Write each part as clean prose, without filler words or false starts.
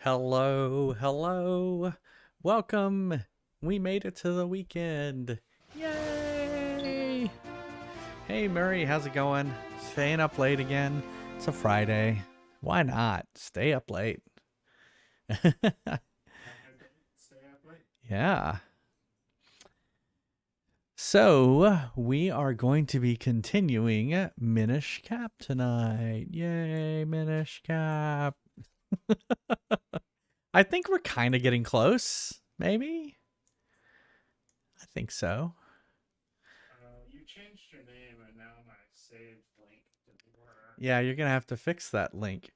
Hello, hello. Welcome. We made it to the weekend. Yay! Hey, Murray, how's it going? Staying up late again? It's a Friday. Why not? Stay up late. Stay up late. Yeah. So, we are going to be continuing Minish Cap tonight. Yay, Minish Cap. I think we're kind of getting close, maybe? I think so. You changed your name, and now my saved link didn't work. Yeah, you're going to have to fix that link.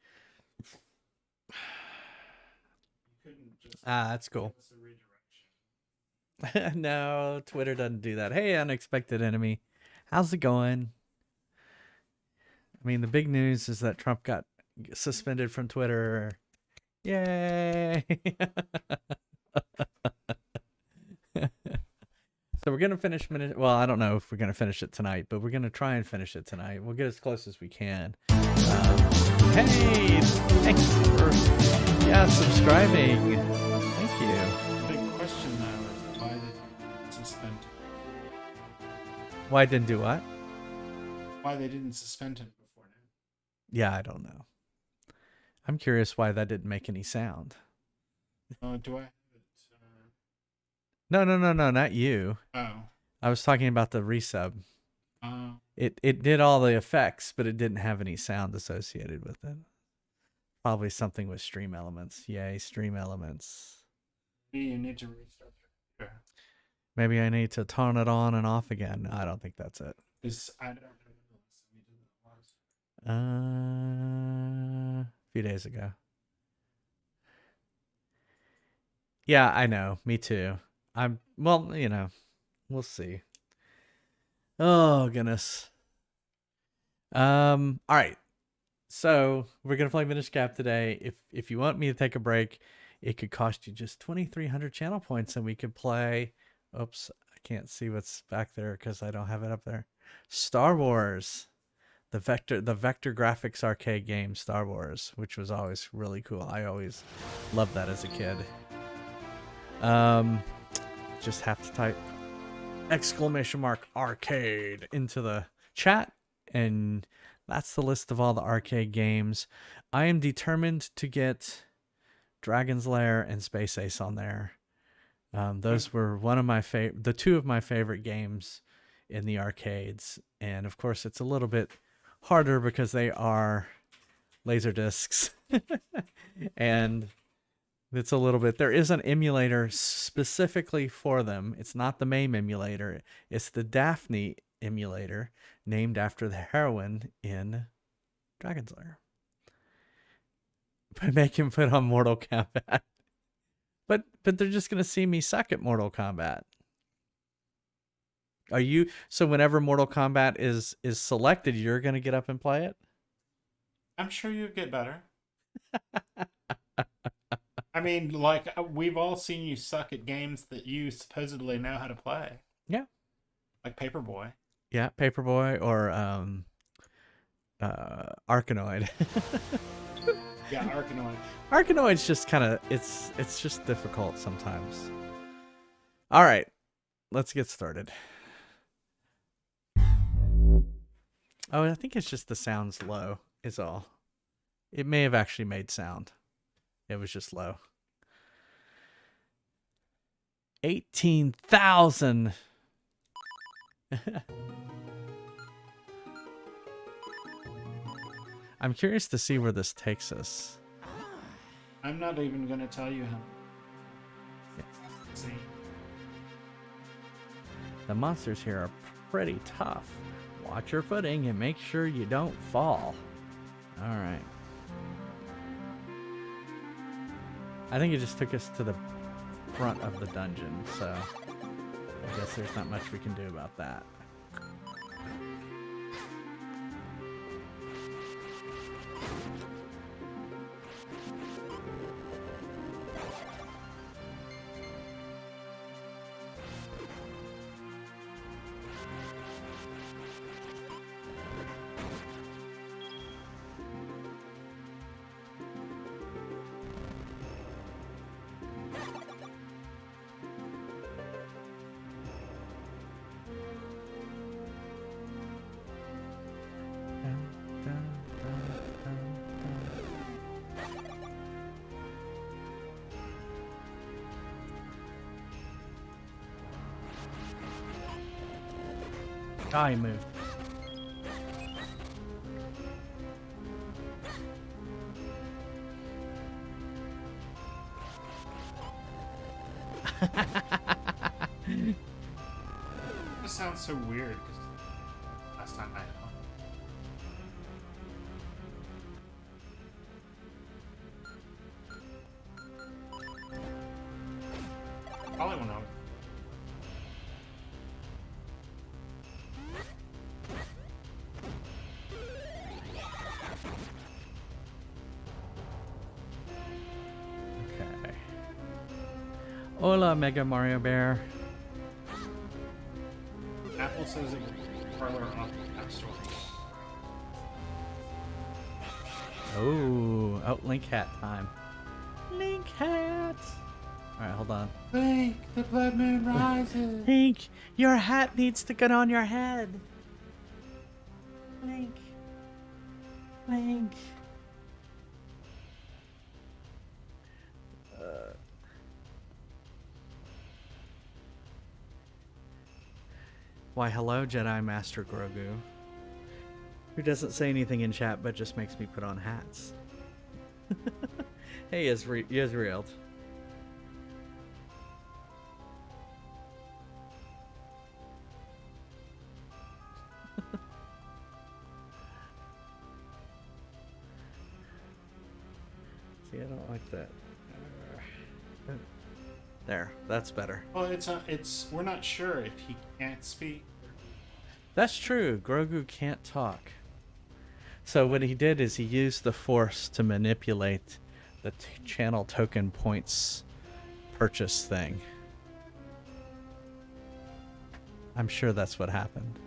You couldn't just That's give cool. us a redirection. No, Twitter doesn't do that. Hey, unexpected enemy. How's it going? I mean, the big news is that Trump got suspended from Twitter. Yay! So we're gonna finish minute. Well, I don't know if we're gonna finish it tonight, but we're gonna try and finish it tonight. We'll get as close as we can. Hey, thanks for subscribing. Thank you. The big question now is why did they suspend him? Why didn't do what? Why they didn't suspend him before now? Yeah, I don't know. I'm curious why that didn't make any sound. Do I have it? No, not you. Oh. I was talking about the resub. Oh. It did all the effects, but it didn't have any sound associated with it. Probably something with Stream Elements. Yay, Stream Elements. Maybe you need to restart your computer. Maybe I need to turn it on and off again. I don't think that's it. Because I don't know when the last time we did that was. A few days ago. Yeah, I know. Me too. Well, we'll see. Oh, goodness. All right. So we're gonna play Minish Cap today. If you want me to take a break, it could cost you just 2,300 channel points, and we could play. Oops, I can't see what's back there because I don't have it up there. Star Wars, the vector graphics arcade game Star Wars, which was always really cool. I always loved that as a kid. Just have to type !arcade into the chat, and that's the list of all the arcade games. I am determined to get Dragon's Lair and Space Ace on there. Those were the two of my favorite games in the arcades, and of course it's a little bit harder because they are laser discs, and it's a little bit. There is an emulator specifically for them. It's not the MAME emulator. It's the Daphne emulator, named after the heroine in Dragon's Lair. But make him put on Mortal Kombat. But they're just gonna see me suck at Mortal Kombat. Are you? So whenever Mortal Kombat is selected, you're gonna get up and play it? I'm sure you'd get better. I mean, like, we've all seen you suck at games that you supposedly know how to play. Yeah. Like Paperboy. Yeah, Paperboy or Arkanoid. Yeah, Arkanoid. Arkanoid's just kind of it's just difficult sometimes. All right, let's get started. Oh, I think it's just the sound's low is all. It may have actually made sound. It was just low. 18,000. I'm curious to see where this takes us. I'm not even going to tell you how. Yeah. See. The monsters here are pretty tough. Watch your footing and make sure you don't fall. All right. I think it just took us to the front of the dungeon, so I guess there's not much we can do about that. Oh, he moved. This sounds so weird because last time I probably went over. Okay. Hola, Mega Mario Bear. Apple says it further off the App Store. Oh, Link Hat time. Link Hat. All right, hold on. Link, the blood moon rises. Link, your hat needs to get on your head. Link. Link. Why, hello, Jedi Master Grogu. Who doesn't say anything in chat but just makes me put on hats. Hey, Israel. See, I don't like that. There, that's better. Well, it's we're not sure if he can't speak. That's true. Grogu can't talk. So what he did is he used the Force to manipulate the channel token points purchase thing. I'm sure that's what happened.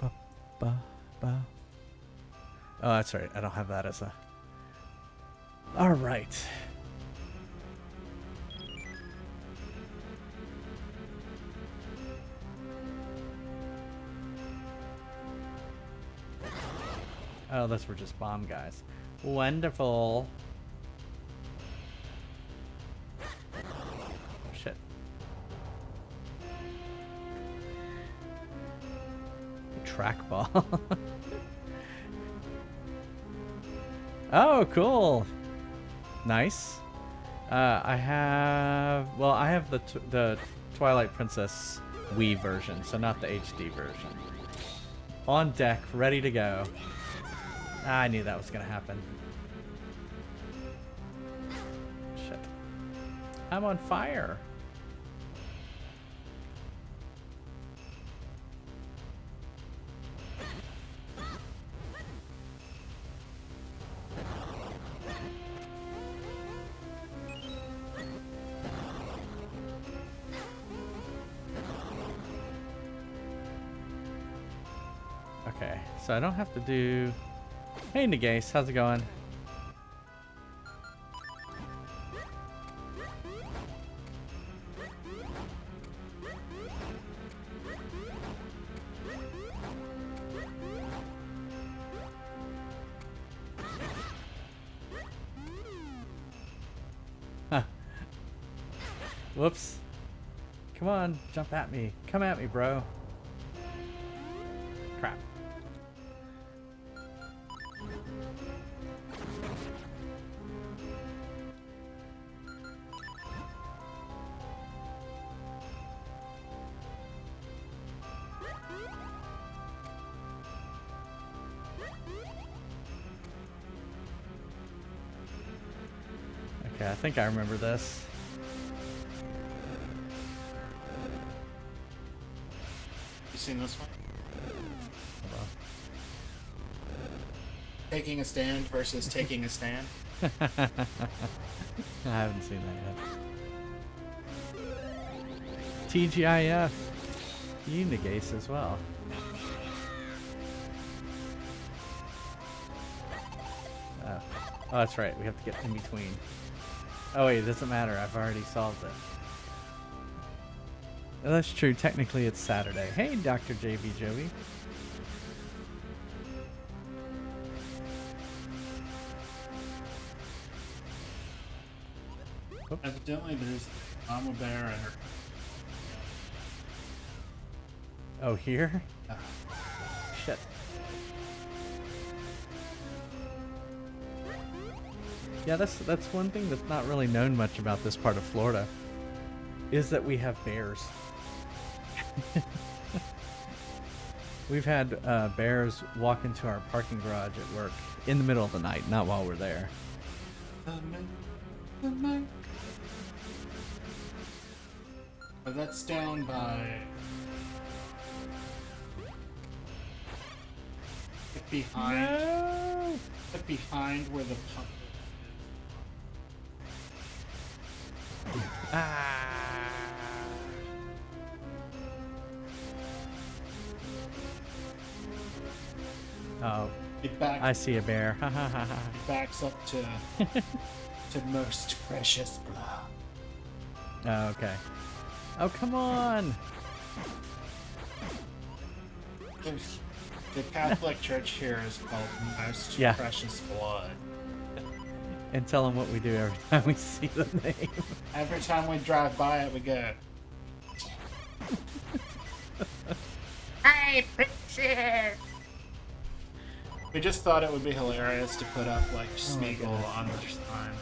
Ba, ba, ba. Oh, that's right. I don't have that as a... All right. Oh, those were just bomb guys. Wonderful. Oh, shit. Trackball. Oh, cool. Nice. I have the Twilight Princess Wii version, so not the HD version. On deck, ready to go. I knew that was gonna happen. Shit. I'm on fire. Okay, so I don't have to do... Hey, Nagace, how's it going? Huh. Whoops. Come on, jump at me. Come at me, bro. Crap. Okay, I think I remember this. You seen this one? Hold Taking a stand versus taking a stand. on. I haven't seen that yet. TGIF. You Nagace as well. Oh, that's right. We have to get in between. Oh wait, it doesn't matter. I've already solved it. Oh, that's true. Technically, it's Saturday. Hey, Dr. JB Joey. Whoops. Evidently, there's a mama bear and her. Oh, here? Shit. Yeah, that's one thing that's not really known much about this part of Florida, is that we have bears. We've had bears walk into our parking garage at work in the middle of the night, not while we're there. Oh, that's down by. Behind. No! Behind where the pump. Ah! Oh, It backs. I see a bear. Ha ha ha ha. It backs up to most precious blood. Oh, okay. Oh, come on! The Catholic Church here is called Most Yeah. Precious Blood. And tell them what we do every time we see the name. Every time we drive by it, we go. Hey, precious! We just thought it would be hilarious to put up like Smeagol on the sign.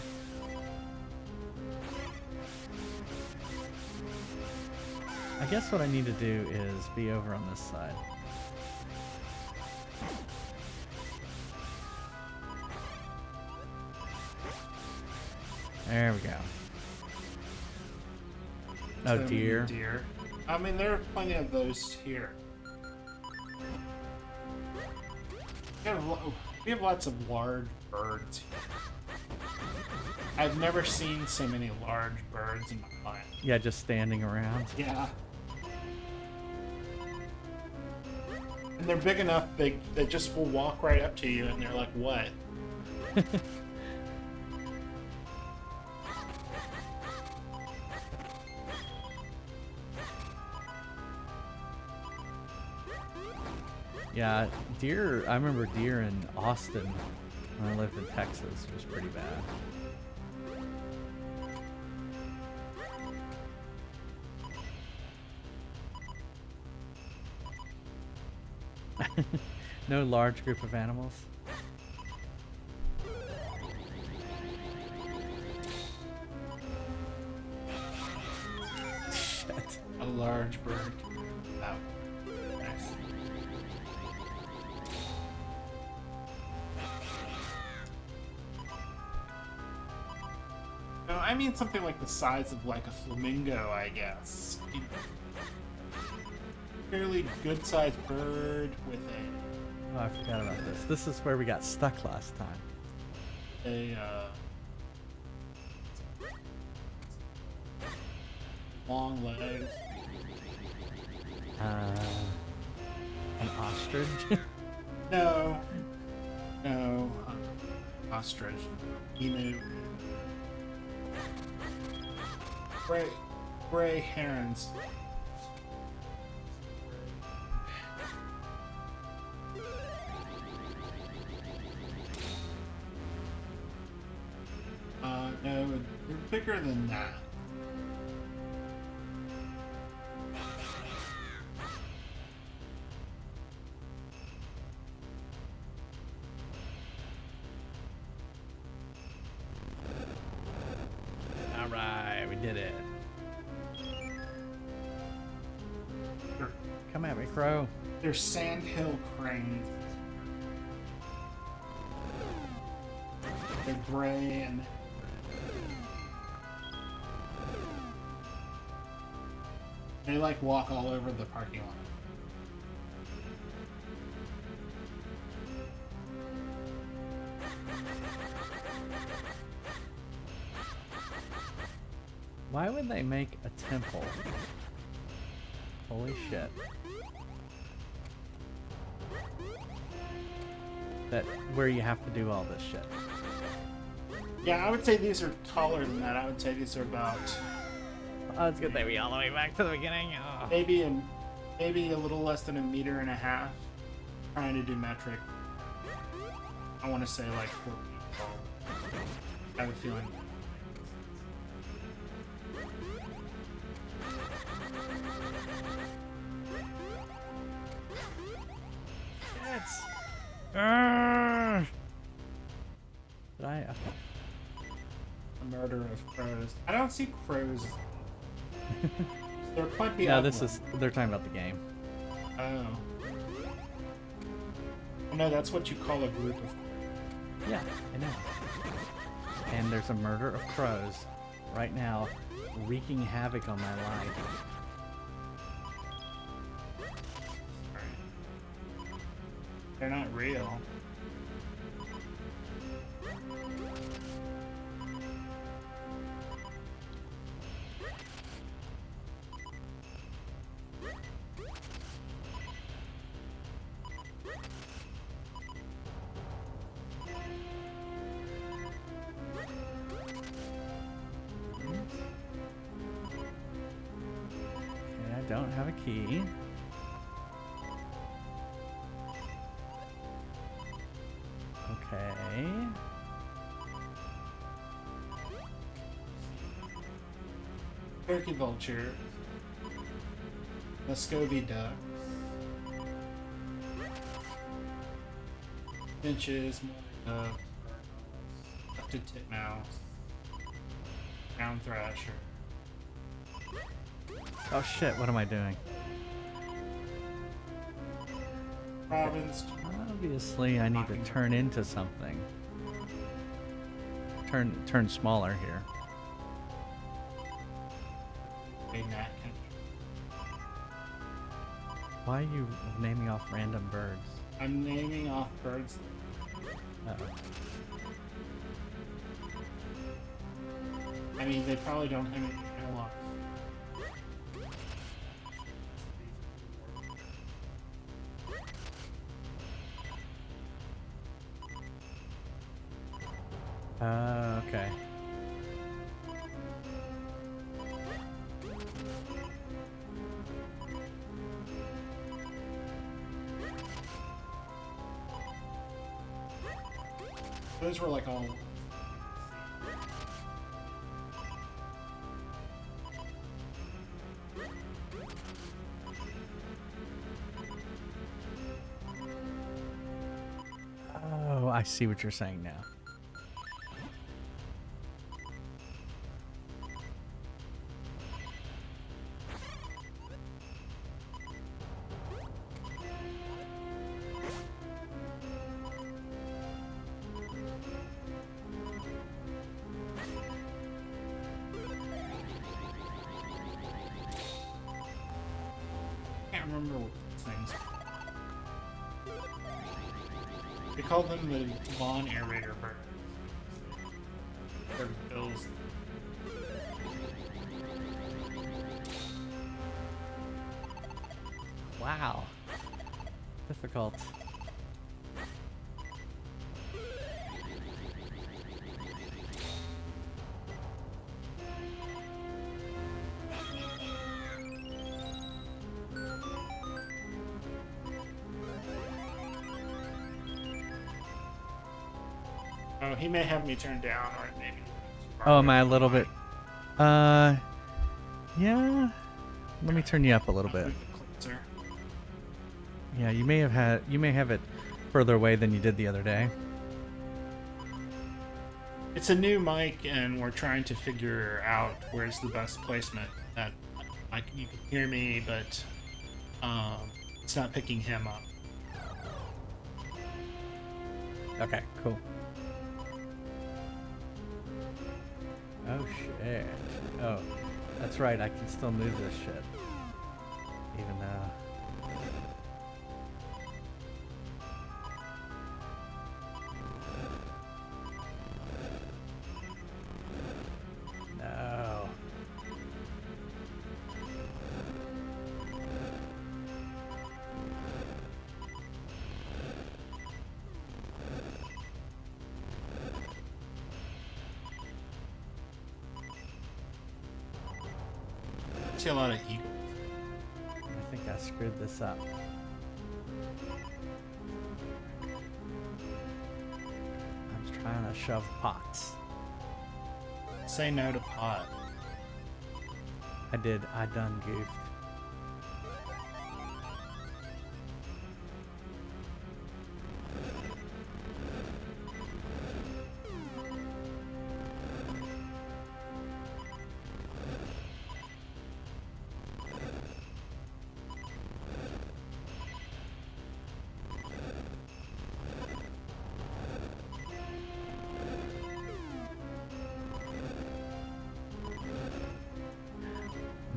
I guess what I need to do is be over on this side. There we go. Oh, So deer. many deer. I mean, there are plenty of those here. We have lots of large birds here. I've never seen so many large birds in my life. Yeah, just standing around. Yeah. And they're big enough, they just will walk right up to you and they're like, what? Yeah, deer. I remember deer in Austin when I lived in Texas was pretty bad. No large group of animals. Shit. A large bird. Oh, nice. No, I mean something like the size of like a flamingo, I guess. Fairly good-sized bird with Oh, I forgot about this. This is where we got stuck last time. a long legs. An ostrich. No, ostrich, emu, gray herons. No, they're bigger than that. All right, we did it. Come at me, crow. They're sandhill cranes. They're gray and they like walk all over the parking lot. Why would they make a temple? Holy shit. That where you have to do all this shit. Yeah, I would say these are taller than that. I would say these are about Oh, it's good that we all the way back to the beginning. Oh. maybe a little less than 1.5 meters. Trying to do metric. I want to say like 4 feet tall. I have a feeling. It's. Arrgh! Did I? A murder of crows. I don't see crows. There might be. No, this is. They're talking about the game. Oh. Oh, no, that's what you call a group of. Yeah, I know. And there's a murder of crows right now, wreaking havoc on my life. They're not real. Okay, I don't have a key. Okay. Turkey vulture. Muscovy duck. Finches. Tufted titmouse. Brown thrasher. Oh shit, what am I doing? Robins. Obviously, I need to turn into something. Turn smaller here. A gnat. Why are you naming off random birds? I'm naming off birds. Uh-oh. I mean, they probably don't have any analogs. Okay. Those were like all. Oh, I see what you're saying now. I can't remember what these things are. They call them the lawn aerator birds. Their bills. Wow. Difficult. Oh, he may have me turned down, or maybe. Oh, am I a little bit? Yeah. Let me turn you up a little bit. Closer. Yeah, you may have it further away than you did the other day. It's a new mic, and we're trying to figure out where's the best placement. That, like, you can hear me, but it's not picking him up. Okay, cool. Oh shit. Oh, that's right. I can still move this shit, even though. No. I see a lot of eagles. I think I screwed this up. I'm trying to shove pots. Say no to pot. I did. I done goofed.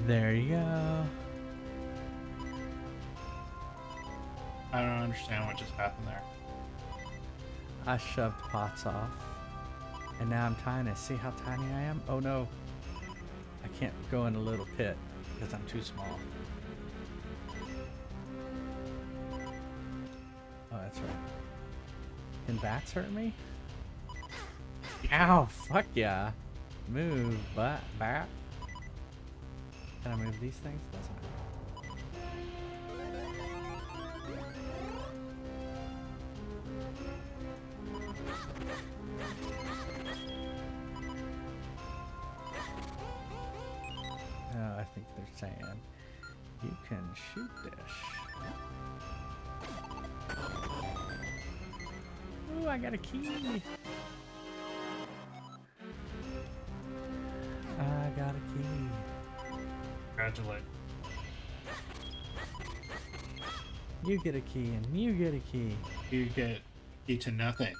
There you go. I don't understand what just happened there. I shoved pots off. And now I'm tiny. See how tiny I am? Oh no. I can't go in a little pit because I'm too small. Oh, that's right. Can bats hurt me? Ow! Fuck yeah! Move, bat. Can I move these things? Doesn't matter. Oh, I think they're saying you can shoot this. Ooh, I got a key. I got a key. Congratulations. You get a key and you get a key. You get key to nothing.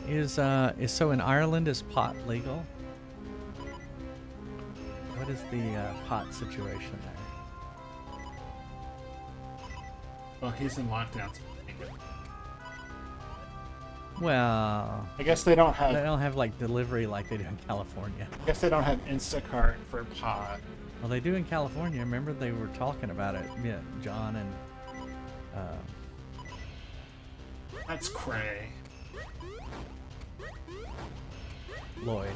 Is so in Ireland is pot legal? What is the pot situation there? Well, he's in lockdown. So Well, I guess they don't have like delivery like they do in California. I guess they don't have Instacart for pot. Well, they do in California. Remember they were talking about it. Yeah, John and That's cray. Lloyd.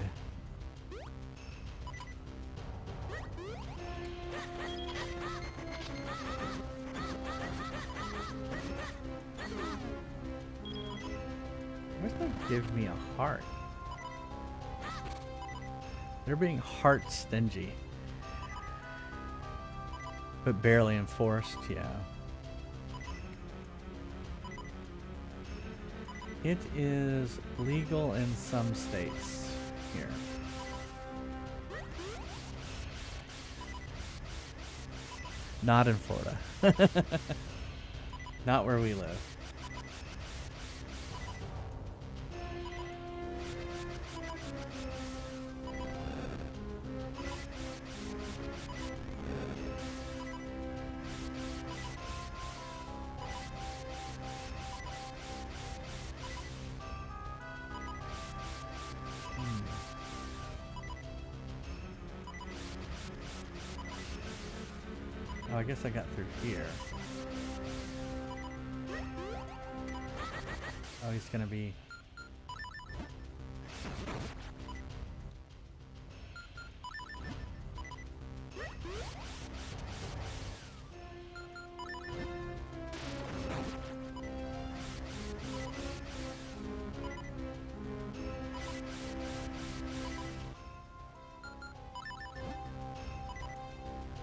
Where's they give me a heart? They're being heart stingy. But barely enforced, yeah. It is legal in some states here. Not in Florida. Not where we live. Oh, I guess I got through here. Oh, he's gonna be...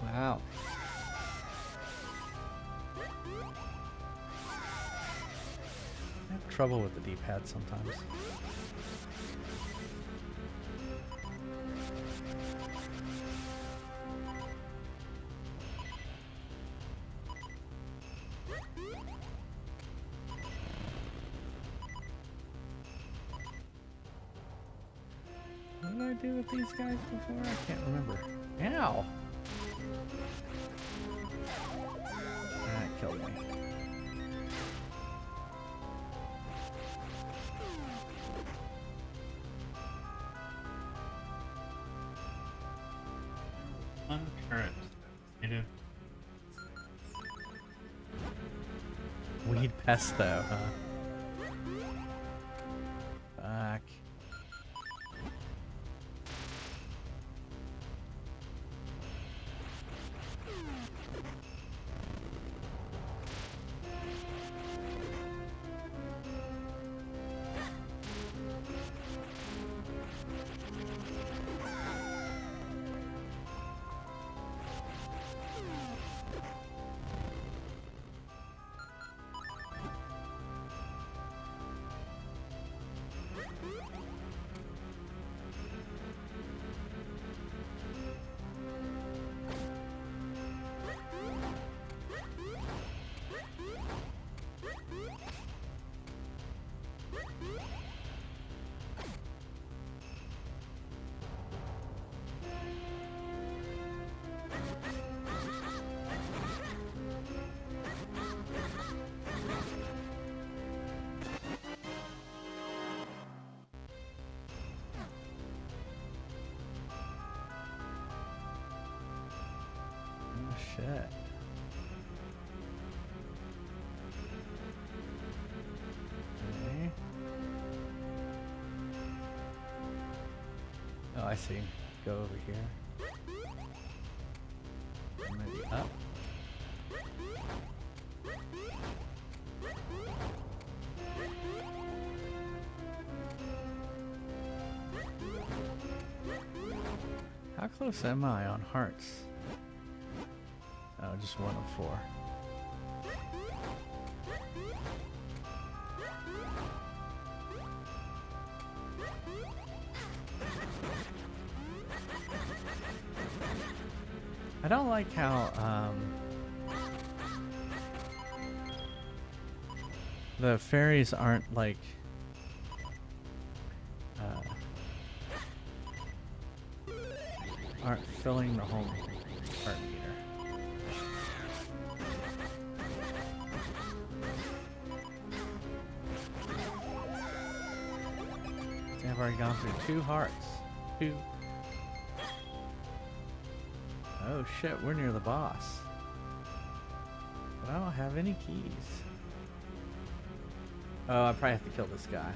Wow. I have trouble with the D-pad sometimes. What did I do with these guys before? I can't remember. Ow! That killed me. One carrot. Native. Weed pesto, huh? Fuck. shit. Okay. Oh, I see. Go over here. Maybe up. How close am I on hearts? Oh, just 1 of 4. I don't like how the fairies aren't like aren't filling the whole heart meter. See, I've already gone through 2 hearts. 2. Oh shit, we're near the boss. But I don't have any keys. Oh, I probably have to kill this guy.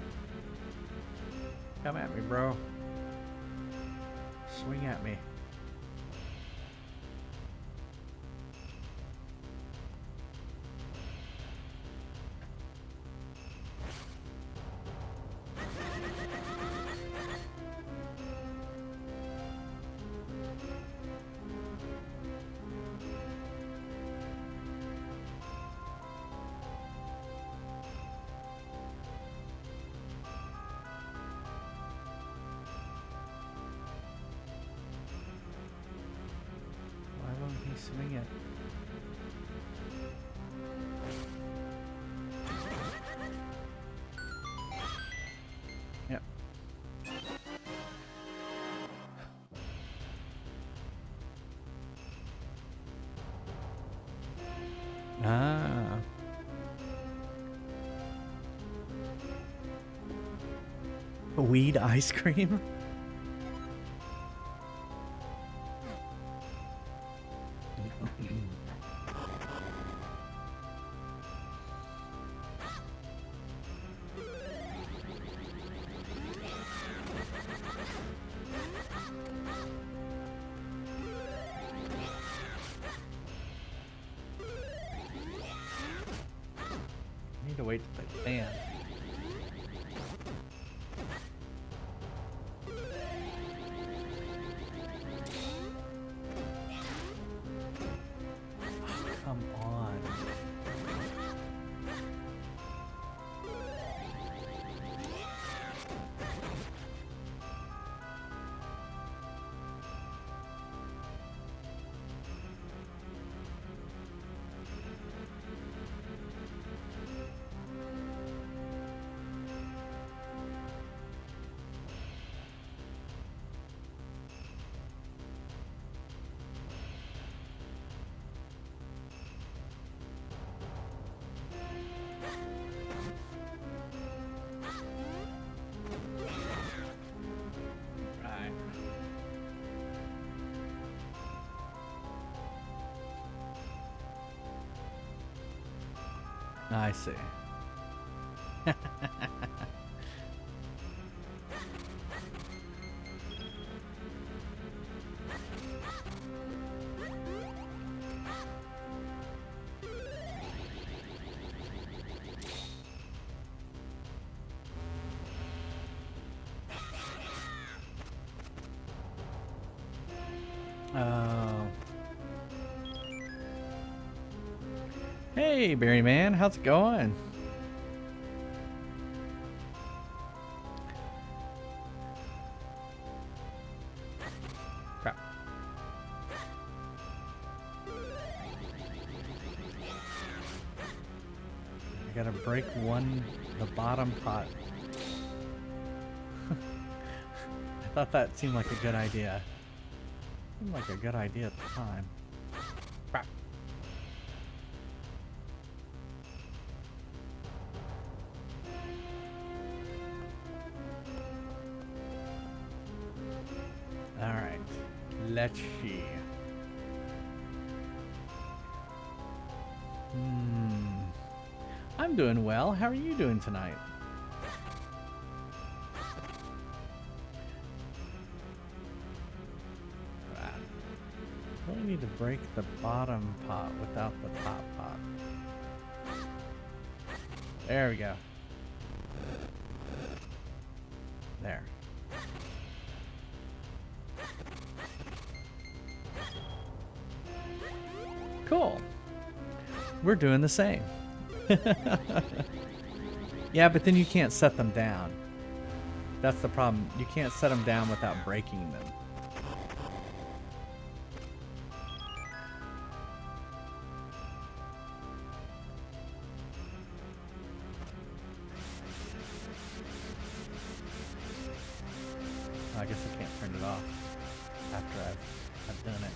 Come at me, bro. Swing at me. Why won't he swing it? Yep. Ah. Weed ice cream? I need to wait till they land. Come on. Right. I see. Oh. Hey, Berry Man, how's it going? Crap. I gotta break the bottom pot. I thought that seemed like a good idea. Seemed like a good idea at the time. Crap. Alright. Let's see. I'm doing well. How are you doing tonight? I really need to break the bottom pot without the top pot. There we go. There. Cool. We're doing the same. Yeah, but then you can't set them down. That's the problem. You can't set them down without breaking them. I guess I can't turn it off after I've done it.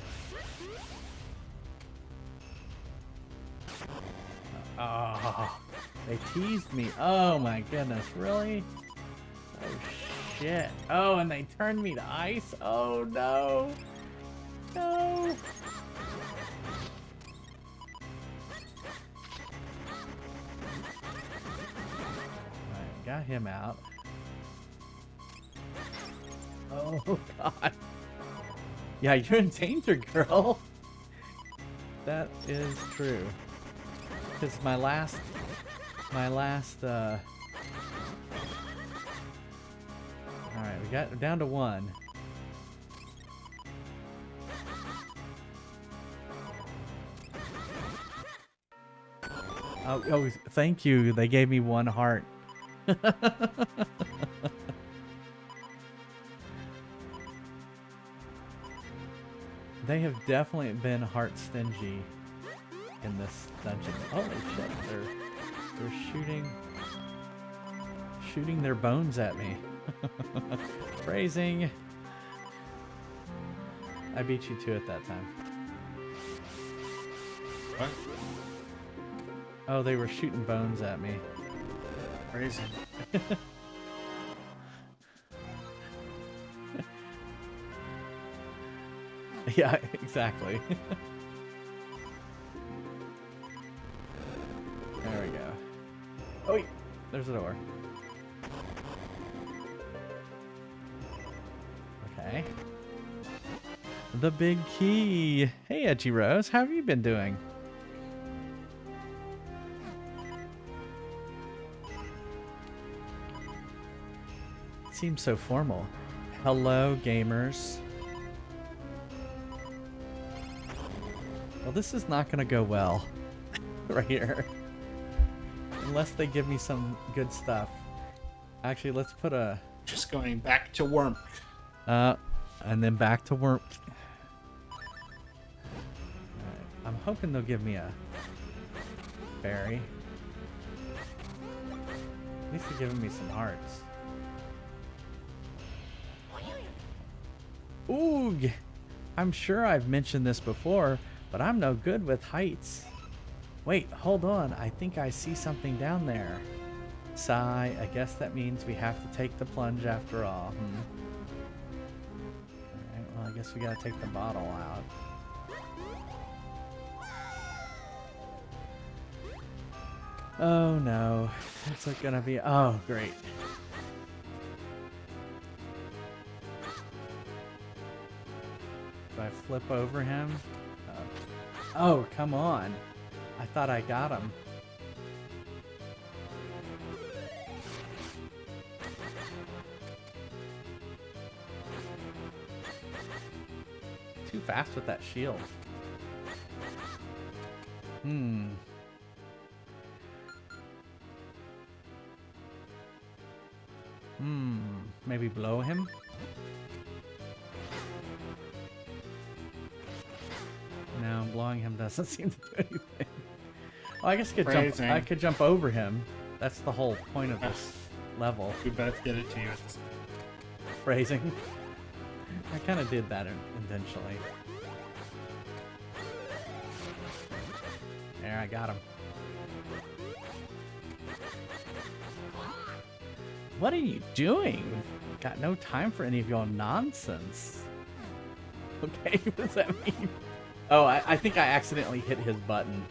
Oh, they teased me. Oh my goodness, really? Oh shit. Oh, and they turned me to ice? Oh no. No. Alright, got him out. Oh god. Yeah, you're in danger, girl. That is true. Because my last alright, we got down to one. Oh, thank you. They gave me 1 heart. They have definitely been heart stingy in this dungeon. Holy shit, they're shooting their bones at me. Phrasing. I beat you to it that time. What? Oh, they were shooting bones at me. Phrasing. Yeah, exactly. There we go. Oh, wait. There's a door. Okay. The big key. Hey, Edgy Rose. How have you been doing? Seems so formal. Hello, gamers. Well, this is not going to go well right here. Unless they give me some good stuff. Actually, let's put a... Just going back to work. And then back to work. Alright, I'm hoping they'll give me a berry. At least they're giving me some hearts. Oog! I'm sure I've mentioned this before, but I'm no good with heights. Wait, hold on. I think I see something down there. Sigh. I guess that means we have to take the plunge after all. Alright, well, I guess we gotta take the bottle out. Oh no. It's like gonna be... Oh, great. Do I flip over him? Oh, come on. I thought I got him. Too fast with that shield. Maybe blow him? No, blowing him doesn't seem to do anything. Oh, I guess I could jump over him. That's the whole point of this level. We both get it to you. Phrasing. I kind of did that intentionally. There, I got him. What are you doing? Got no time for any of your nonsense. Okay, what does that mean? Oh, I think I accidentally hit his button.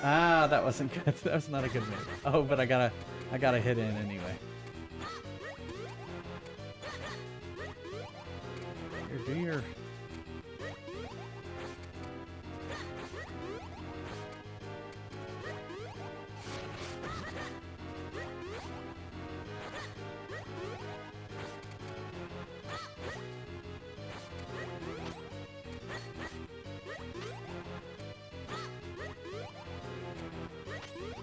Ah, that wasn't good. That was not a good move. Oh, but I gotta hit in anyway. Here, do your...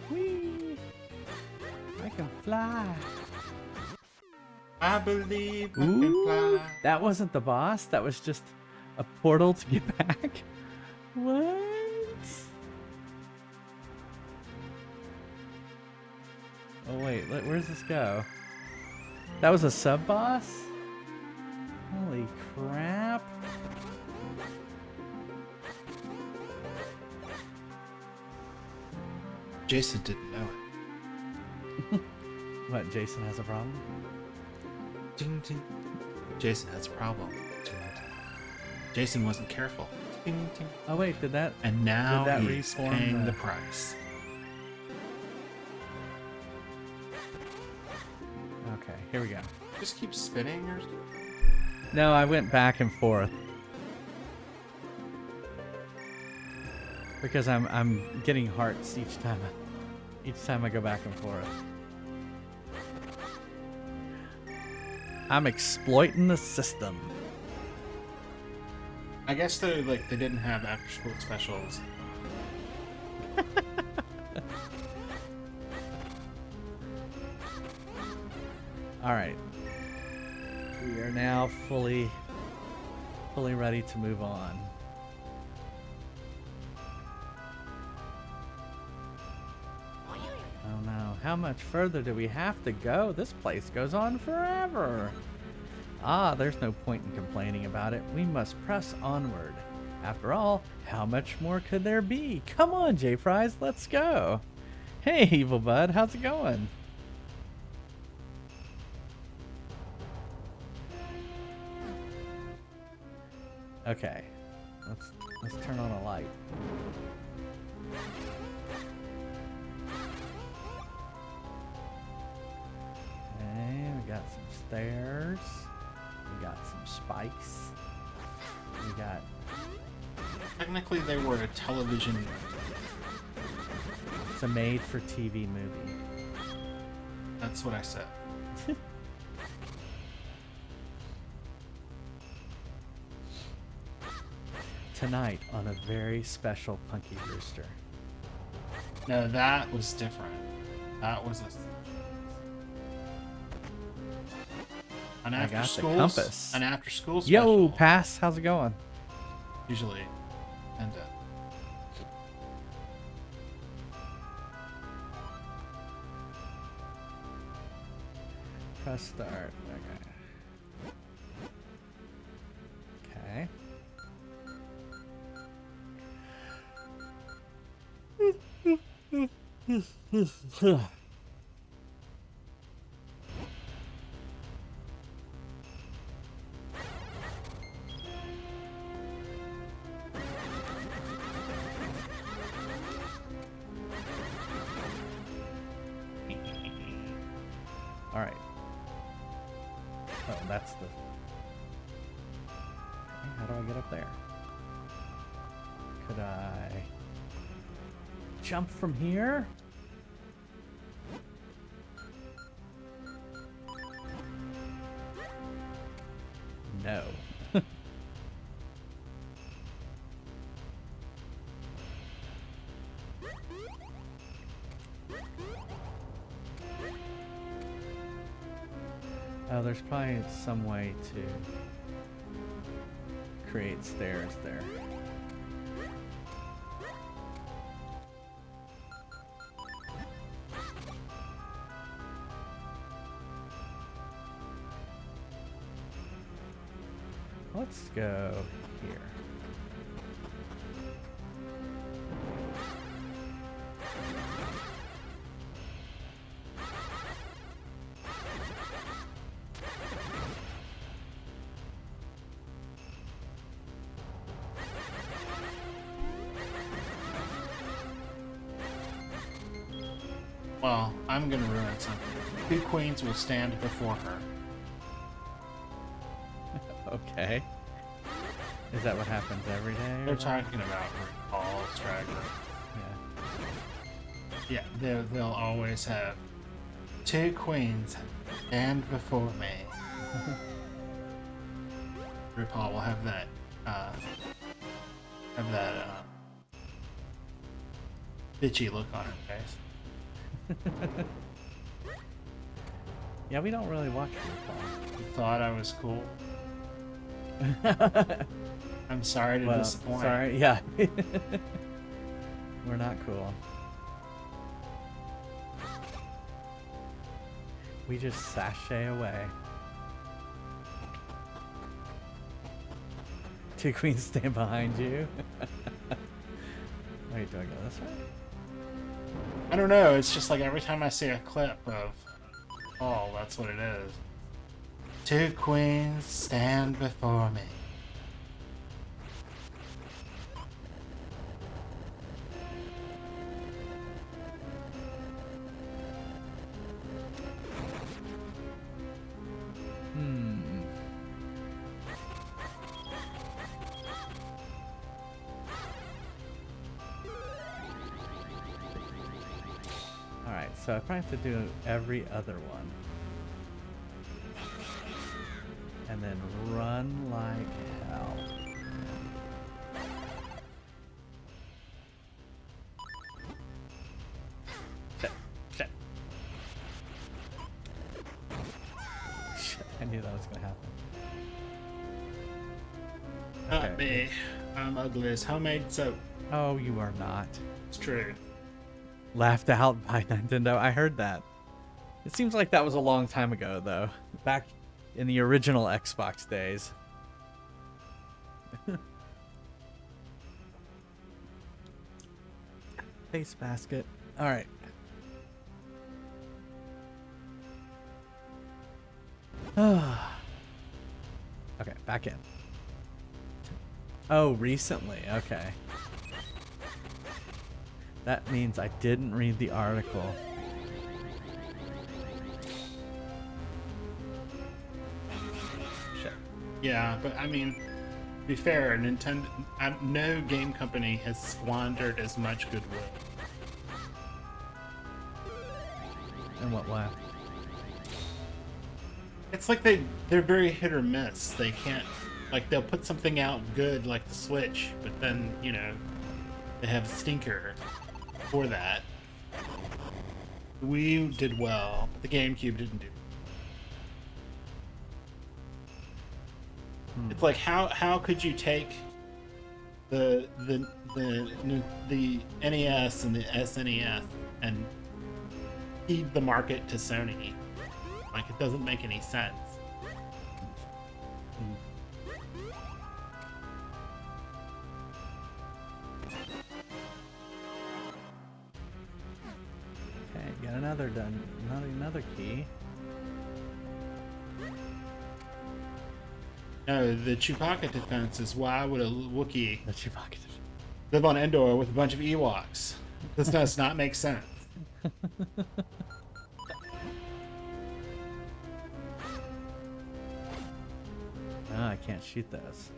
Whee! I can fly. I believe I can Ooh, fly. that wasn't the boss. That was just a portal to get back. What? Oh wait, where's this go? That was a sub boss? Holy crap. Jason didn't know it. What, Jason has a problem? Ding, ding. Jason has a problem. Ding, ding. Jason wasn't careful. Ding, ding. Oh wait, did that... And now Did that he's reform paying the- the price. Okay, here we go. Just keep spinning or something? No, I went back and forth. Because I'm getting hearts each time I go back and forth. I'm exploiting the system. I guess they didn't have after school specials. All right. We are now fully ready to move on. Oh no, how much further do we have to go? This place goes on forever. Ah, there's no point in complaining about it. We must press onward. After all, how much more could there be? Come on, J-Fries, let's go. Hey, Evil Bud, how's it going? Okay, let's turn on a light. Okay, we got some stairs. We got some spikes. We got... Technically, they were a television. It's a made-for-TV movie. That's what I said. Tonight on a very special Punky Brewster. No, that was different. That was an I after got the school. compass. An after school Yo, special. Pass, how's it going? Usually, and Press start. Okay. Okay. All right. Oh, that's the... Okay, how do I get up there? Could I... jump from here? No. Oh, there's probably some way to create stairs there. Let's go here. Well, I'm gonna ruin something. 2 queens will stand before her. Okay. Is that what happens every day? They're talking about RuPaul's Drag Race. Yeah. Yeah, they'll always have 2 queens stand before me. RuPaul will have that, bitchy look on her face. Yeah, we don't really watch RuPaul. You thought I was cool? I'm sorry to disappoint. Sorry, yeah. We're not cool. We just sashay away. 2 queens stand behind you. Wait, do I go this way? I don't know, it's just like every time I see a clip of oh, that's what it is. 2 queens stand before me. Alright, so I probably have to do every other one. And then run like hell. Shit. Shit. Shit, I knew that was gonna happen. Not me. I'm ugly as homemade soap. Oh, you are not. It's true. Laughed out by Nintendo. I heard that. It seems like that was a long time ago, though. Back in the original Xbox days. Face basket. All right. Okay, back in. Oh, recently. Okay. That means I didn't read the article. Shit. Yeah, but I mean, to be fair, Nintendo, no game company has squandered as much goodwill. In what way? It's like they're very hit or miss. They can't, like, they'll put something out good like the Switch, but then, you know, they have a stinker for that. The Wii did well, but the GameCube didn't do. It's like how could you take the NES and the SNES and feed the market to Sony? Like, it doesn't make any sense. Okay, got another done. Another key. No, the Chewbacca defense is why would a Wookiee The Chewbacca. live on Endor with a bunch of Ewoks? This does not make sense. Oh, I can't shoot those.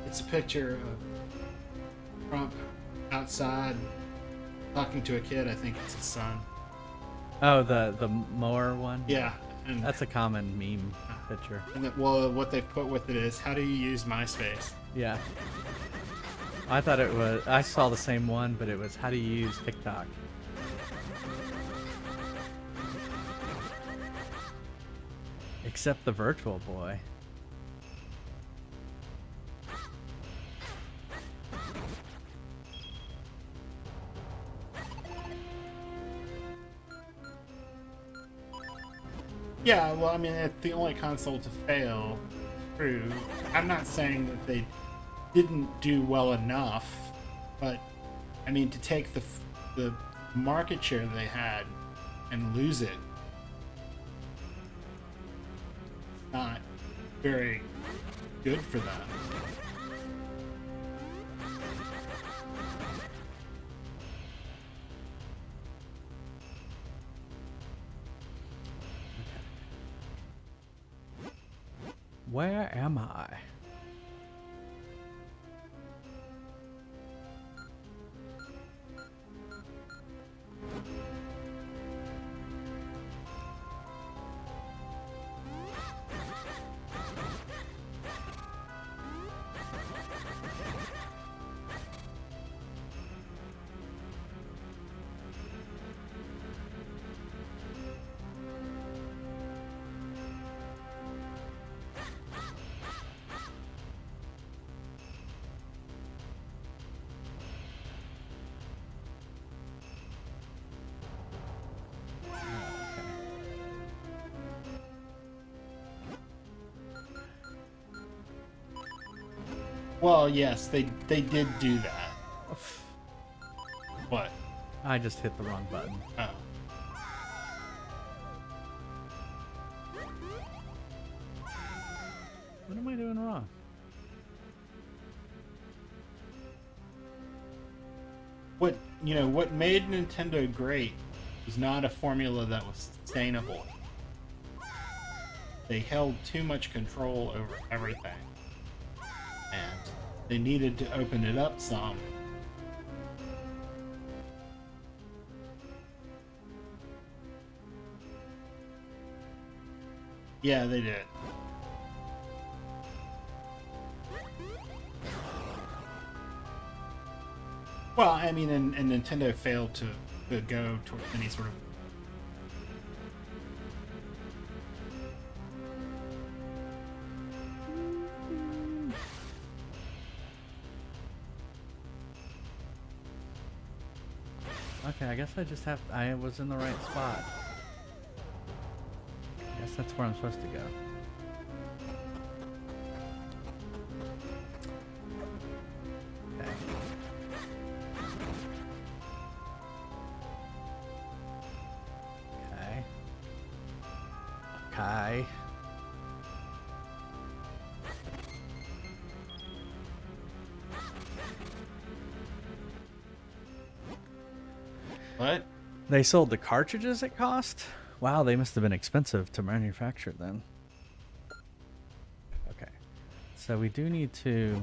It's a picture of Trump outside talking to a kid. I think it's his son. Oh, the mower one? Yeah, and That's a common meme picture. well, what they've put with it is, how do you use MySpace? Yeah. I thought it was... I saw the same one, but it was how do you use TikTok? Except the Virtual Boy. Yeah, well, I mean, it's the only console to fail. True. I'm not saying that they didn't do well enough, but I mean, to take the market share they had and lose it, not very good for them. Where am I? Well, yes, they did do that. What? I just hit the wrong button. Oh. What am I doing wrong? What made Nintendo great was not a formula that was sustainable. They held too much control over everything. And they needed to open it up some. Yeah, they did. Well, I mean, and Nintendo failed to go towards any sort of. Okay, I guess I was in the right spot. I guess that's where I'm supposed to go. Okay. Okay. Okay. What? They sold the cartridges at cost? Wow, they must have been expensive to manufacture then. Okay. So we do need to...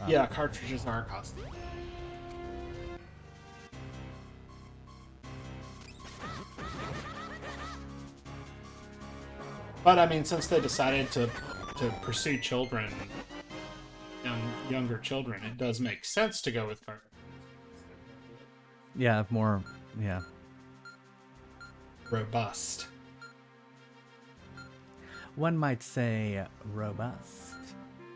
Yeah, cartridges are costly. But I mean, since they decided to pursue children, younger children, it does make sense to go with cartridges. Yeah, more... Yeah. Robust. One might say robust.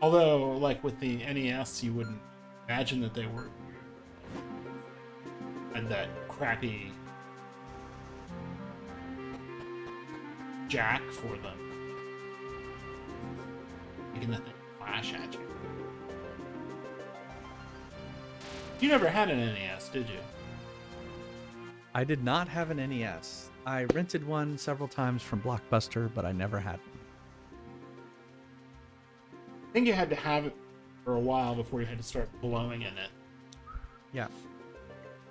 Although, like with the NES, you wouldn't imagine that they were had that crappy jack for them, making that thing flash at you. You never had an NES, did you? I did not have an NES. I rented one several times from Blockbuster, but I never had one. I think you had to have it for a while before you had to start blowing in it. Yeah.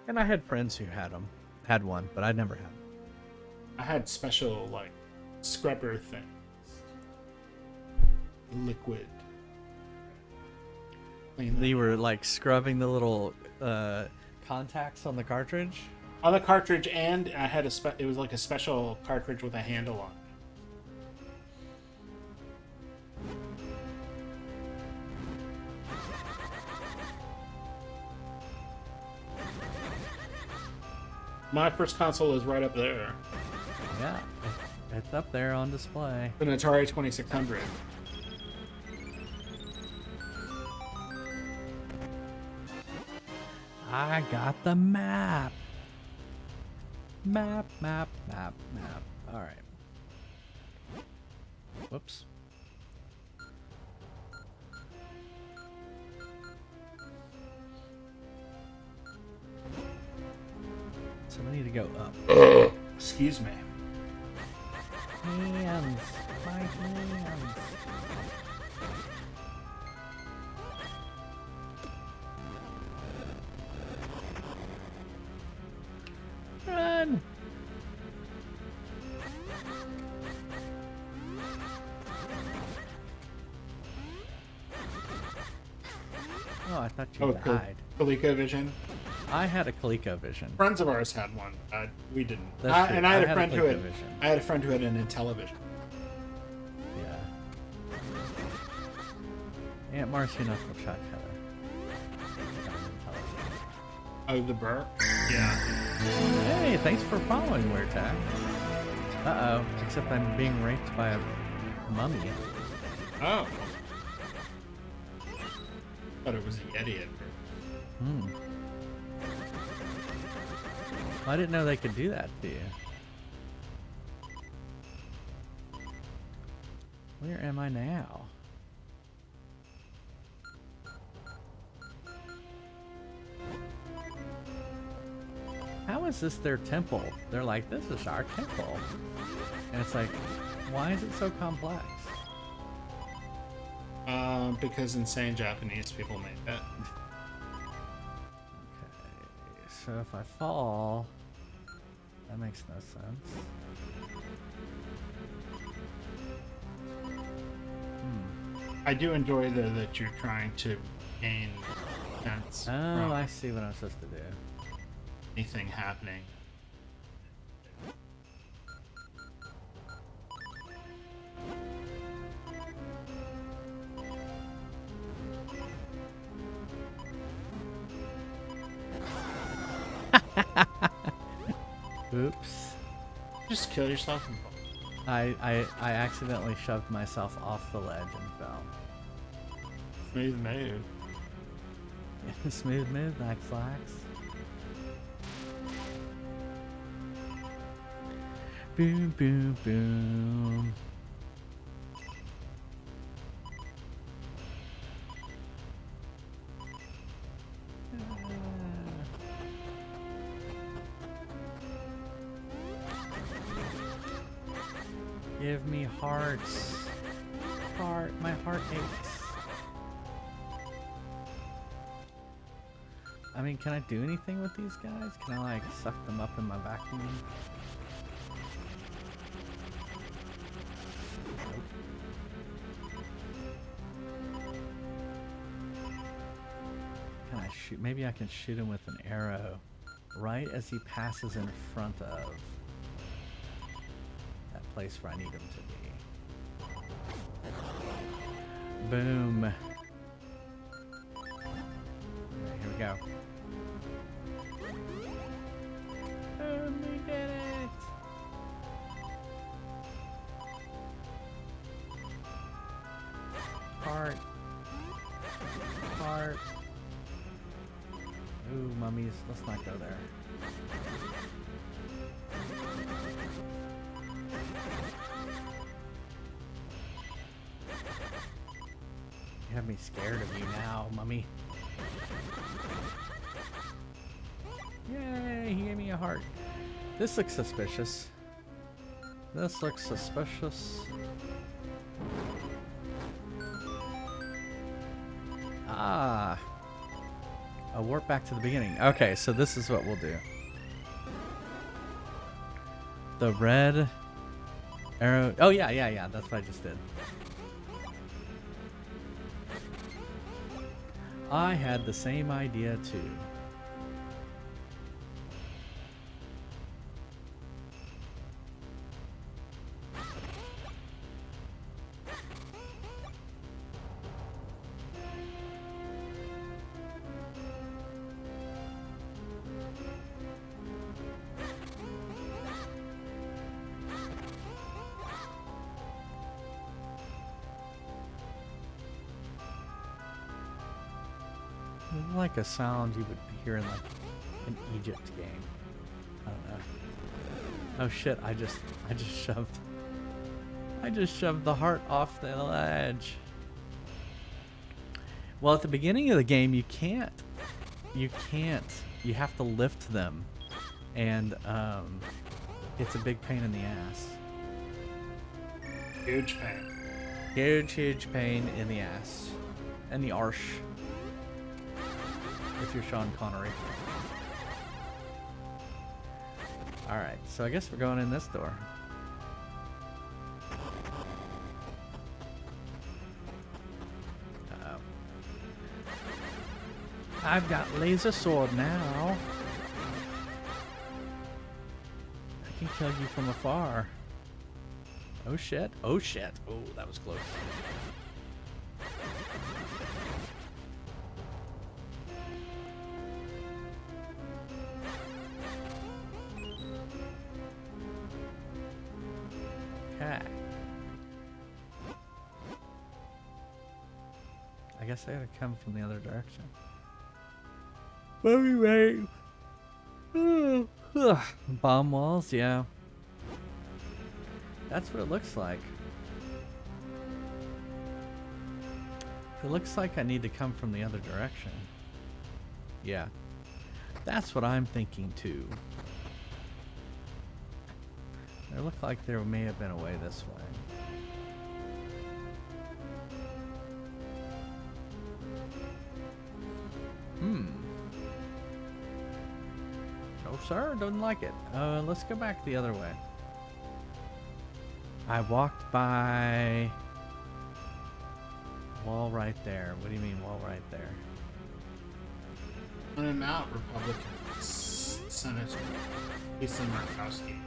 And I had friends who had one, but I never had one. I had special, like, scrubber things. Liquid. You were like scrubbing the little contacts on the cartridge? On the cartridge, and I had it was like a special cartridge with a handle on it. My first console is right up there. Yeah, it's up there on display. An Atari 2600. I got the map. Map. All right. Whoops. So we need to go up. Excuse me. Hands. My hands. Run! Oh, I thought you died. ColecoVision. I had a ColecoVision. Friends of ours had one. We didn't. That's true. And I had a had friend who had. ColecoVision. I had a friend who had an Intellivision. Yeah. Aunt Marcy and Uncle Chuck had a Oh, the burp. Yeah. Hey, thanks for following, Weird Tag. Uh-oh. Except I'm being raped by a mummy. Oh. Thought it was a Yeti at first. Hmm. I didn't know they could do that to you. Where am I now? How is this their temple? They're like, this is our temple. And it's like, why is it so complex? Because insane Japanese people made that. Okay, so if I fall, that makes no sense. I do enjoy though that you're trying to gain sense Oh, from I see what I'm supposed to do. anything happening. Oops. Just kill yourself. I accidentally shoved myself off the ledge and fell. Smooth move. Smooth move, like flax. Boom, boom, boom. Give me hearts. Heart, my heart aches. I mean, can I do anything with these guys? Can I like suck them up in my vacuum? Can I shoot? Maybe I can shoot him with an arrow right as he passes in front of that place where I need him to be. Boom. Alright, here we go. Boom, we did it! Heart. Heart. Ooh, mummies. Let's not go there. You have me scared of you now, mummy. Yay, he gave me a heart. This looks suspicious. This looks suspicious. Ah. A warp back to the beginning. Okay, so this is what we'll do. The red arrow. Oh, yeah. That's what I just did. I had the same idea too. Like a sound you would hear in like an Egypt game. I don't know. Oh shit, I just shoved I just shoved the heart off the ledge. Well, at the beginning of the game, you can't. You can't. You have to lift them. And it's a big pain in the ass. Huge pain. Huge pain in the ass. And the arse. If you're Sean Connery. Alright, so I guess we're going in this door. Uh-oh. I've got laser sword now. I can kill you from afar. Oh shit. Oh shit. Oh, that was close. Okay. I guess I gotta come from the other direction. Let me wait. Bomb walls, yeah. That's what it looks like. It looks like I need to come from the other direction. Yeah. That's what I'm thinking too. It looked like there may have been a way this way. No, sir, don't like it. Let's go back the other way. I walked by wall right there. What do you mean wall right there? On him out, Republican Senator Lisa Murkowski.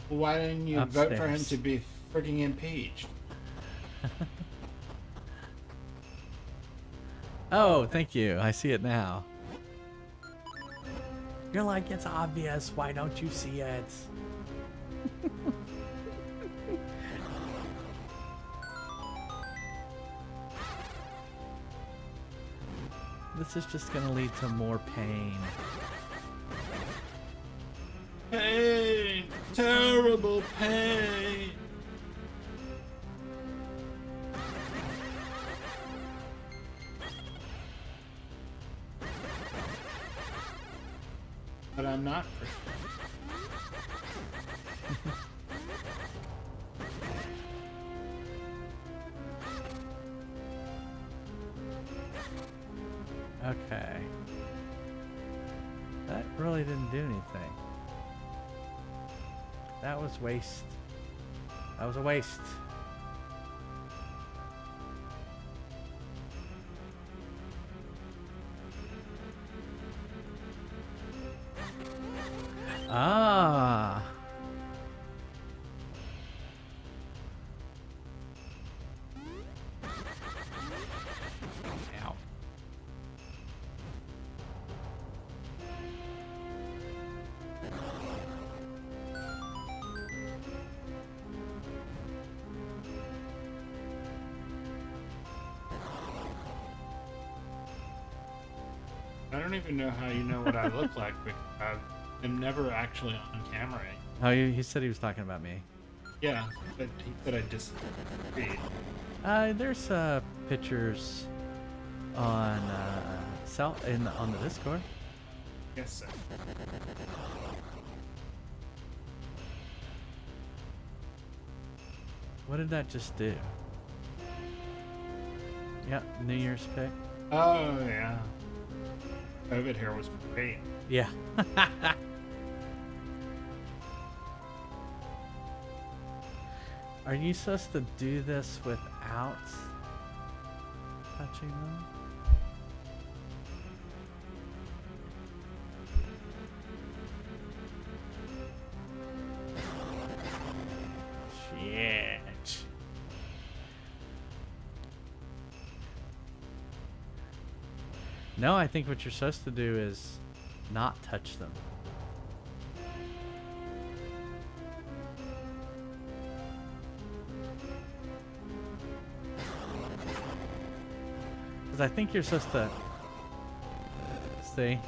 Why didn't you vote for him to be freaking impeached? Oh, thank you. I see it now. You're like, it's obvious. Why don't you see it? This is just going to lead to more pain. Pain! Terrible pain! But I'm not Christian. Okay. That really didn't do anything. That was waste. That was a waste. Ah. Ow. I don't even know how you know what I look like because I'm never actually on camera. Oh, he said he was talking about me. Yeah, but he said I disagreed. There's pictures on on the Discord. Yes, sir. What did that just do? Yep, New Year's pick. Oh, yeah. COVID here was great. Yeah. Are you supposed to do this without touching them? Shit. No, I think what you're supposed to do is not touch them. Because I think you're supposed to... See?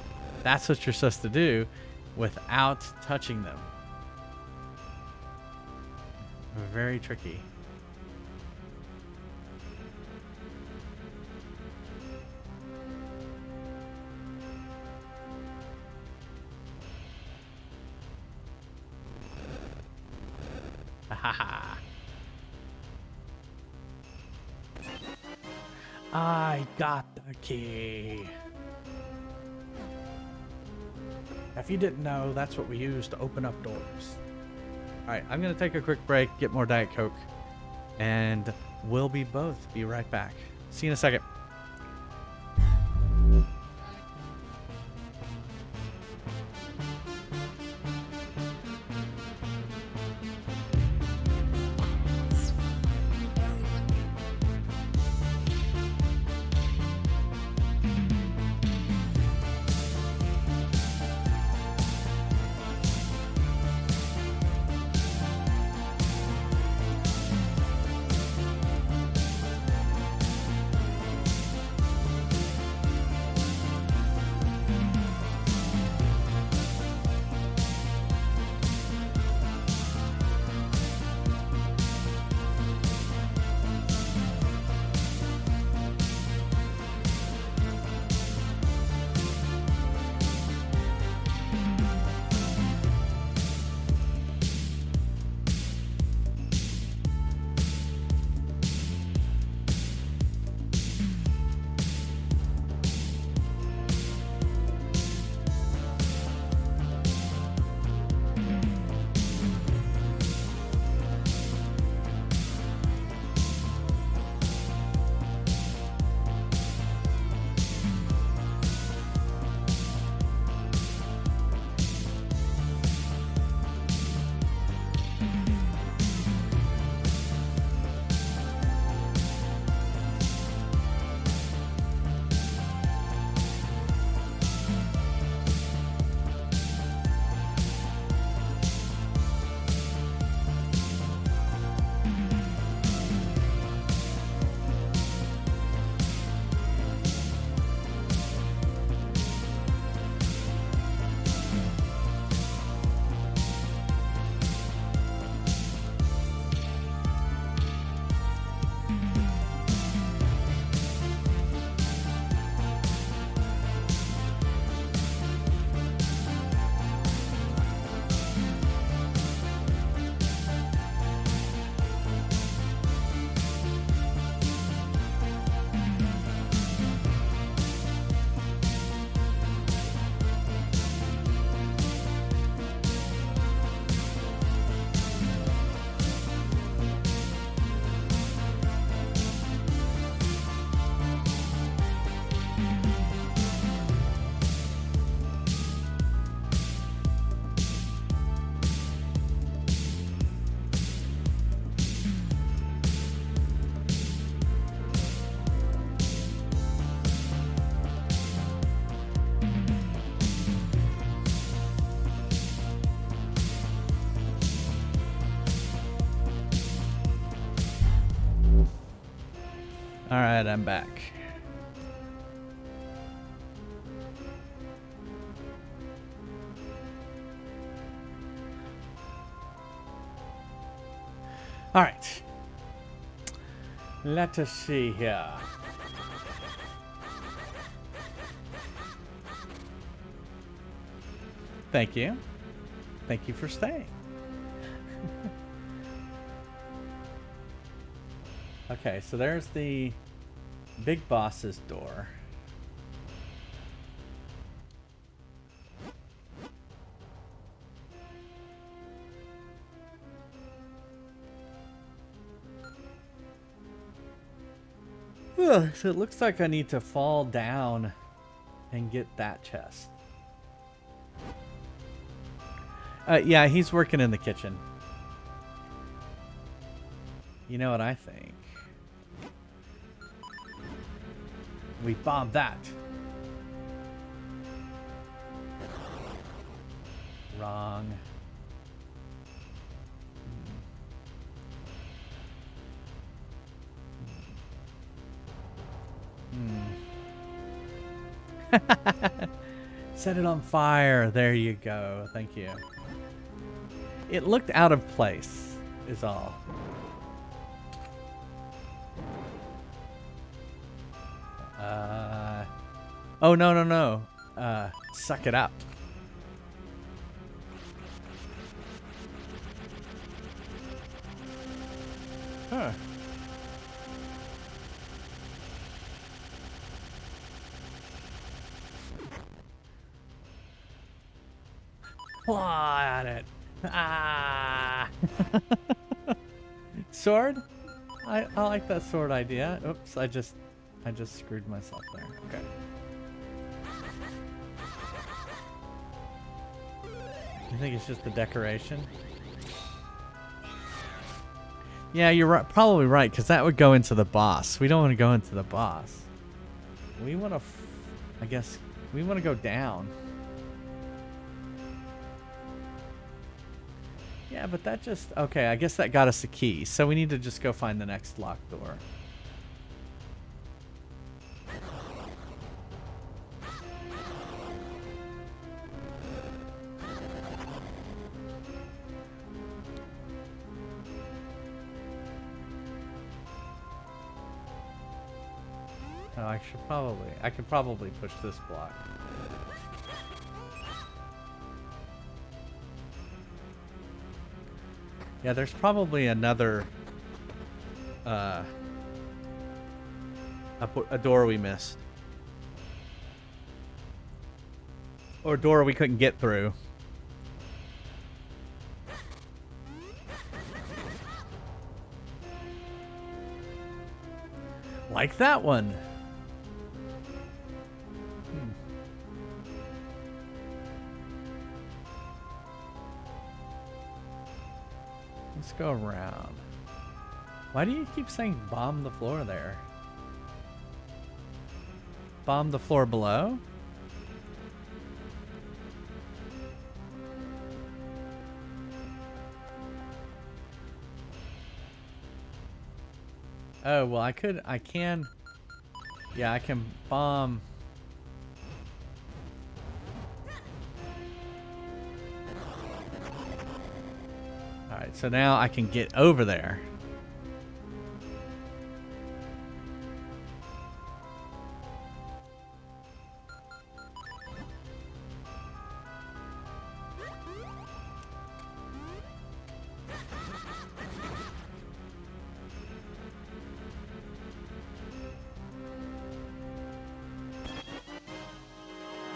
That's what you're supposed to do without touching them. Very tricky. Ha. I got the key. If you didn't know, that's what we use to open up doors. Alright, I'm going to take a quick break, get more Diet Coke, and we'll be right back. See you in a second. Alright, I'm back. Alright. Let us see here. Thank you. Thank you for staying. Okay, so there's the big boss's door. Ugh, so it looks like I need to fall down and get that chest. Yeah, he's working in the kitchen. You know what I think? We bomb that. Wrong. Set it on fire. There you go. Thank you. It looked out of place. is all. Oh, no, no, no. Suck it up. Huh. Claw at it. Ah. Sword? I like that sword idea. Oops, I just screwed myself there. Okay. You think it's just the decoration? Yeah, you're right, probably right, because that would go into the boss. We don't want to go into the boss. We want to, I guess, we want to go down. Yeah, but that just, okay, I guess that got us a key. So we need to just go find the next locked door. Oh, I could probably push this block. Yeah, there's probably another, a door we missed. Or a door we couldn't get through. Like that one. Let's go around. Why do you keep saying bomb the floor there? Bomb the floor below? Oh, well, I can. Yeah, I can bomb. Alright, so now I can get over there.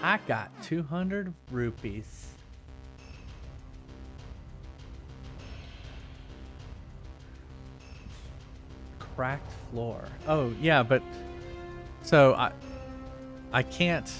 I got 200 rupees. Cracked floor. Oh, yeah, but so I can't.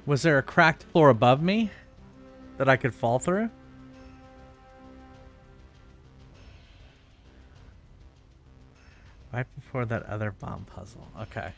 Was there a cracked floor above me that I could fall through? Right before that other bomb puzzle. Okay.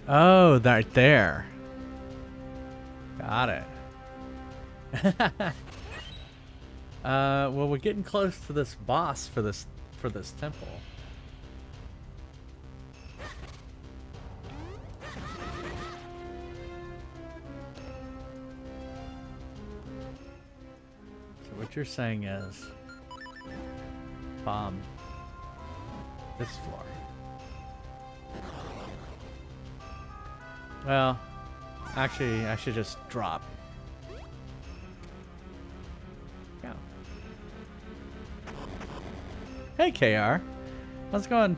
Oh, right there. Got it. Well, we're getting close to this boss for this temple. So what you're saying is bomb this floor. Well, actually, I should just drop. Yeah. Hey, KR. How's it going?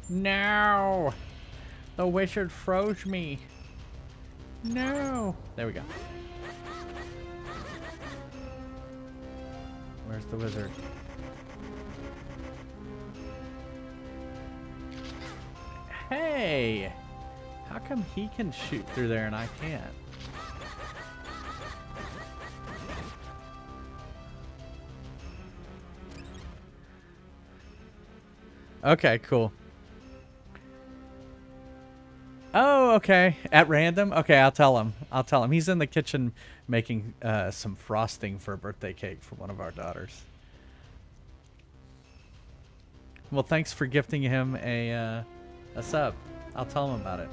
No! The wizard froze me. No! There we go. Where's the wizard? Hey! How come he can shoot through there and I can't? Okay, cool. Oh, okay. At random? Okay, I'll tell him. I'll tell him. He's in the kitchen making some frosting for a birthday cake for one of our daughters. Well, thanks for gifting him a sub. I'll tell him about it.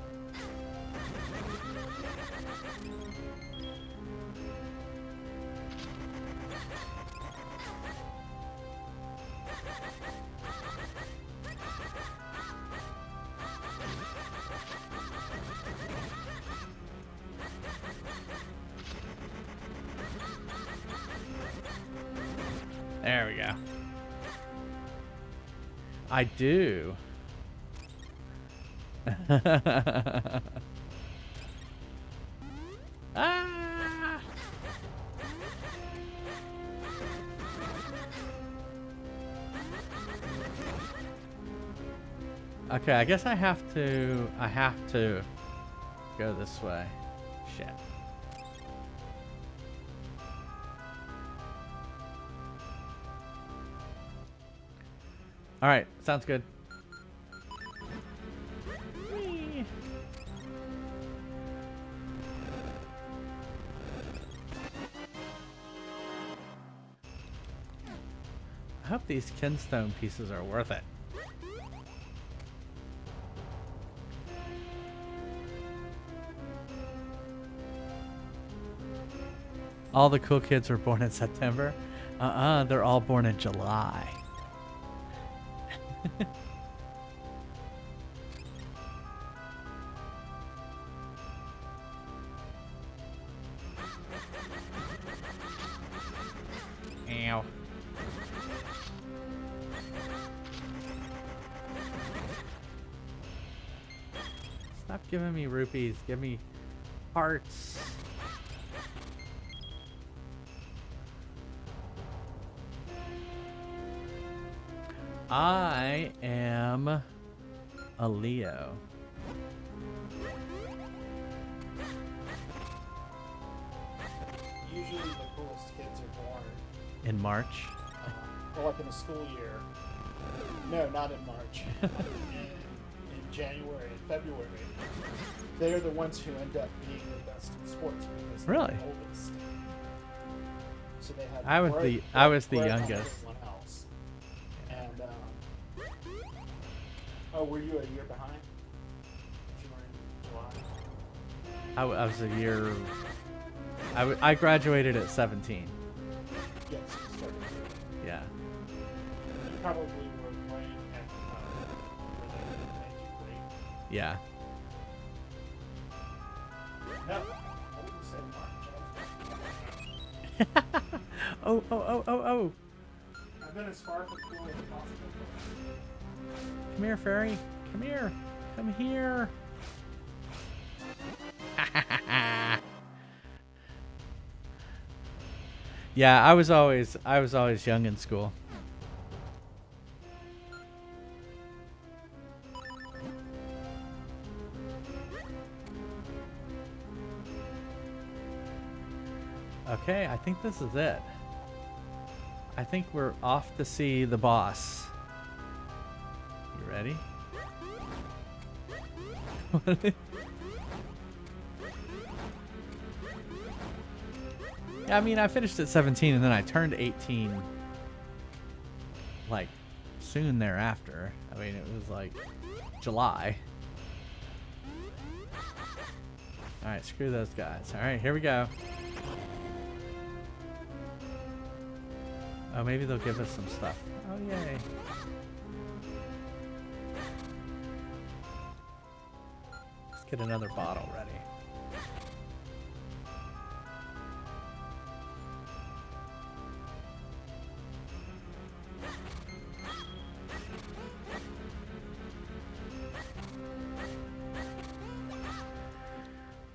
There we go. I do. Ah! Okay, I guess I have to go this way. Shit. All right, sounds good. Whee. I hope these kinstone pieces are worth it. All the cool kids were born in September. They're all born in July. Ow. Stop giving me rupees. Give me hearts. I am a Leo. Usually the coolest kids are born In March. or like in a school year. No, not in March. in January and February. They're the ones who end up being the best in sports because they're Really? the oldest. So they have I was the youngest. everyone else. And oh, were you a year behind? You were in July. I was a year. I graduated at 17. Yes, you started. Yeah. You probably were playing at where they made you play. Yeah. No, I wouldn't say March. Oh. I've been as far from school as possible. Come here, fairy. Come here. Come here. Yeah, I was always young in school. Okay, I think this is it. I think we're off to see the boss. You ready? Yeah, I mean, I finished at 17 and then I turned 18 like soon thereafter. I mean, it was like July. All right, screw those guys. All right, here we go. Oh, maybe they'll give us some stuff. Oh, yay. Let's get another bottle ready.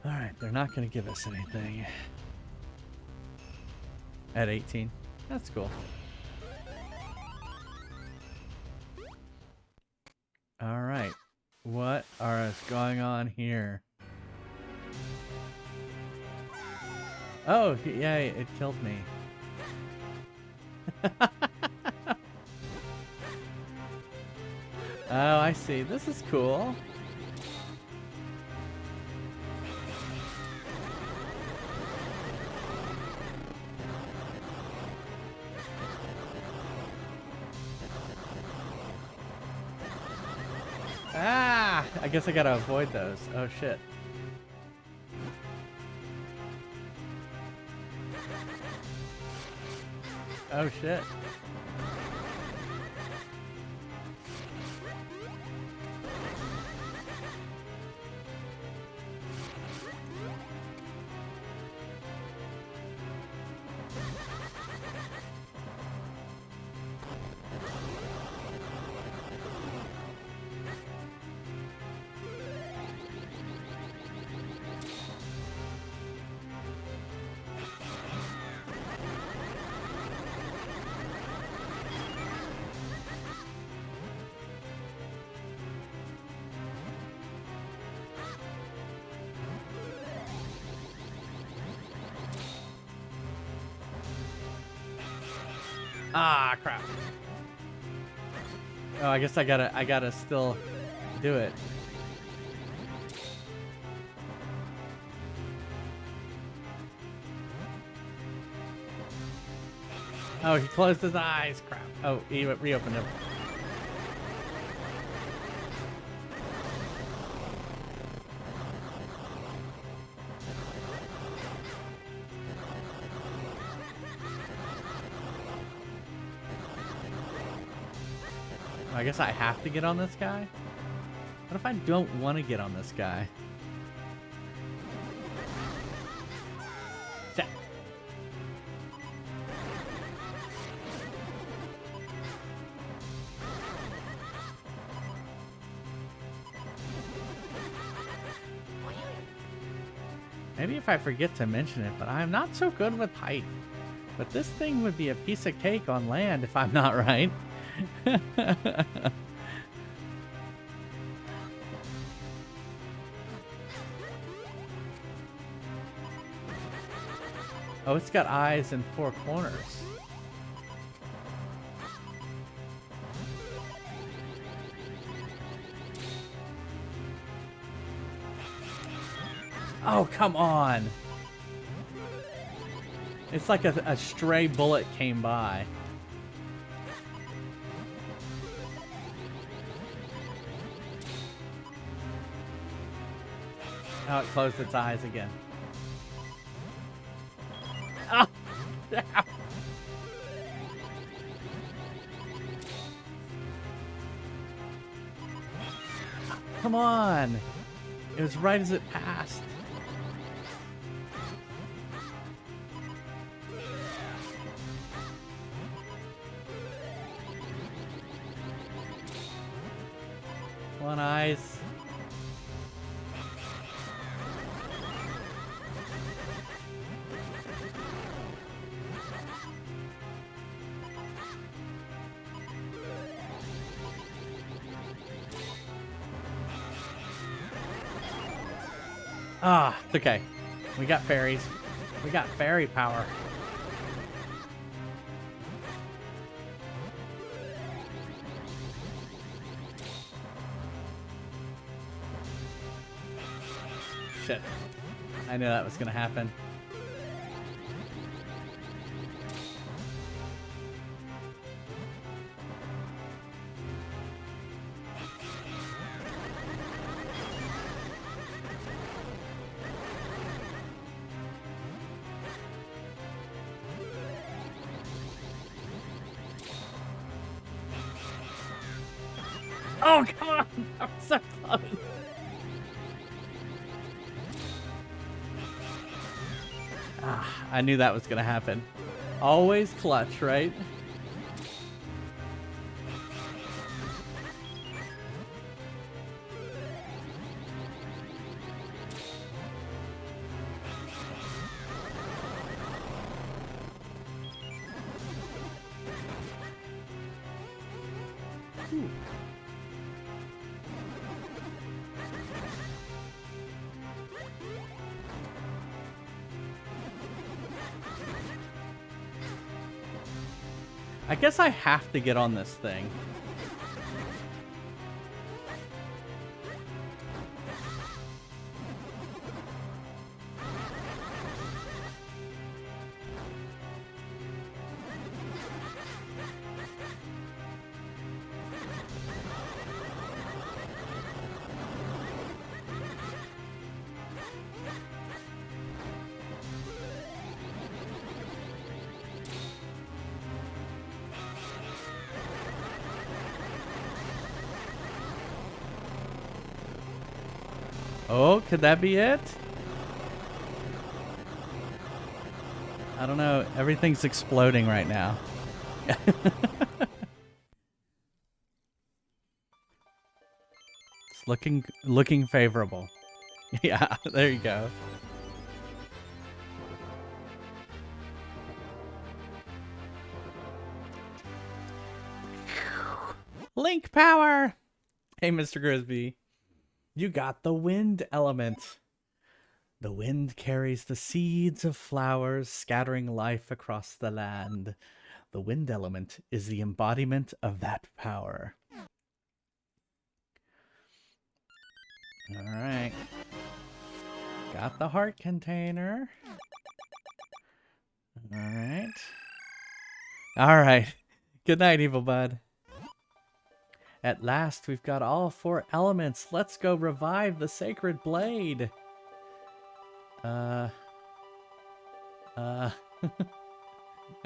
All right, they're not going to give us anything. At 18. That's cool. What is going on here? Oh, yay, it killed me. Oh, I see. This is cool. Ah! I guess I gotta avoid those. Oh, shit. Oh, shit. Ah, crap. Oh, I guess I gotta still do it. Oh, he closed his eyes. Crap. Oh, he reopened them. I guess I have to get on this guy? What if I don't want to get on this guy? Shit. Maybe if I forget to mention it, but I'm not so good with height. But this thing would be a piece of cake on land if I'm not right. Oh, it's got eyes in 4 corners. Oh, come on. It's like a stray bullet came by. Oh, it closed its eyes again. Oh! Come on! It was right as it passed. One eyes. Ah, it's okay. We got fairies. We got fairy power. Shit. I knew that was gonna happen. Oh, come on! That was so close. Ah, I knew that was gonna happen. Always clutch, right? I guess I have to get on this thing. Oh, could that be it? I don't know. Everything's exploding right now. It's looking favorable. Yeah, there you go. Link power! Hey, Mr. Grisby. You got the wind element. The wind carries the seeds of flowers, scattering life across the land. The wind element is the embodiment of that power. All right. Got the heart container. All right. All right. Good night, Evil Bud. At last, we've got all 4 elements. Let's go revive the sacred blade. I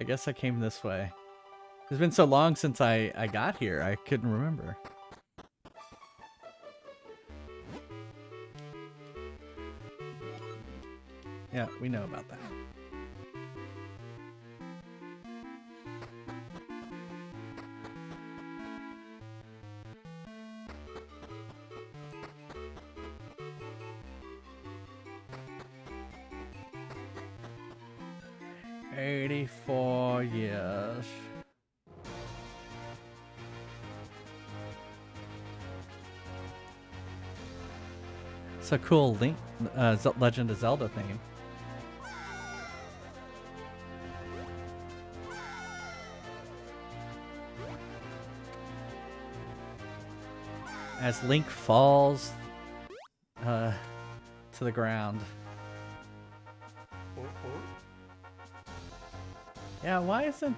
guess I came this way. It's been so long since I got here, I couldn't remember. Yeah, we know about that. "84 years. It's a cool Link, Legend of Zelda theme. As Link falls to the ground. Yeah, why isn't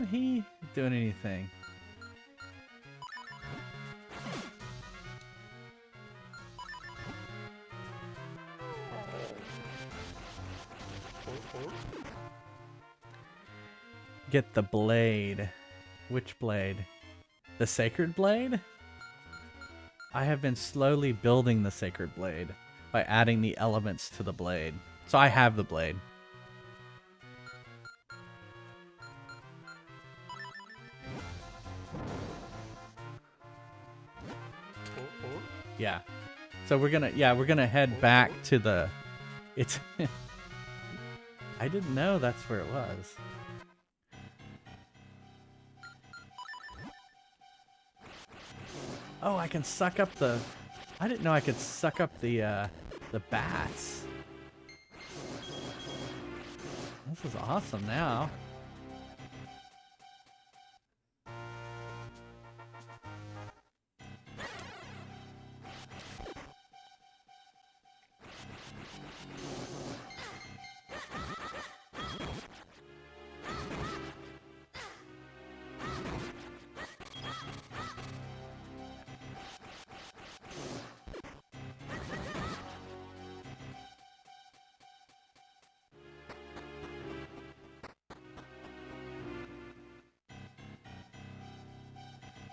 he doing anything? Get the blade. Which blade? The sacred blade? I have been slowly building the sacred blade by adding the elements to the blade. So I have the blade. Yeah. So we're gonna head back to the it's I didn't know that's where it was. Oh, I can suck up the I didn't know I could suck up the bats. This is awesome now.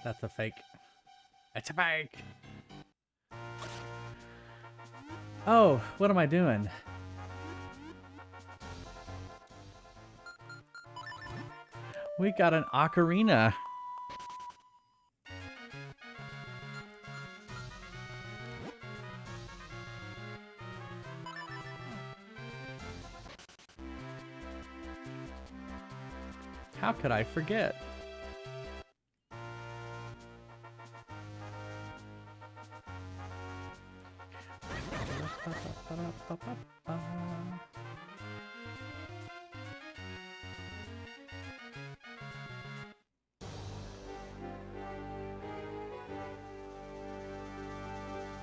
That's a fake. It's a fake. Oh, what am I doing? We got an ocarina. How could I forget?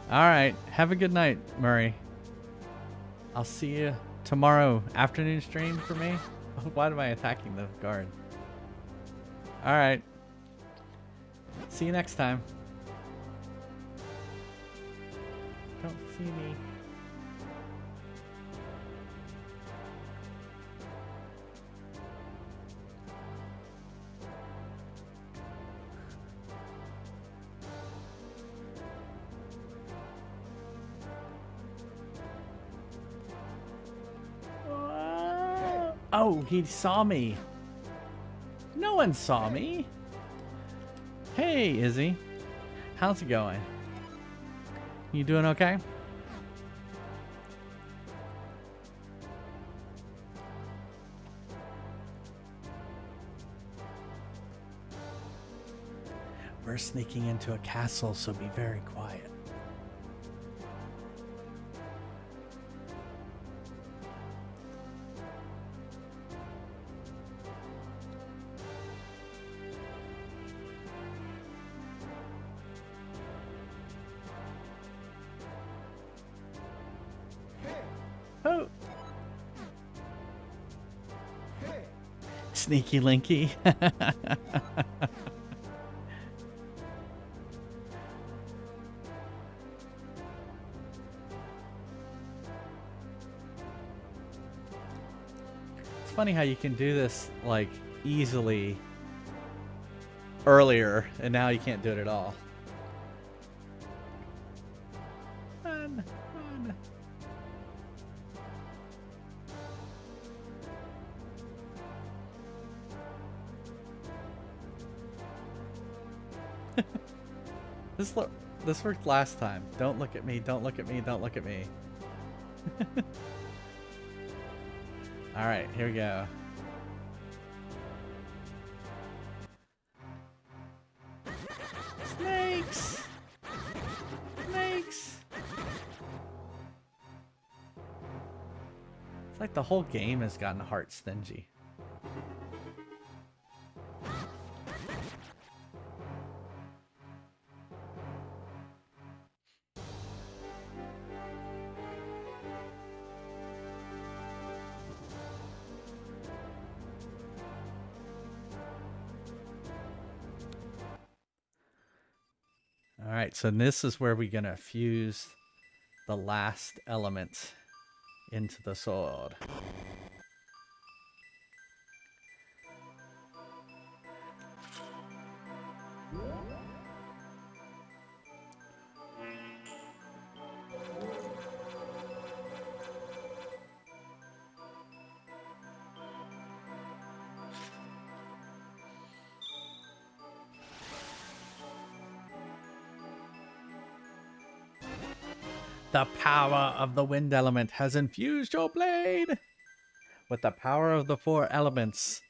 All right. Have a good night, Murray. I'll see you tomorrow afternoon stream for me. Why am I attacking the guard? All right. See you next time. Don't see me. Oh, he saw me. No one saw me. Hey, Izzy. How's it going? You doing okay? We're sneaking into a castle, so be very quiet. Oh. Sneaky Linky. It's funny how you can do this like easily earlier and now you can't do it at all. Fun, fun. This worked last time. Don't look at me, don't look at me, don't look at me. Alright, here we go. Snakes! Snakes! It's like the whole game has gotten heart stingy. Alright, so this is where we're gonna fuse the last element into the sword. The power of the wind element has infused your blade. With the power of the 4 elements,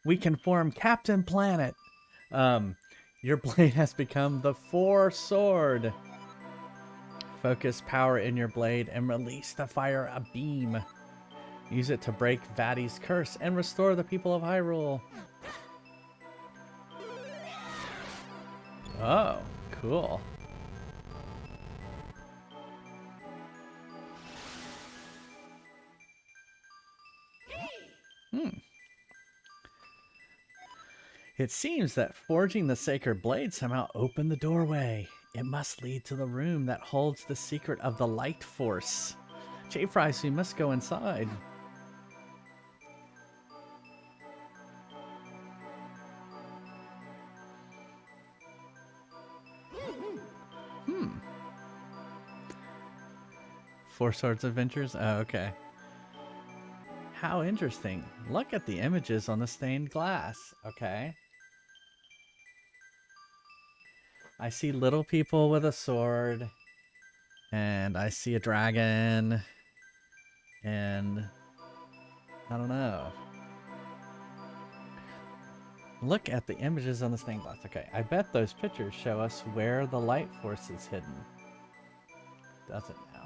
we can form Captain Planet. Your blade has become the 4 sword. Focus power in your blade and release to fire a beam. Use it to break Vadi's curse and restore the people of Hyrule. Oh, cool. It seems that forging the sacred blade somehow opened the doorway. It must lead to the room that holds the secret of the light force. J-Fries, we must go inside. Four Swords Adventures? Oh, okay. How interesting. Look at the images on the stained glass. Okay. I see little people with a sword. And I see a dragon. And I don't know. Look at the images on the stained glass. Okay, I bet those pictures show us where the light force is hidden. Does it now?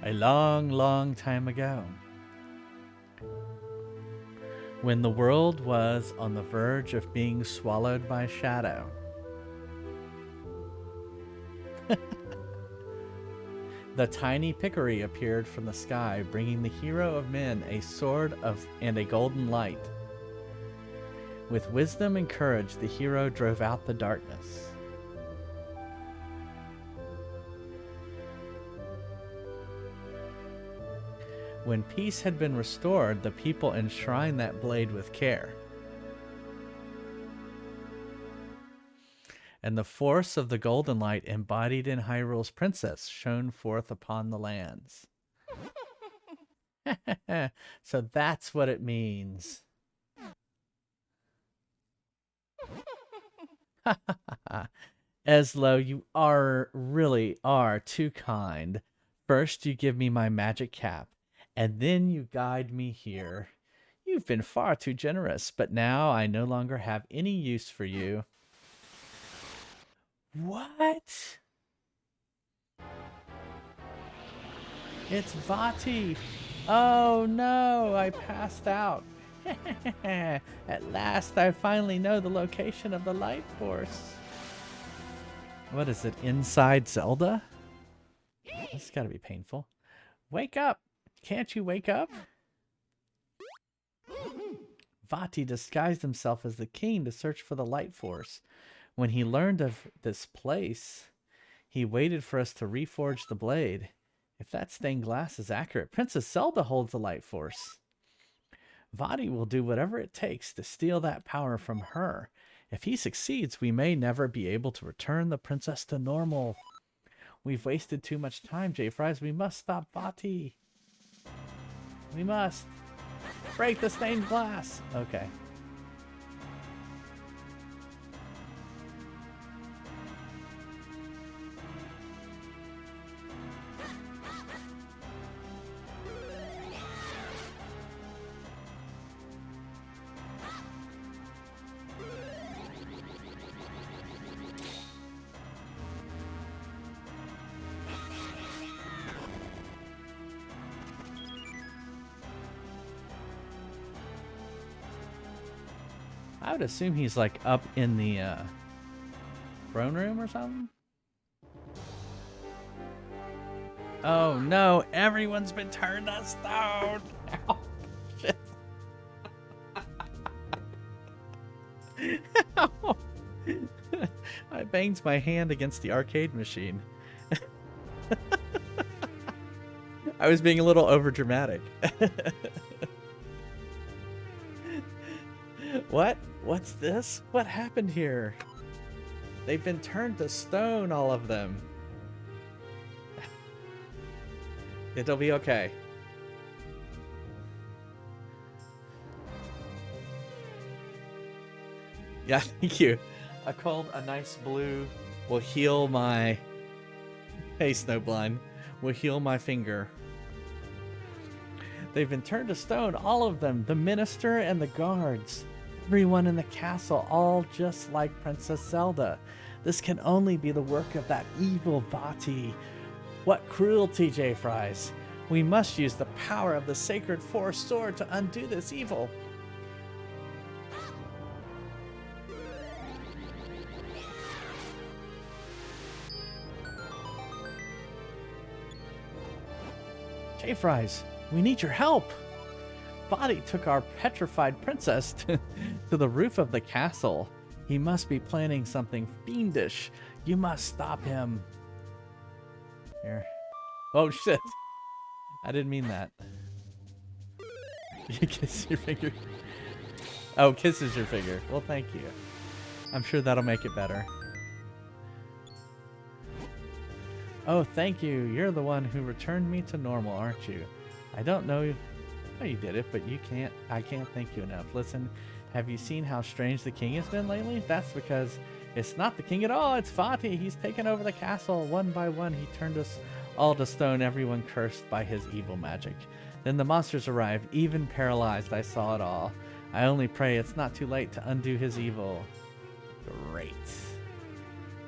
A long, long time ago, when the world was on the verge of being swallowed by shadow, the tiny Pickery appeared from the sky, bringing the hero of men a sword and a golden light. With wisdom and courage, the hero drove out the darkness. When peace had been restored, the people enshrined that blade with care. And the force of the golden light embodied in Hyrule's princess shone forth upon the lands. So that's what it means. Eslo, you really are too kind. First you give me my magic cap, and then you guide me here. You've been far too generous, but now I no longer have any use for you. What? It's Vati. Oh no, I passed out. At last I finally know the location of the life force. What is it, inside Zelda? This has got to be painful. Wake up! Can't you wake up? Vati disguised himself as the king to search for the light force. When he learned of this place, he waited for us to reforge the blade. If that stained glass is accurate, Princess Zelda holds the light force. Vati will do whatever it takes to steal that power from her. If he succeeds, we may never be able to return the princess to normal. We've wasted too much time, J-Fries. We must stop Vati. We must. Break the stained glass. Okay. I would assume he's like up in the throne room or something. Oh no, everyone's been turned to stone. Ow, shit. I banged my hand against the arcade machine. I was being a little overdramatic. What? What's this? What happened here? They've been turned to stone, all of them. It'll be okay. Yeah, thank you. A nice blue will heal my... Hey, Snowblind. Will heal my finger. They've been turned to stone, all of them. The minister and the guards. Everyone in the castle, all just like Princess Zelda. This can only be the work of that evil Vati. What cruelty, J-Fries. We must use the power of the sacred forest sword to undo this evil. J-Fries, we need your help. Vati took our petrified princess to the roof of the castle. He must be planning something fiendish. You must stop him. Here. Oh, shit. I didn't mean that. You kiss your finger. Oh, kisses your finger. Well, thank you. I'm sure that'll make it better. Oh, thank you. You're the one who returned me to normal, aren't you? I don't know how you did it, but I can't thank you enough. Listen, have you seen how strange the king has been lately? That's because it's not the king at all. It's Vati. He's taken over the castle. One by one, he turned us all to stone, everyone cursed by his evil magic. Then the monsters arrived, even paralyzed. I saw it all. I only pray it's not too late to undo his evil. Great.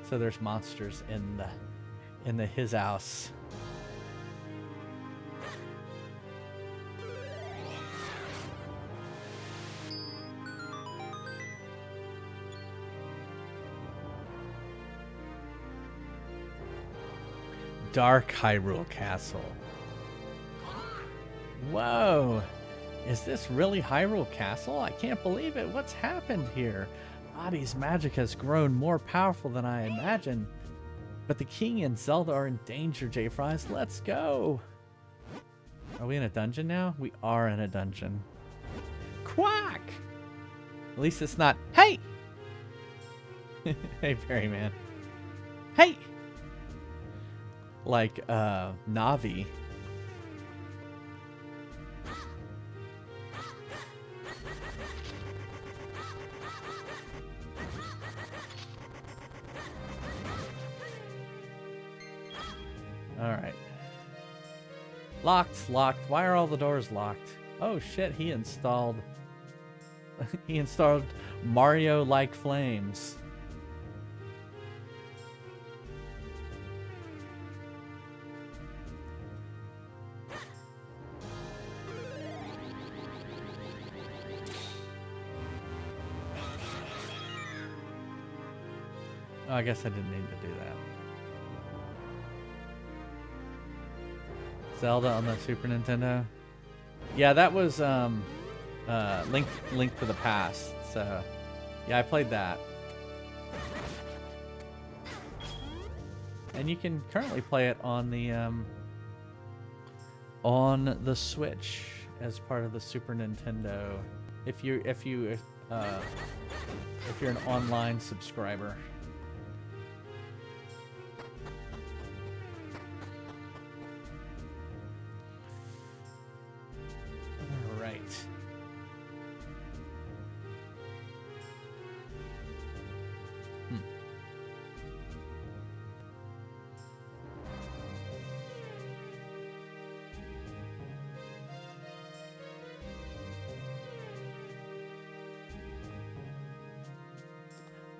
So there's monsters in the his house. Dark Hyrule Castle. Whoa! Is this really Hyrule Castle? I can't believe it. What's happened here? Adi's magic has grown more powerful than I imagined. But the king and Zelda are in danger, J-Fries. Let's go! Are we in a dungeon now? We are in a dungeon. Quack! At least it's not, hey! Hey, Perryman. Hey! Like, Navi. Alright. Locked, locked. Why are all the doors locked? Oh shit, he installed... he installed Mario-like flames. Oh, I guess I didn't need to do that. Zelda on the Super Nintendo. Yeah, that was Link to the Past. So, yeah, I played that. And you can currently play it on the Switch as part of the Super Nintendo. If you're an online subscriber.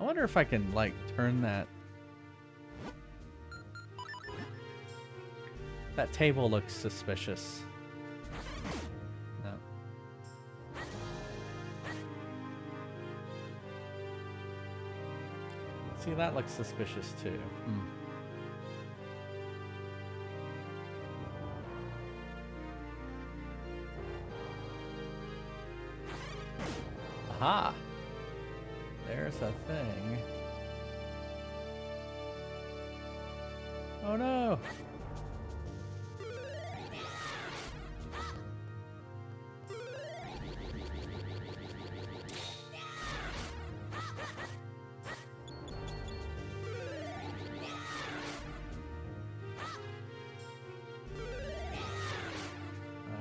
I wonder if I can, like, turn that... That table looks suspicious. No. See, that looks suspicious, too. Aha! There's a thing. Oh no!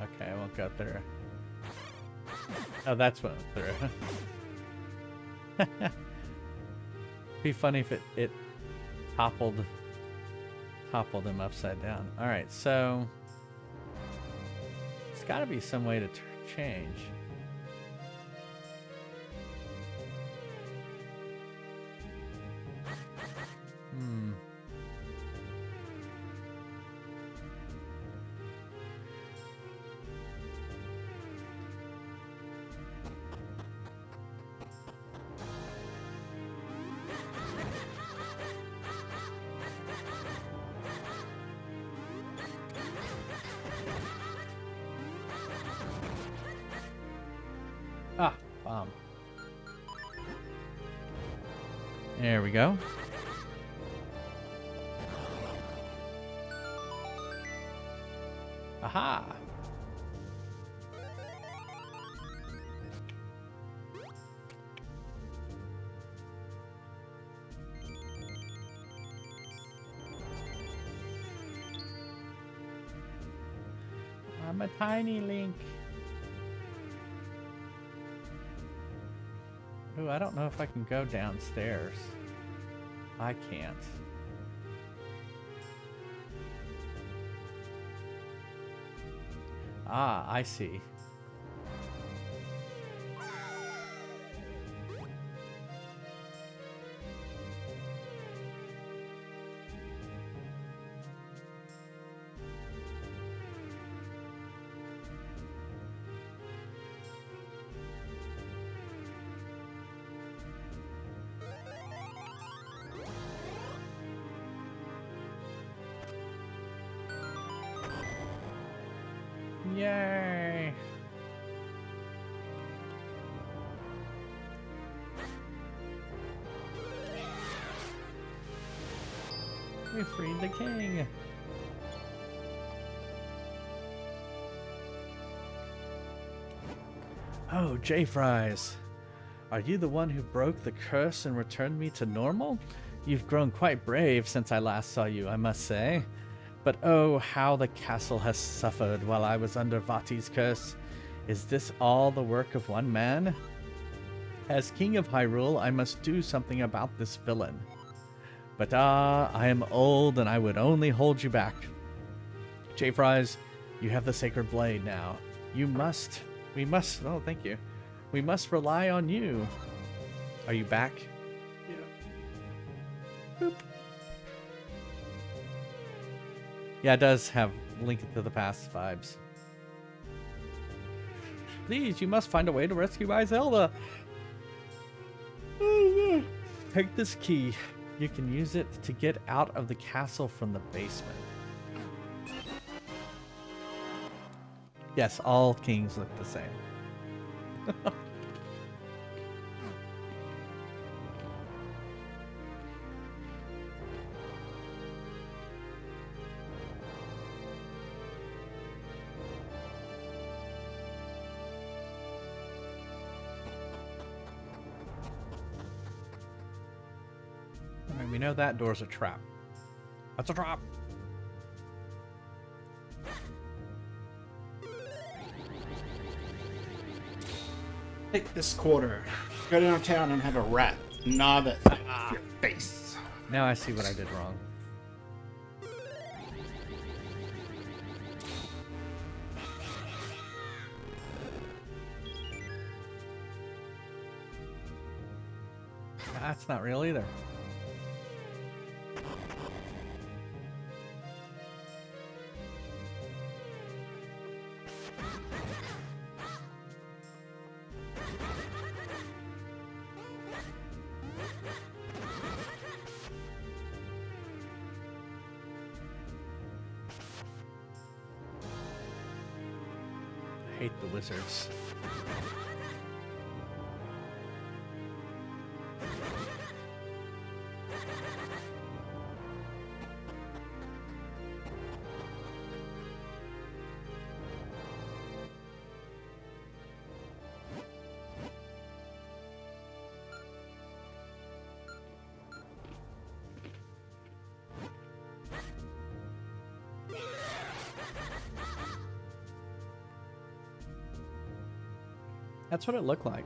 Okay, I won't go through. Oh, that's what went through. Be funny if it toppled him upside down. All right, so there's got to be some way to change. Ah, bomb. There we go. Aha! I'm a tiny Link. Ooh, I don't know if I can go downstairs. I can't. Ah, I see. Yay! We freed the king! Oh, J-Fries! Are you the one who broke the curse and returned me to normal? You've grown quite brave since I last saw you, I must say. But oh, how the castle has suffered while I was under Vati's curse. Is this all the work of one man? As King of Hyrule, I must do something about this villain. But I am old and I would only hold you back. J-Fries, you have the sacred blade now. We must, oh, thank you. We must rely on you. Are you back? Yeah. Boop. Yeah, it does have Link to the Past vibes. Please, you must find a way to rescue my Zelda. Take this key. You can use it to get out of the castle from the basement. Yes, all kings look the same. Alright, we know that door's a trap. That's a trap! Take this quarter. Go downtown and have a rat gnaw that thing off your face. Now I see what I did wrong. That's not real either. I hate the wizards. That's what it looked like.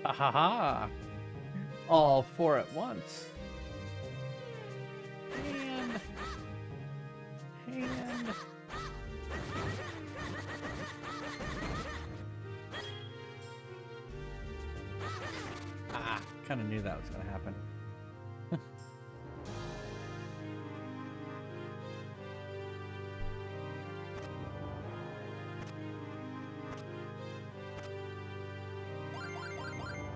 Ha ha ha! All four at once. Hand. kind of knew that was going to happen.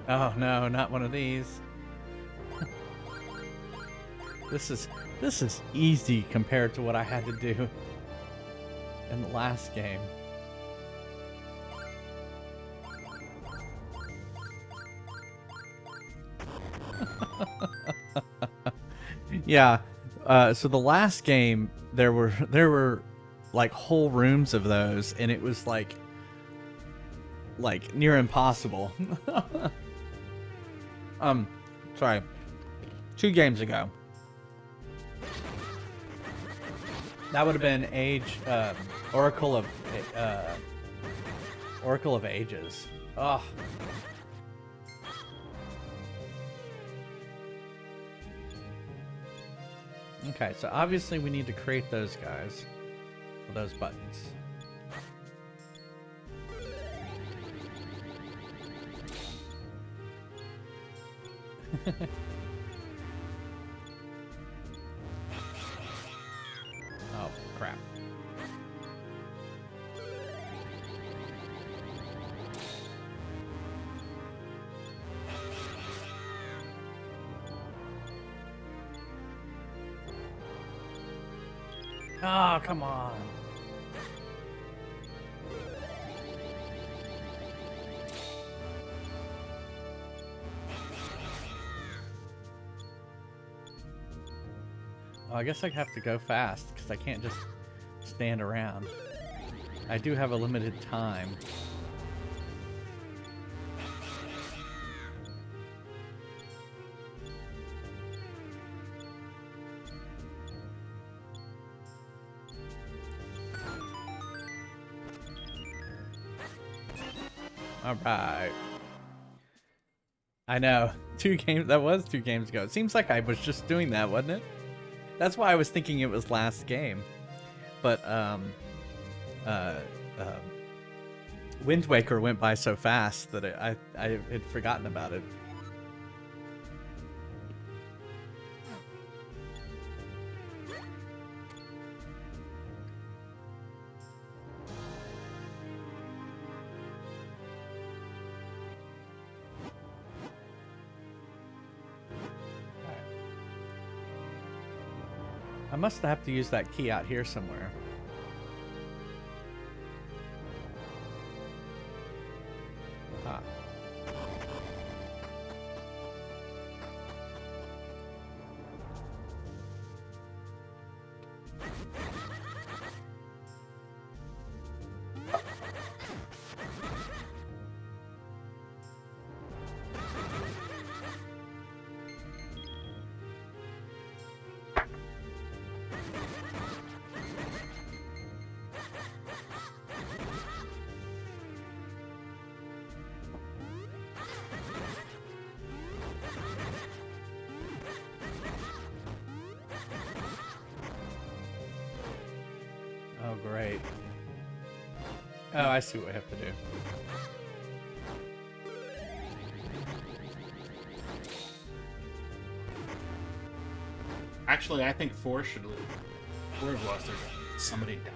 Oh no, not one of these. This is easy compared to what I had to do in the last game. Yeah. So the last game there were like whole rooms of those, and it was like near impossible. Sorry. 2 games ago. That would have been Oracle of Ages. Ugh. Okay, so obviously we need to create those guys. Those buttons. Oh, crap. Oh, come on. Oh, I guess I have to go fast because I can't just stand around. I do have a limited time. All right. I know. 2 games. That was 2 games ago. It seems like I was just doing that, wasn't it? That's why I was thinking it was last game. But Wind Waker went by so fast that I had forgotten about it. I must have to use that key out here somewhere. Ah. Oh, great. Oh, I see what I have to do. Actually, I think 4 should lose. 4 have lost their gun. Somebody died.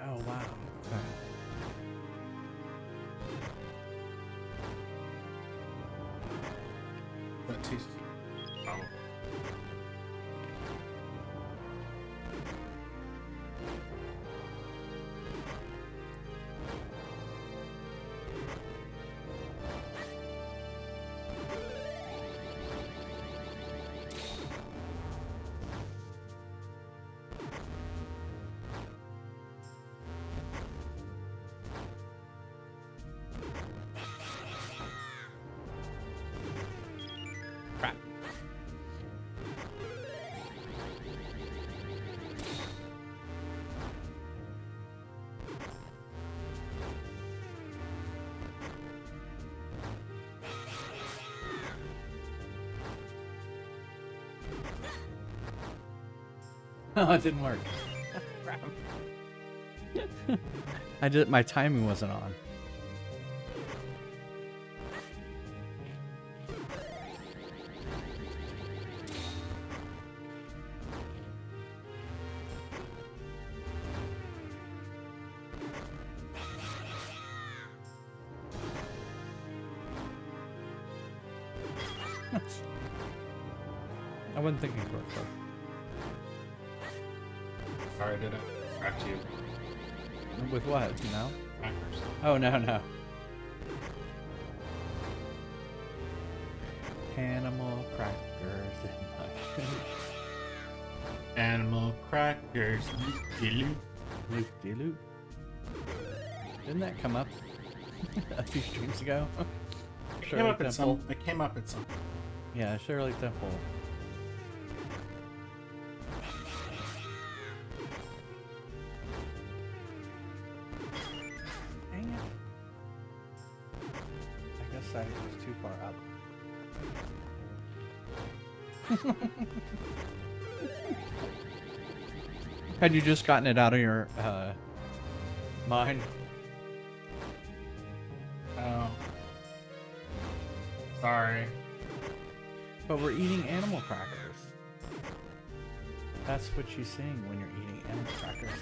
Oh, wow. Okay. That too. Oh. Crap. Oh, it didn't work. Crap. My timing wasn't on. I wasn't thinking correctly. Sorry, did I distract you? With what? No? Crackers. Oh, no, no. Animal crackers in my Animal crackers. Loop-de-loop. loop-de-loop. Didn't that come up a few streams ago? It Shirley Temple. It came up at some. Yeah, Shirley Temple. Dang it. I guess I was too far up. Had you just gotten it out of your mind? Oh. Sorry. But we're eating animal crackers. That's what you're seeing when you're eating animal crackers.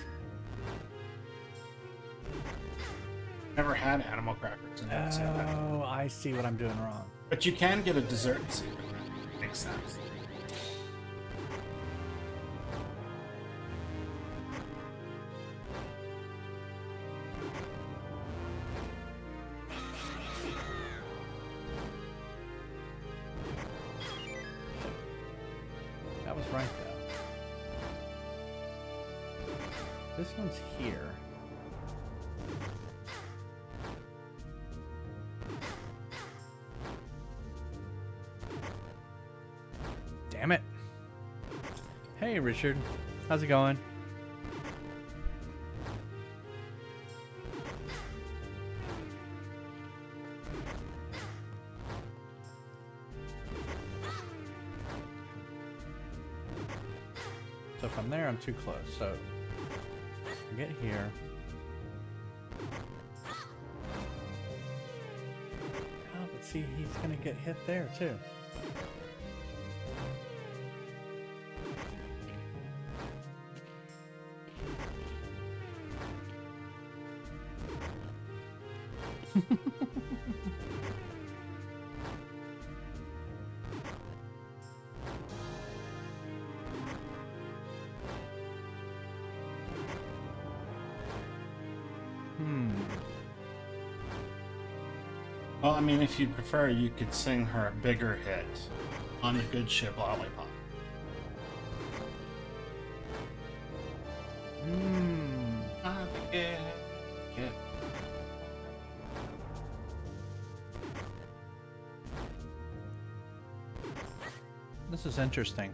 Never had animal crackers. Oh, I see what I'm doing wrong. But you can get a dessert soup. That makes sense. That was right, though. This one's here. Damn it. Hey, Richard. How's it going? So from there, I'm too close. So get here. Oh, but see, he's gonna get hit there too. Well, I mean, if you prefer, you could sing her a bigger hit on the Good Ship Lollipop. On the good ship. This is interesting.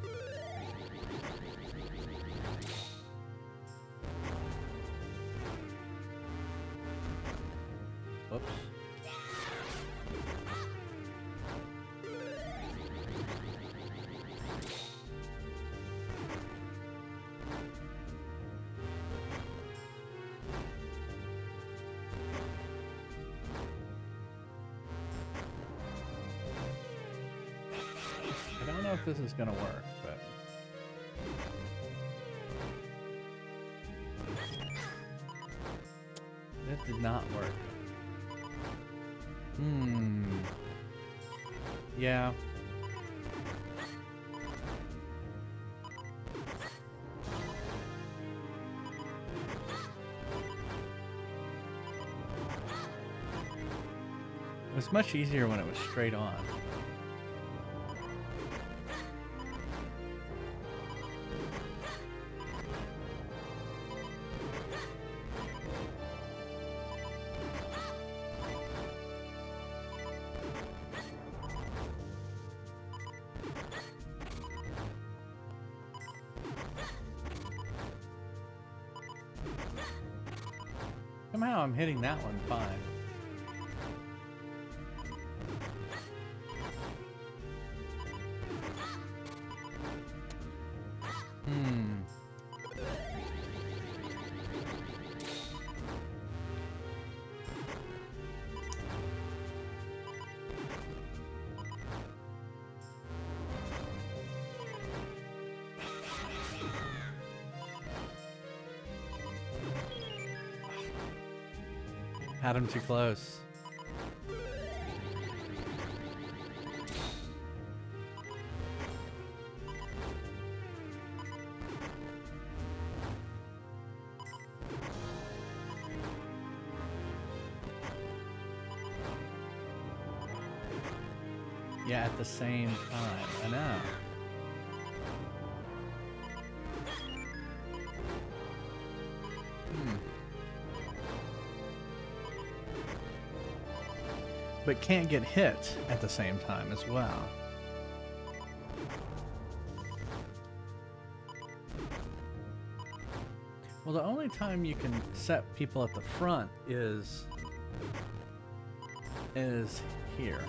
Whoops. I don't know if this is gonna work, but it did not work. Yeah. It was much easier when it was straight on. Somehow I'm hitting that one fine. Had him too close. Yeah, at the same time. I know. But can't get hit at the same time as well. Well, the only time you can set people at the front is here.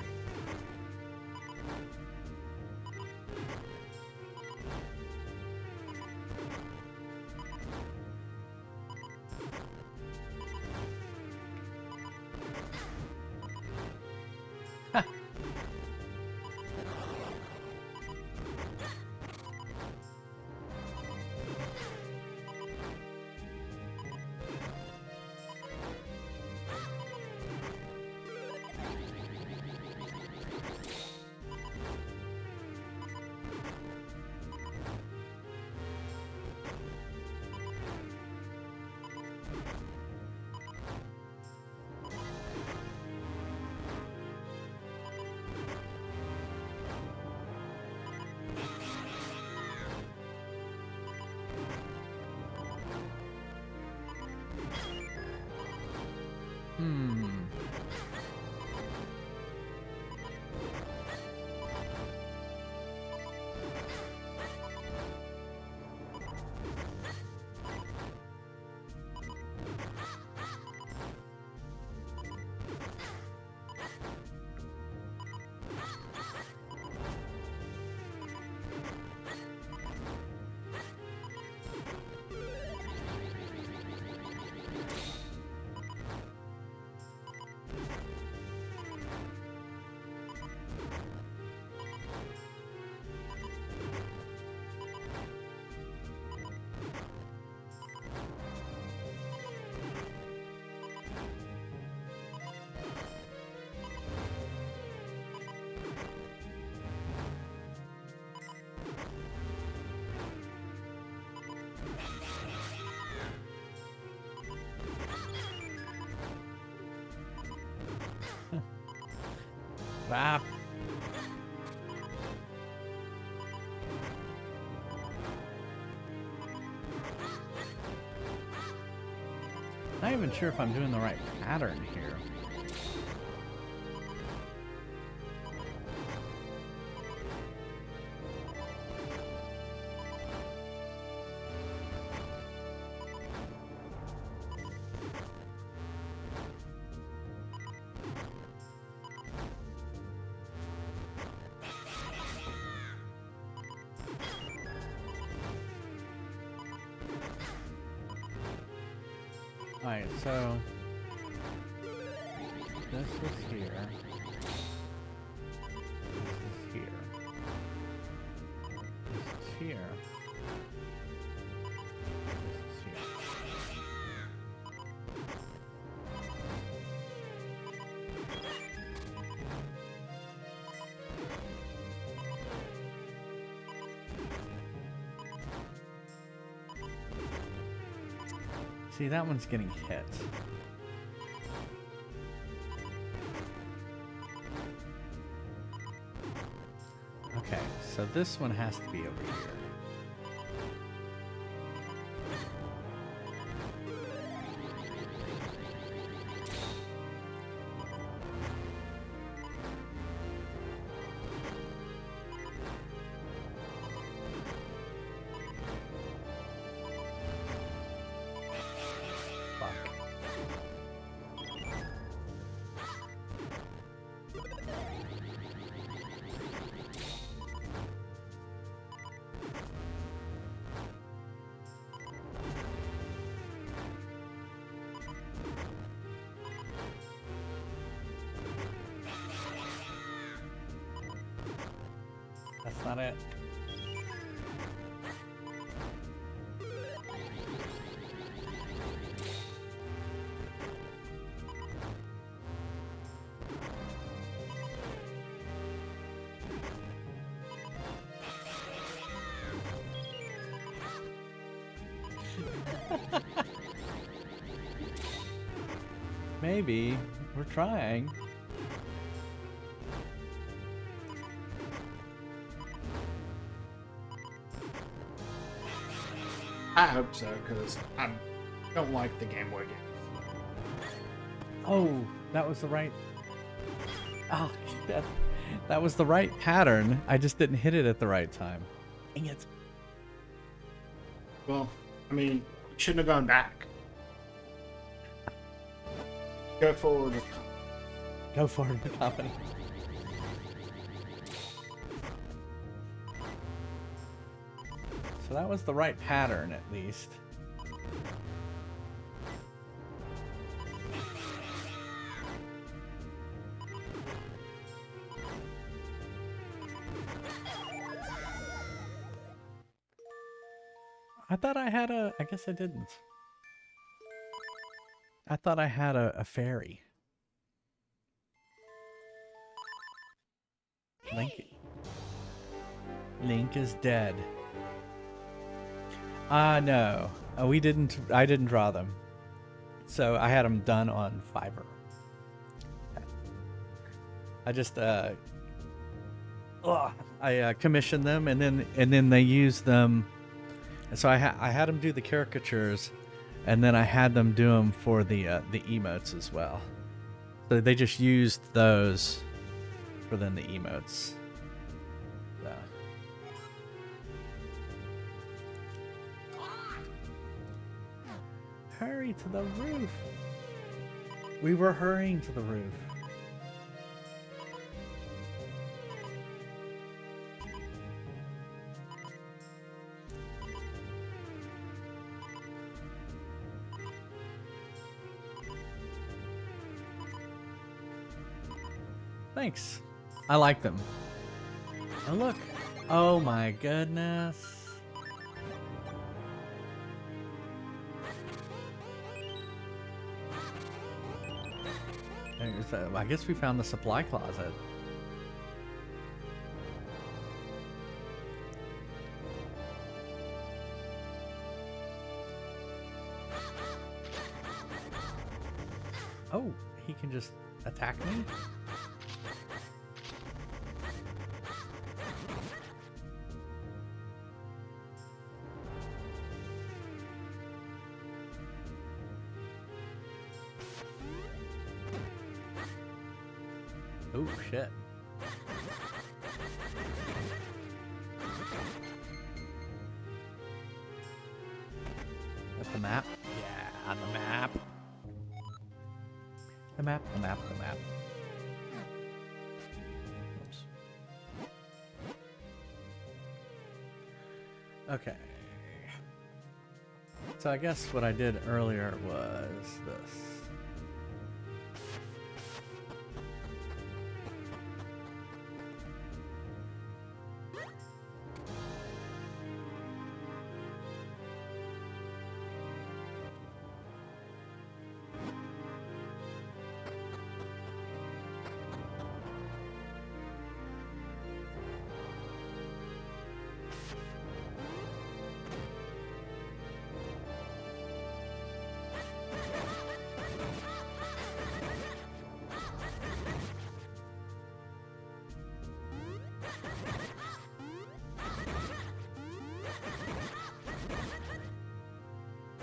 Ah. Not even sure if I'm doing the right pattern here. Alright, so this is here. This is here. This is here. This is here. See, that one's getting hit. Okay, so this one has to be over here. That's not it. Maybe. We're trying. I hope so, because I don't like the Game Boy games. Oh, that was the right. Oh, shit. That was the right pattern. I just didn't hit it at the right time. Dang it. Well, I mean, you shouldn't have gone back. Go forward with Go forward with confidence. So that was the right pattern, at least. I thought I had a... I guess I didn't. I thought I had a fairy. Link is dead. No. We didn't... I didn't draw them. So I had them done on Fiverr. I just... I commissioned them, and then they used them... And so I had them do the caricatures, and then I had them do them for the emotes as well. So they just used those for then the emotes. So. Hurry to the roof. We were hurrying to the roof. Thanks. I like them. Oh, look. Oh my goodness. I guess we found the supply closet. Oh, he can just attack me? Oh, shit. That's the map? Yeah, the map. The map, the map, the map. Oops. Okay. So I guess what I did earlier was this.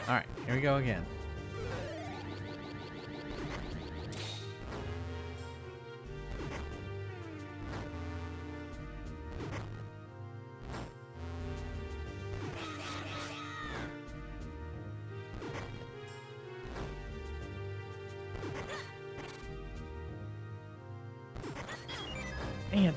Alright, here we go again. And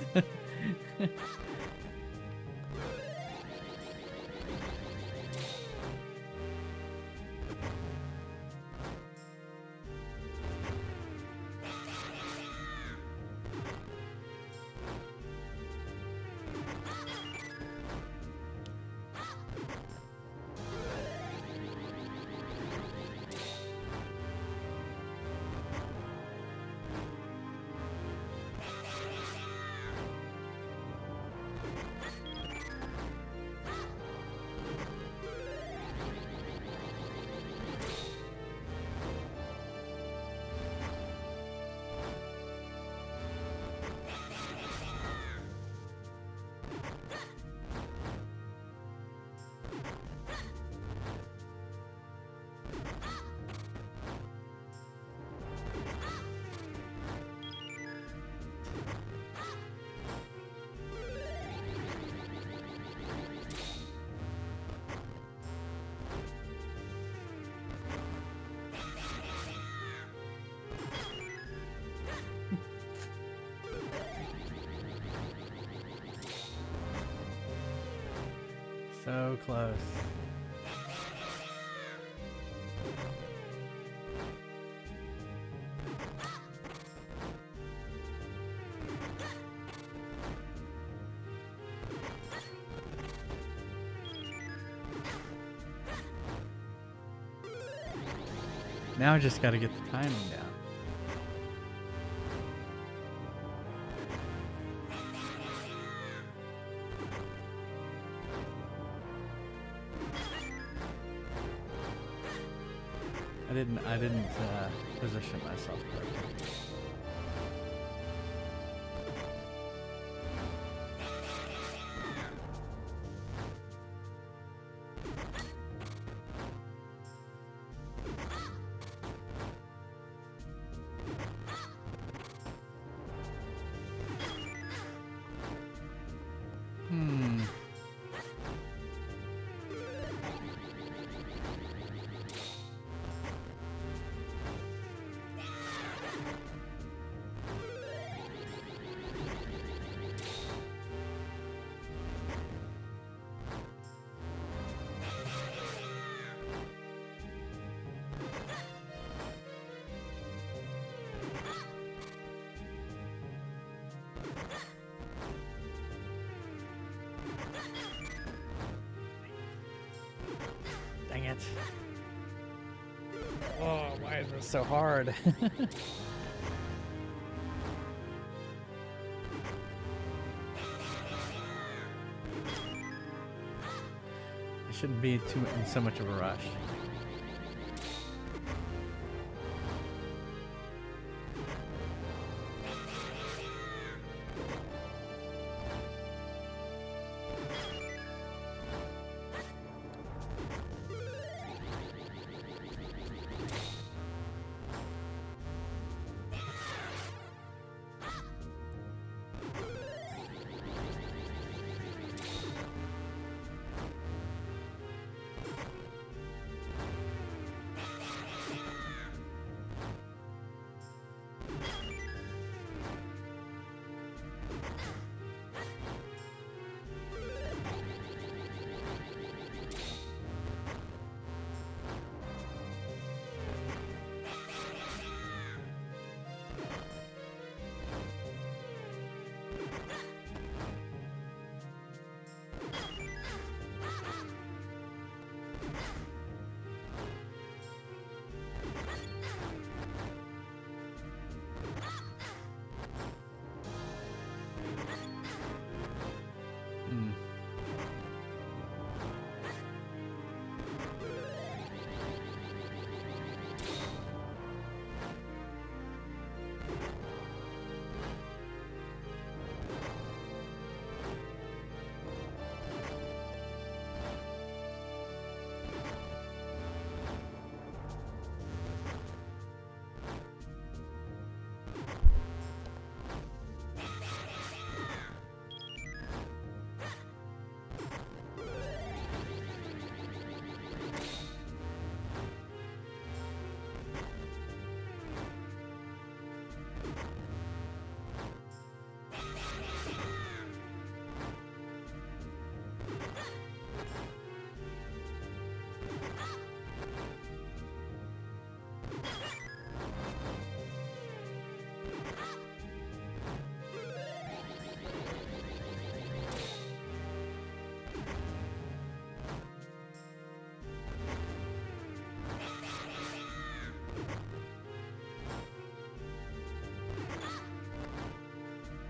So close. Now I just got to get the timing down. I didn't position myself correctly. Dang it. Oh, why is this so hard? I shouldn't be in so much of a rush.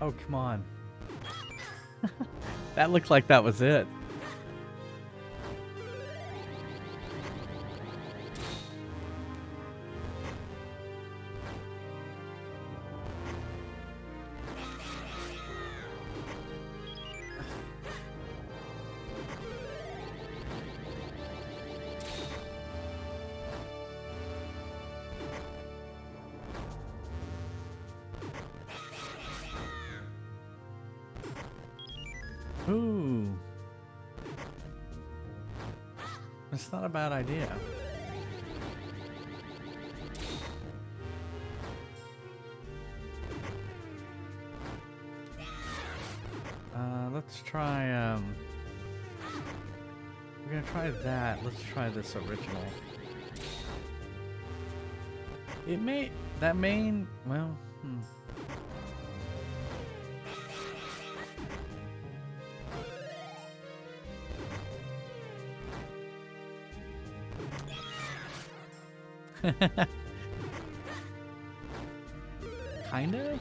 Oh, come on. That looked like that was it. Ooh. That's not a bad idea. Let's try, We're gonna try that. Let's try this original. It may... That main... Well, kind of?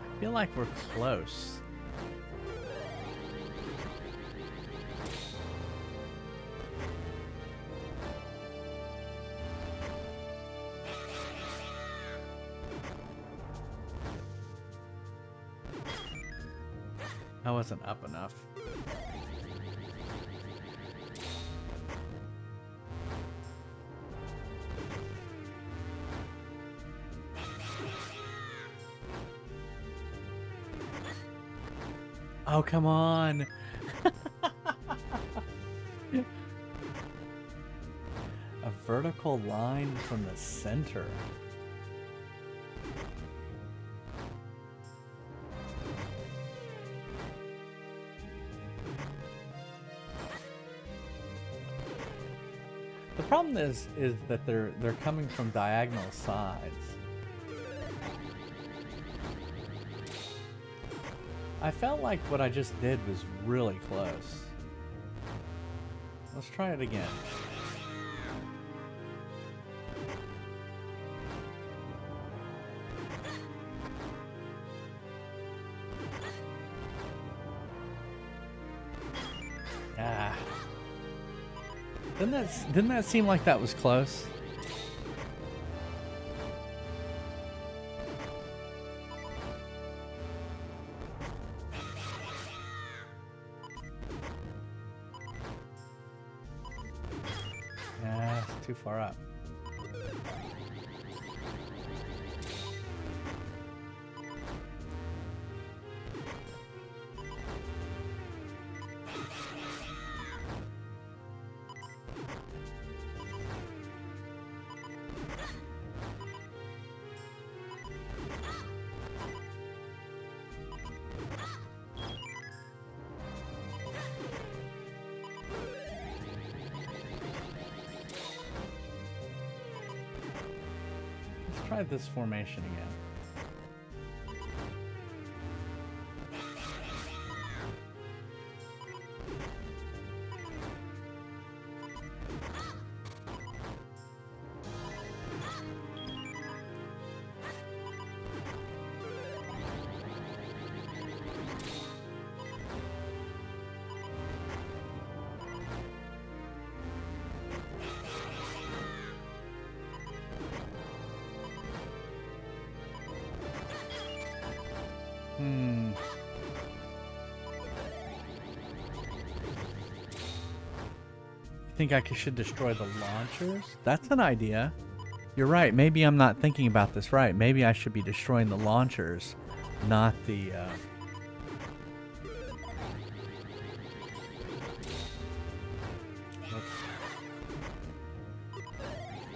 I feel like we're close. I wasn't up enough. Oh, come on. A vertical line from the center. The problem is that they're coming from diagonal sides. I felt like what I just did was really close. Let's try it again. Ah. Didn't that seem like that was close? Yeah, it's too far up. Try this formation again. Think I should destroy the launchers? That's an idea. You're right. Maybe I'm not thinking about this right. Maybe I should be destroying the launchers, not the...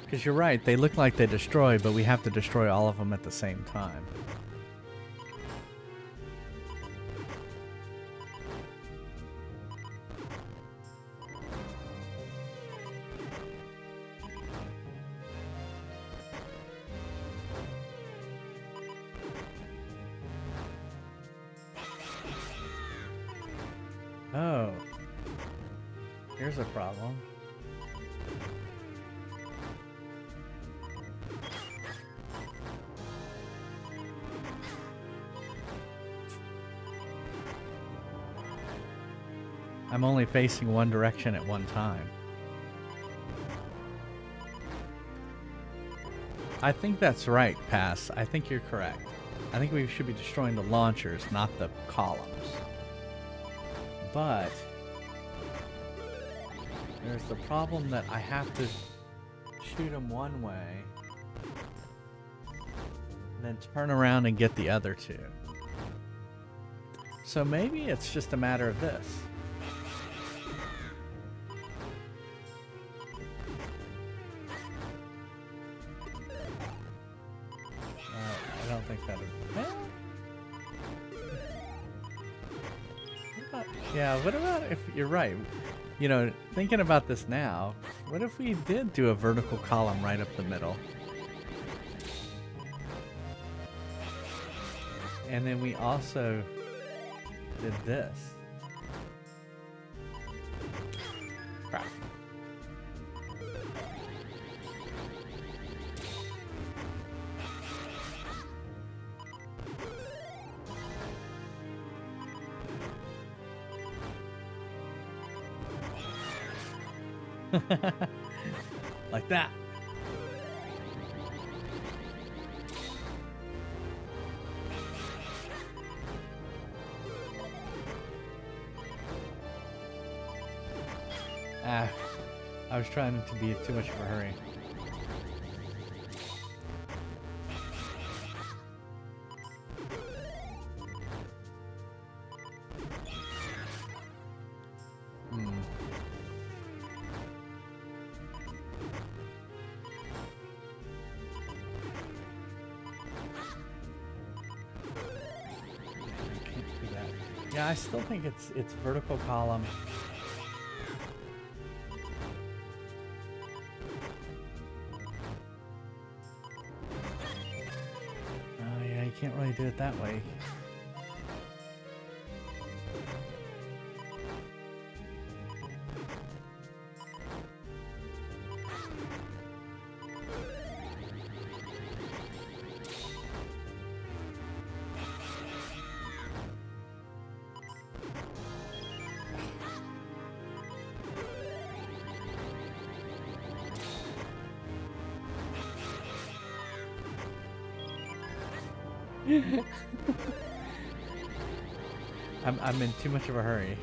Because you're right. They look like they destroy, but we have to destroy all of them at the same time. Oh. Here's a problem. I'm only facing one direction at one time. I think that's right, Pass. I think you're correct. I think we should be destroying the launchers, not the columns. But there's the problem that I have to shoot them one way, and then turn around and get the other two. So maybe it's just a matter of this. Yeah, what about if you're right? You know, thinking about this now, what if we did do a vertical column right up the middle? And then we also did this. Crap. Like that. Ah, I was trying to be too much of a hurry. Hmm. Can't do that. Yeah, I still think it's vertical column. Oh yeah, you can't really do it that way. I'm in too much of a hurry.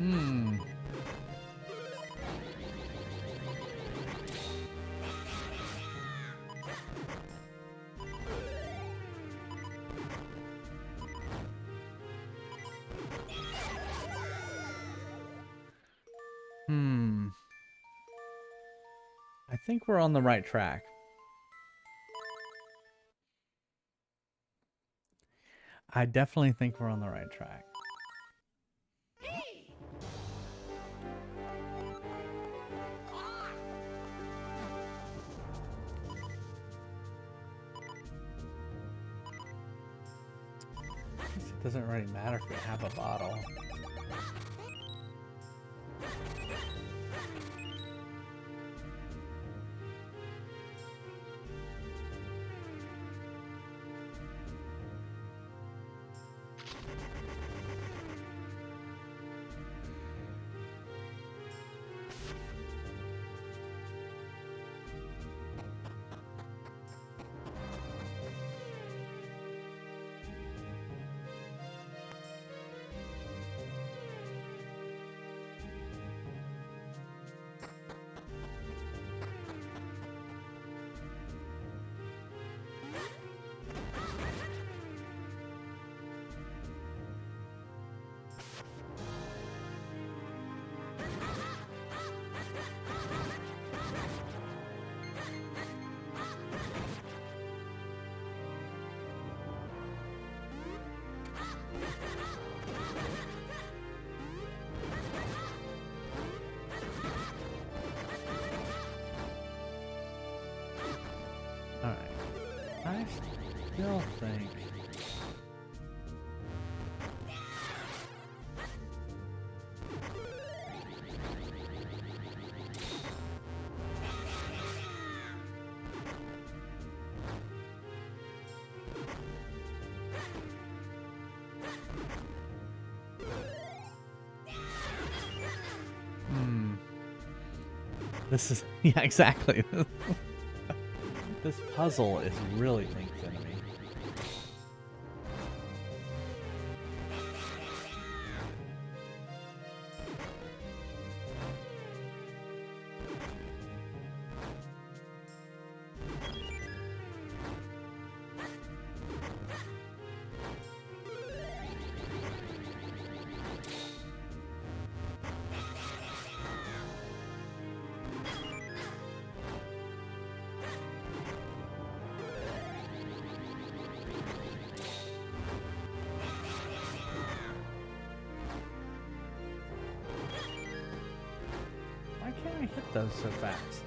Hmm. Hmm. I think we're on the right track. I definitely think we're on the right track. I guess it doesn't really matter if we have a bottle. Alright. I still think... This is yeah, exactly. This puzzle is really linked into me. Why can't I hit those so fast?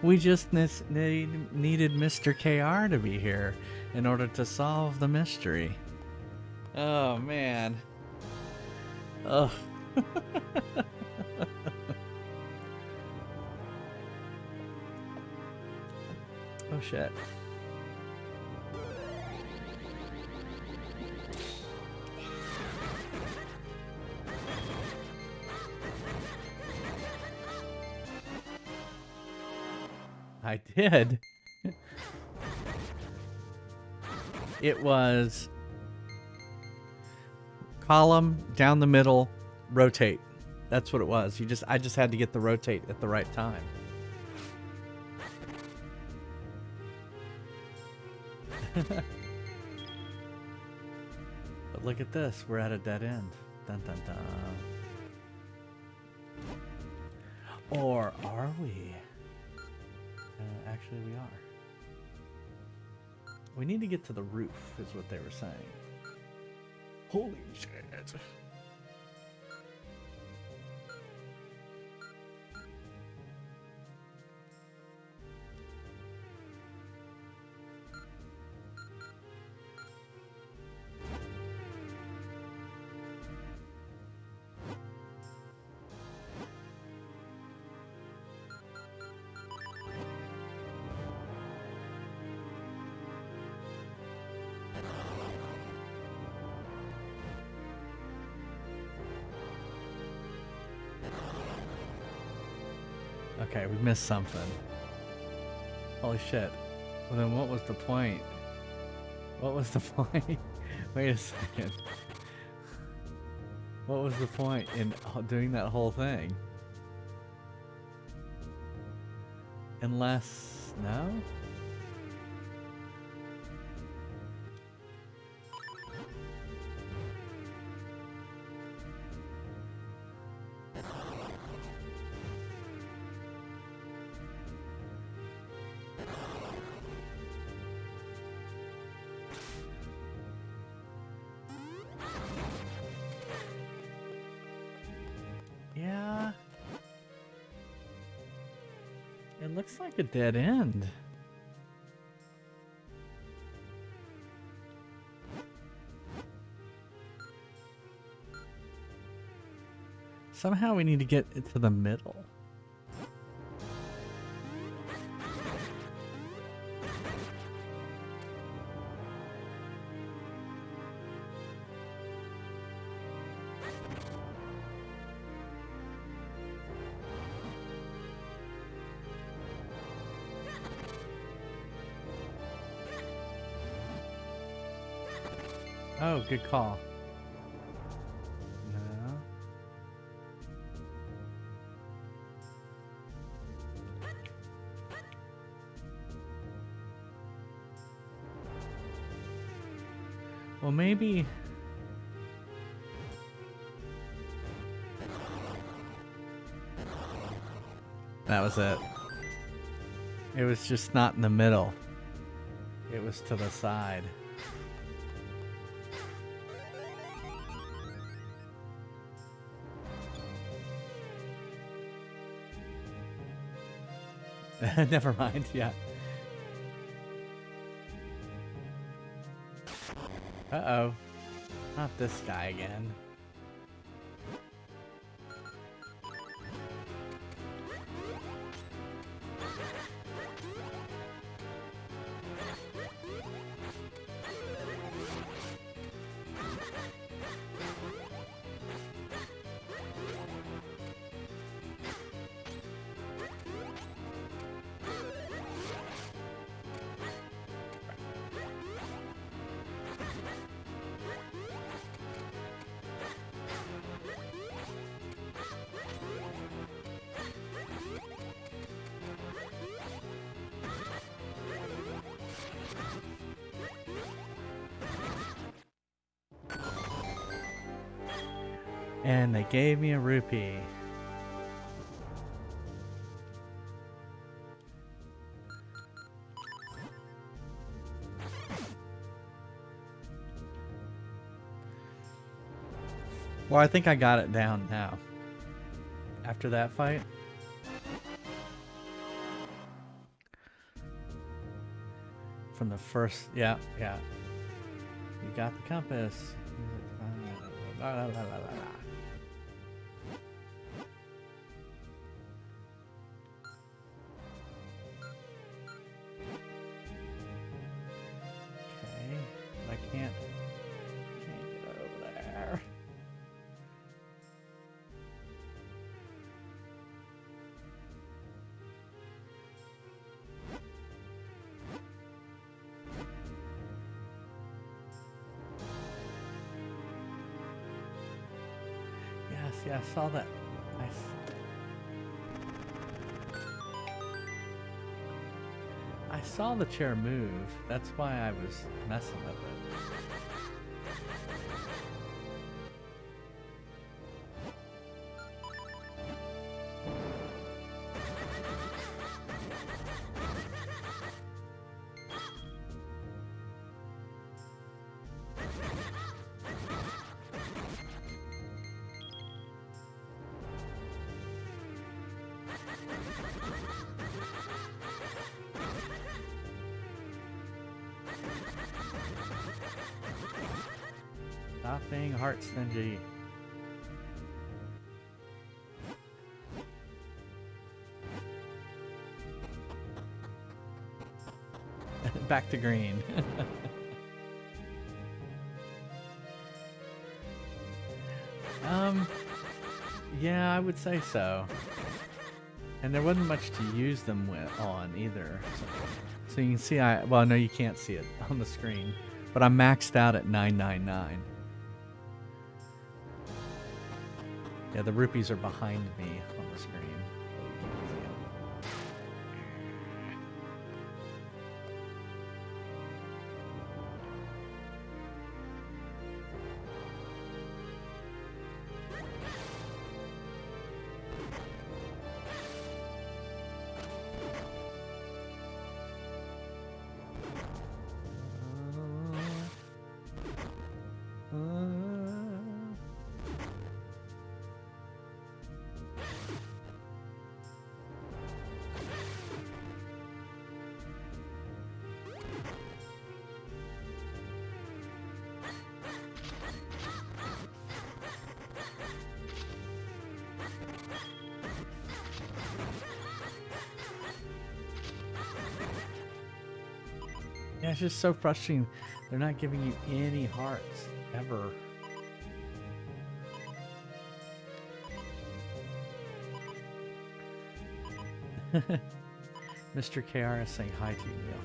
We just needed Mr. KR to be here in order to solve the mystery. Oh man. Ugh. Oh shit. I did. It was column down the middle, rotate. That's what it was. I just had to get the rotate at the right time. But look at this. We're at a dead end. Dun dun dun. Or are we? Actually, we are. We need to get to the roof, is what they were saying. Holy shit. Okay, we missed something. Holy shit. Well, then what was the point? What was the point? Wait a second. What was the point in doing that whole thing? Unless... no? Yeah. It looks like a dead end. Somehow we need to get it to the middle. Oh, good call. No. Well, maybe... That was it. It was just not in the middle. It was to the side. Never mind, yeah. Uh-oh. Not this guy again. And they gave me a rupee. Well, I think I got it down now. After that fight. From the first, yeah. You got the compass. La, la, la, la, la. Okay, I can't get over there. Yeah, I saw that. I saw the chair move. That's why I was messing with it. Stop being heart stingy. Back to green. Yeah, I would say so. And there wasn't much to use them on either. So you can see well, no, you can't see it on the screen, but I'm maxed out at 999. Yeah, the rupees are behind me on the screen. Yeah, it's just so frustrating. They're not giving you any hearts, ever. Mr. KR is saying hi to you, Neil.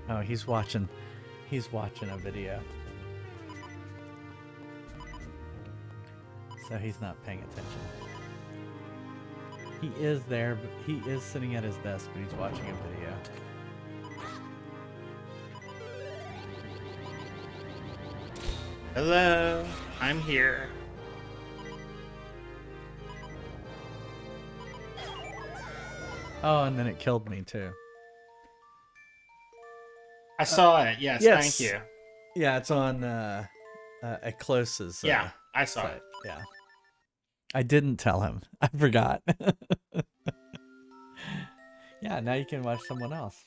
Oh, he's watching a video. So he's not paying attention. He is there, but he is sitting at his desk, but he's watching a video. Hello, I'm here. Oh, and then it killed me too. I saw it. Yes, thank Yes. you. Yeah, it's on Eclose's Yeah, I saw site. it. Yeah. I didn't tell him. I forgot. Yeah, now you can watch someone else.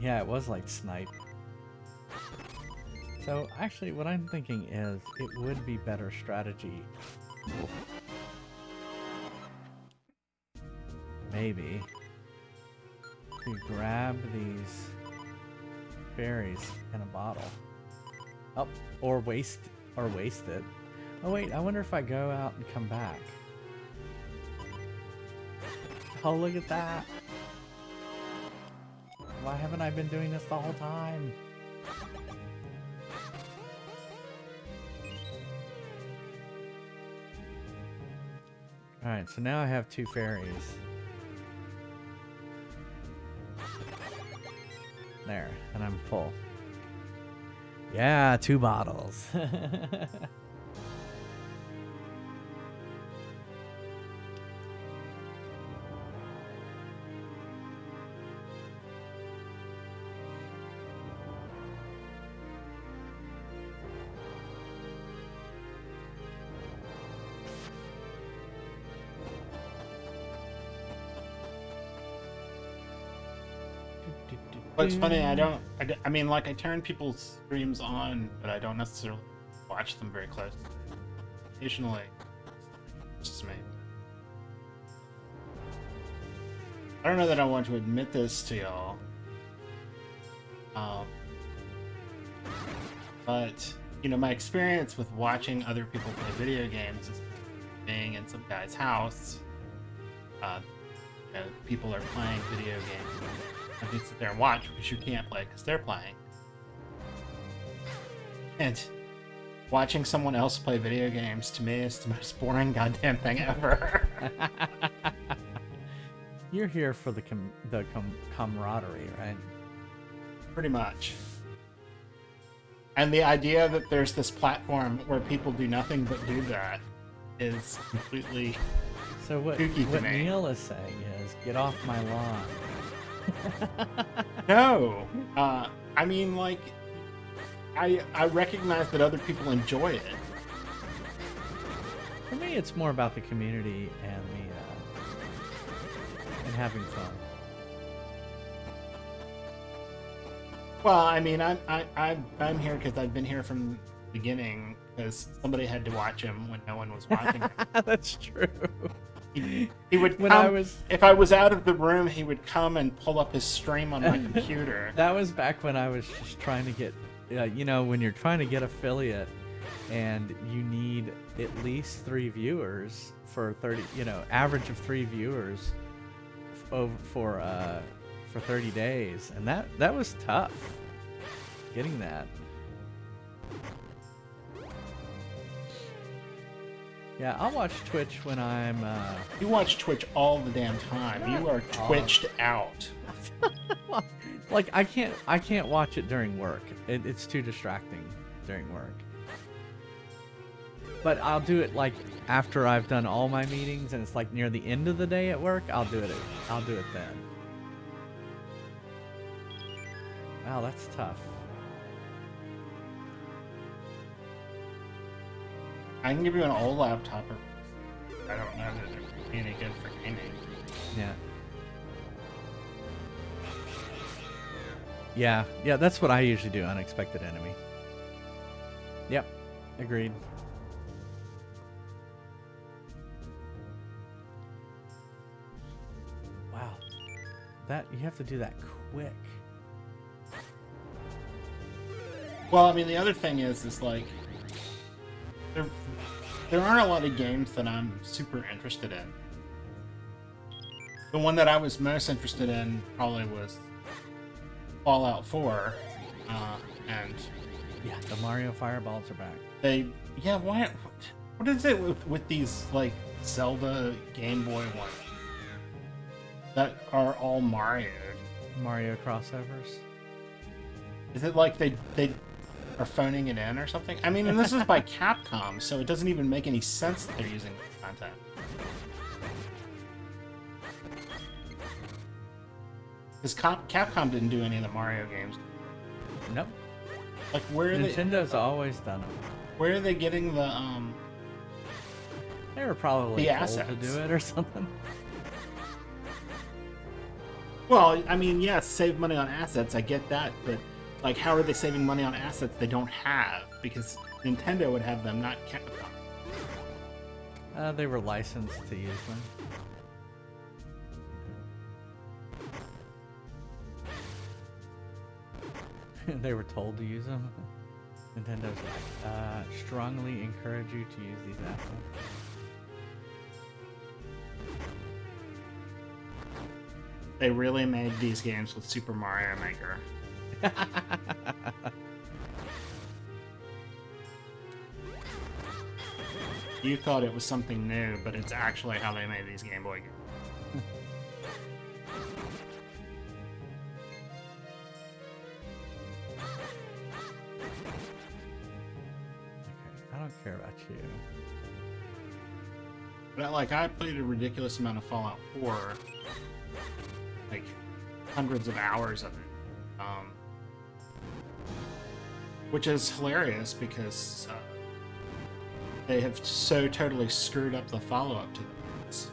Yeah, it was like Snipe. So actually what I'm thinking is it would be better strategy. Maybe to grab these berries in a bottle. Oh, or waste it. Oh wait, I wonder if I go out and come back. Oh, look at that. Why haven't I been doing this the whole time? Alright, so now I have 2 fairies. There, and I'm full. Yeah, 2 bottles. But it's funny, I mean, like, I turn people's streams on, but I don't necessarily watch them very close. Occasionally, it's just me. I don't know that I want to admit this to y'all. But, you know, my experience with watching other people play video games is being in some guy's house. You know, people are playing video games. And you sit there and watch because you can't play because they're playing. And watching someone else play video games to me is the most boring goddamn thing ever. You're here for the camaraderie, right? Pretty much. And the idea that there's this platform where people do nothing but do that is completely so what kooky to me. Neil is saying is, get off my lawn. No. I mean, like, I recognize that other people enjoy it. For me, it's more about the community and and having fun. Well, I mean, I'm here because I've been here from the beginning because somebody had to watch him when no one was watching him. That's true. He would when come, if I was out of the room, he would come and pull up his stream on my computer. That was back when I was just trying to get, you know, when you're trying to get affiliate and you need at least 3 viewers for 30, you know, average of 3 viewers for 30 days, and that was tough getting that. Yeah, I'll watch Twitch when I'm You watch Twitch all the damn time. You are twitched out. Like I can't watch it during work. It's too distracting during work. But I'll do it like after I've done all my meetings and it's like near the end of the day at work, I'll do it then. Wow, that's tough. I can give you an old laptop. I don't know that they're any good for gaming. Yeah. Yeah, that's what I usually do, unexpected enemy. Yep, agreed. Wow. That, you have to do that quick. Well, I mean, the other thing is like, there aren't a lot of games that I'm super interested in. The one that I was most interested in probably was Fallout 4, and yeah, the Mario Fireballs are back. What is it with these like Zelda Game Boy ones that are all Mario crossovers? Is it like they are phoning it in or something. I mean, and this is by Capcom, so it doesn't even make any sense that they're using this content. Because Capcom didn't do any of the Mario games. Nope. Like, where are Nintendo's always done it. where are they getting the They were probably the told assets to do it or something. Well, I mean, yes, save money on assets. I get that, but like, how are they saving money on assets they don't have? Because Nintendo would have them, not Capcom. They were licensed to use them. They were told to use them. Nintendo's like, strongly encourage you to use these assets. They really made these games with Super Mario Maker. You thought it was something new, but it's actually how they made these Game Boy games. I don't care about you. But like, I played a ridiculous amount of Fallout 4, like hundreds of hours of it, which is hilarious because they have so totally screwed up the follow-up to them. It's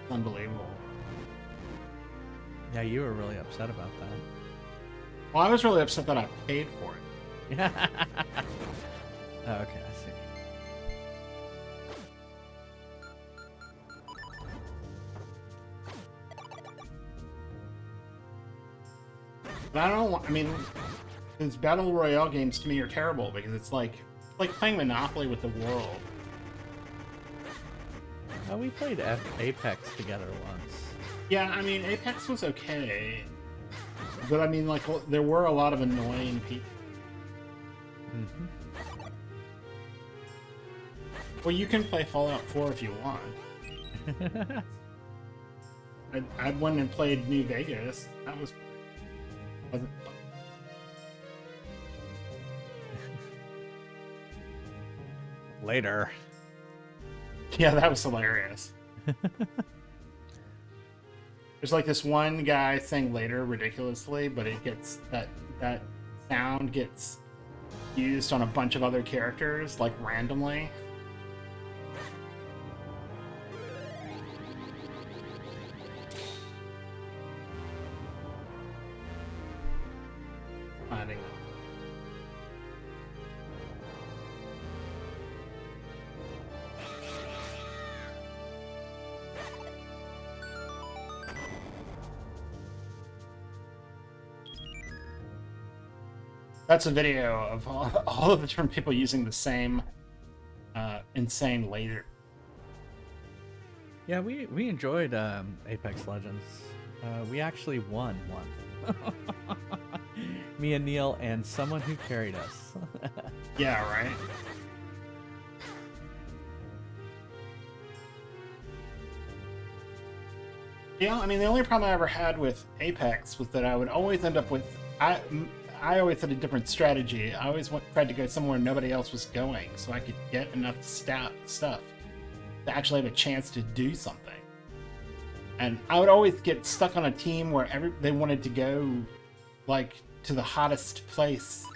unbelievable. Yeah, you were really upset about that. Well, I was really upset that I paid for it. Oh, okay, I see. But I don't want, I mean, these Battle Royale games to me are terrible because it's like playing Monopoly with the world. We played Apex together once. Yeah, I mean, Apex was okay. But I mean, like, there were a lot of annoying people. Mm-hmm. Well, you can play Fallout 4 if you want. I went and played New Vegas. That wasn't fun. Later. Yeah, that was hilarious. There's like this one guy saying later ridiculously, but it gets that sound gets used on a bunch of other characters, like randomly. Finding it. That's a video of all of the different people using the same insane laser. Yeah, we enjoyed Apex Legends. We actually won one. Me and Neil and someone who carried us. Yeah, right? Yeah, I mean, the only problem I ever had with Apex was that I would always end up with... I always had a different strategy. I always tried to go somewhere nobody else was going, so I could get enough stuff to actually have a chance to do something. And I would always get stuck on a team where they wanted to go, like, to the hottest place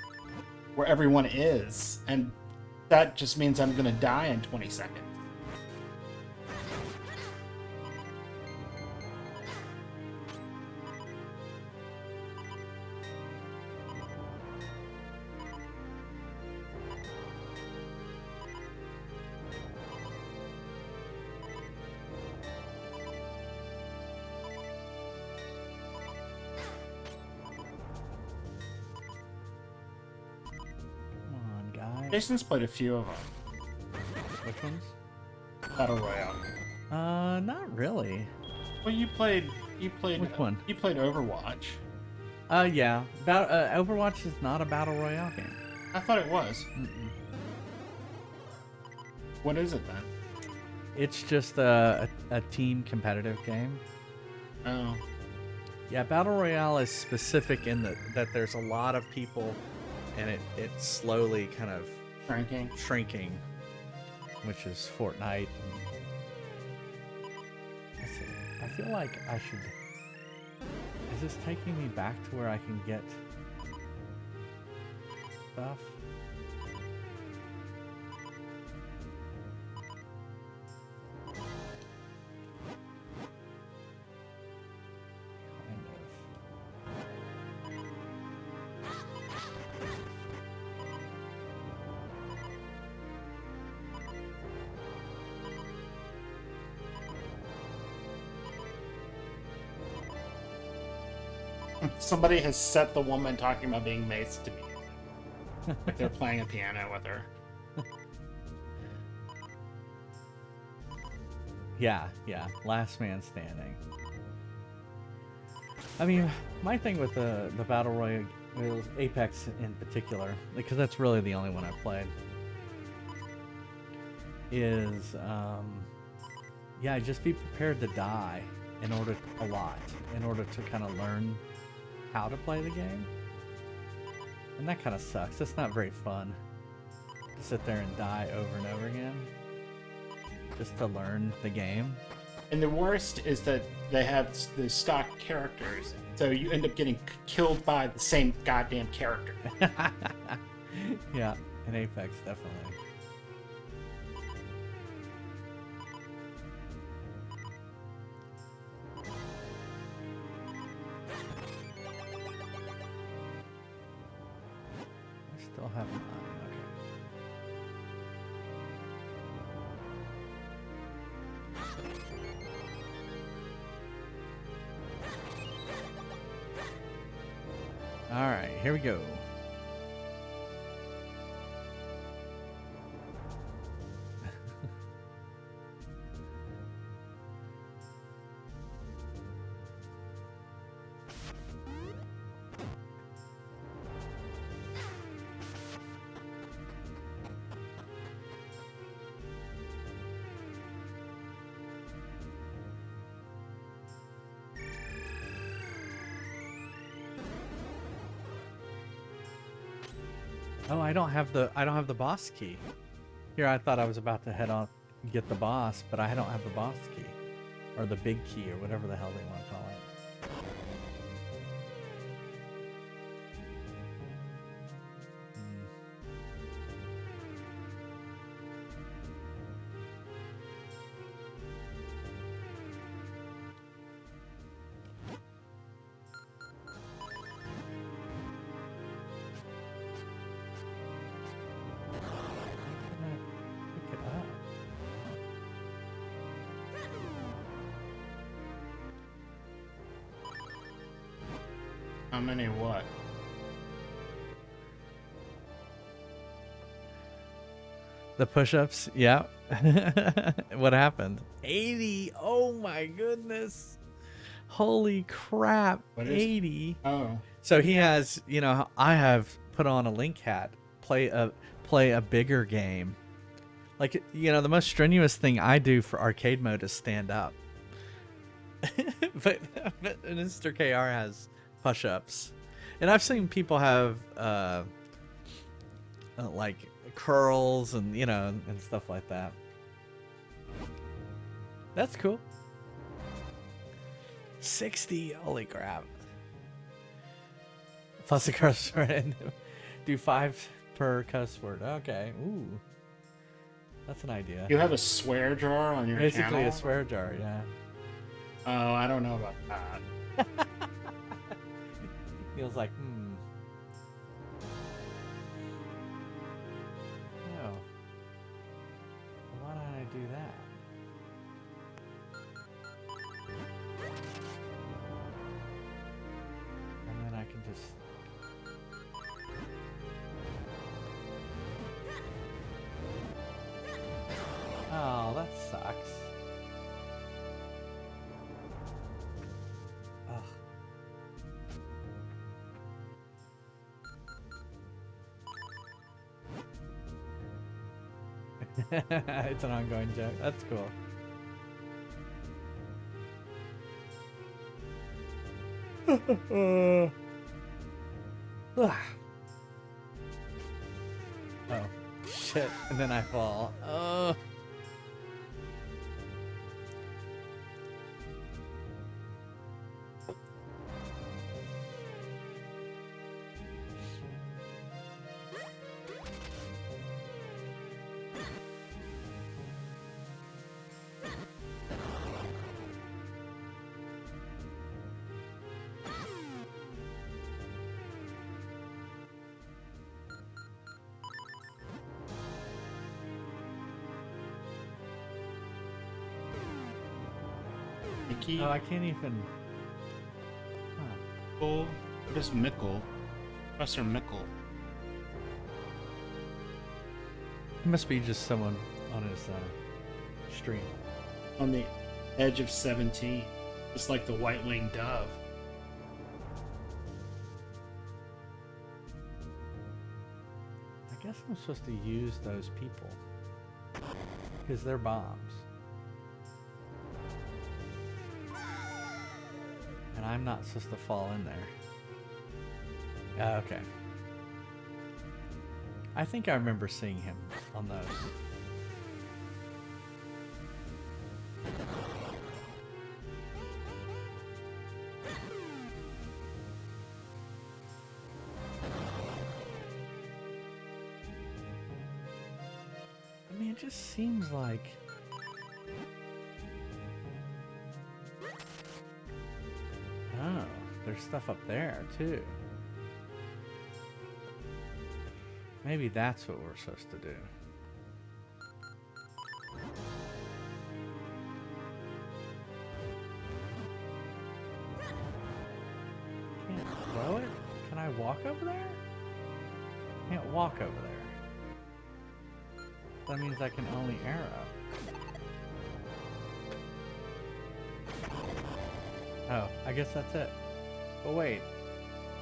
where everyone is, and that just means I'm gonna die in 20 seconds. Jason's played a few of them. Which ones? Battle Royale. Not really. Well, you played. Which one? You played Overwatch. Yeah. Overwatch is not a battle royale game. I thought it was. Mm-mm. What is it then? It's just a team competitive game. Oh. Yeah, Battle Royale is specific in that there's a lot of people and it's slowly kind of Ranking. shrinking, which is Fortnite. Let's see. I feel like I should. Is this taking me back to where I can get stuff? Kind Somebody has set the woman talking about being maced to me. Like they're playing a piano with her. Yeah, last man standing. I mean, my thing with the Battle Royale, Apex in particular, because that's really the only one I've played, is, yeah, just be prepared to die in order to kind of learn how to play the game. And that kind of sucks. It's not very fun to sit there and die over and over again just to learn the game. And the worst is that they have the stock characters, so you end up getting killed by the same goddamn character. Yeah, in Apex, definitely. I still have mine. Okay. All right, here we go. Oh, I don't have the boss key. Here, I thought I was about to head on get the boss, but I don't have the boss key or the big key or whatever the hell they want to call it. Pick it up. How many what? The push-ups, yeah. What happened? 80. Oh my goodness. Holy crap. What is 80. Oh. So he has, I have put on a link hat, play a bigger game. Like, the most strenuous thing I do for arcade mode is stand up. but Mr. KR has push-ups. And I've seen people have like curls and and stuff like that. That's cool. 60, holy crap. Plus a curse word and do 5 per cuss word. Okay. Ooh. That's an idea. You have a swear jar on your Basically channel? a swear jar, yeah. Oh, I don't know about that. Feels like, No. Why don't I do that? And then I can just... Oh, that sucks. Ugh. It's an ongoing joke. That's cool. Ah. Oh, shit. And then I fall. Oh. Mickey, Oh, I can't even. Huh. Mickle. What is Mickle? Professor Mickle. It must be just someone on his stream. On the edge of 17. Just like the white-winged dove. I guess I'm supposed to use those people because they're bombs. And I'm not supposed to fall in there. Okay. I think I remember seeing him on those. I mean, it just seems like... Oh, there's stuff up there, too. Maybe that's what we're supposed to do. Can't throw it? Can I walk over there? Can't walk over there. That means I can only arrow. Oh, I guess that's it. But wait,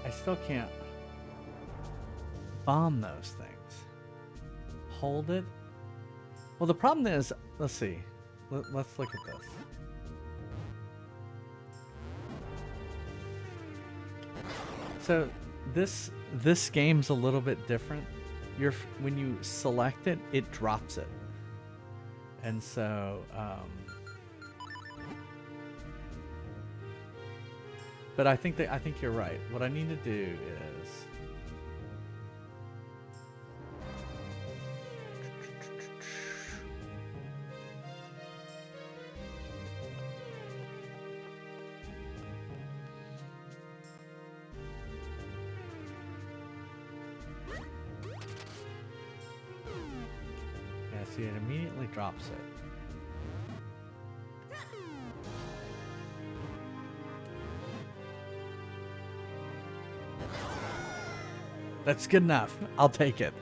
I still can't bomb those things. Hold it. Well, the problem is, let's see. Let's look at this. So this game's a little bit different. When you select it, it drops it, and so. But I think you're right. What I need to do is. Yeah, see, it immediately drops it. That's good enough. I'll take it.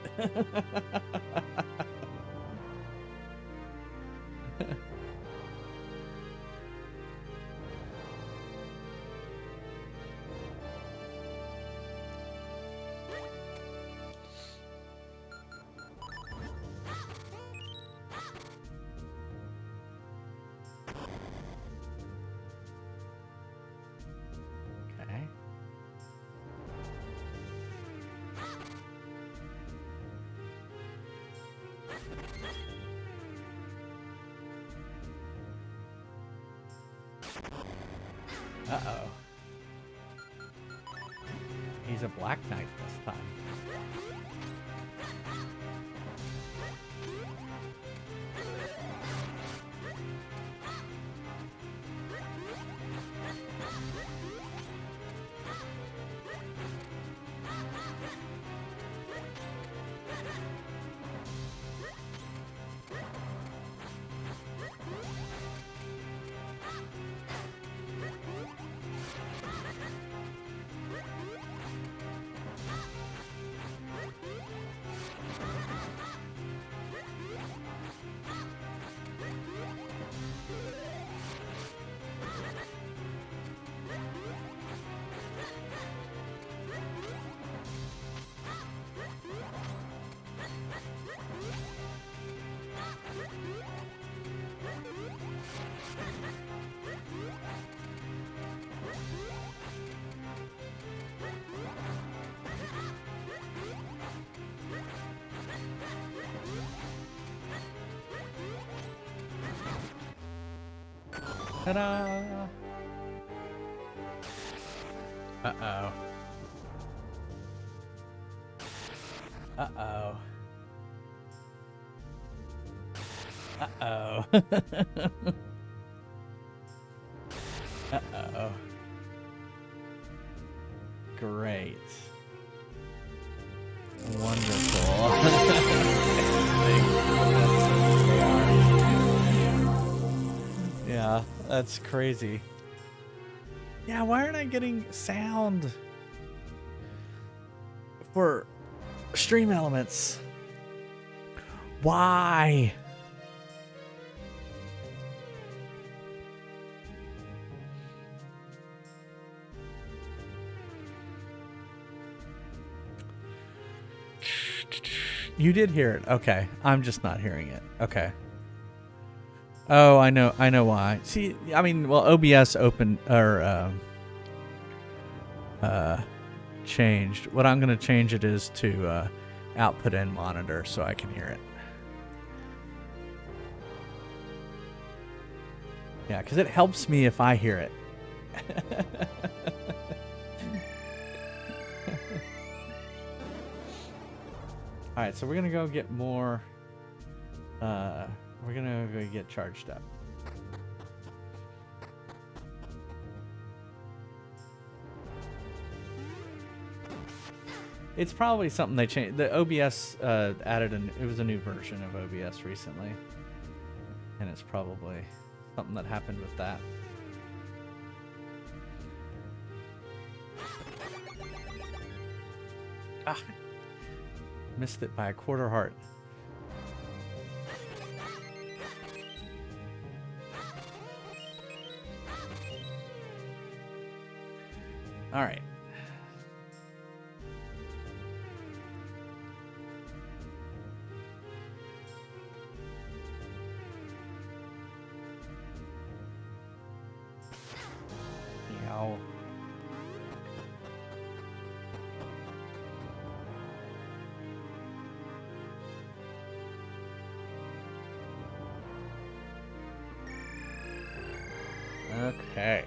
Okay. Uh-oh. He's a Black Knight this time. Ta-da! Uh-oh. Uh-oh. Uh-oh. Uh-oh. Great. Wonderful. Yeah, that's crazy. Yeah, why aren't I getting sound for stream elements? Why? You did hear it. Okay. I'm just not hearing it. Okay. Oh, I know why. See, I mean, well, OBS opened or changed. What I'm going to change it is to output and monitor so I can hear it. Yeah, because it helps me if I hear it. All right, so we're gonna go get more. We're gonna go get charged up. It's probably something they changed. The OBS added it was a new version of OBS recently, and it's probably something that happened with that. Ah. Missed it by a quarter heart. All right. Meow. Okay.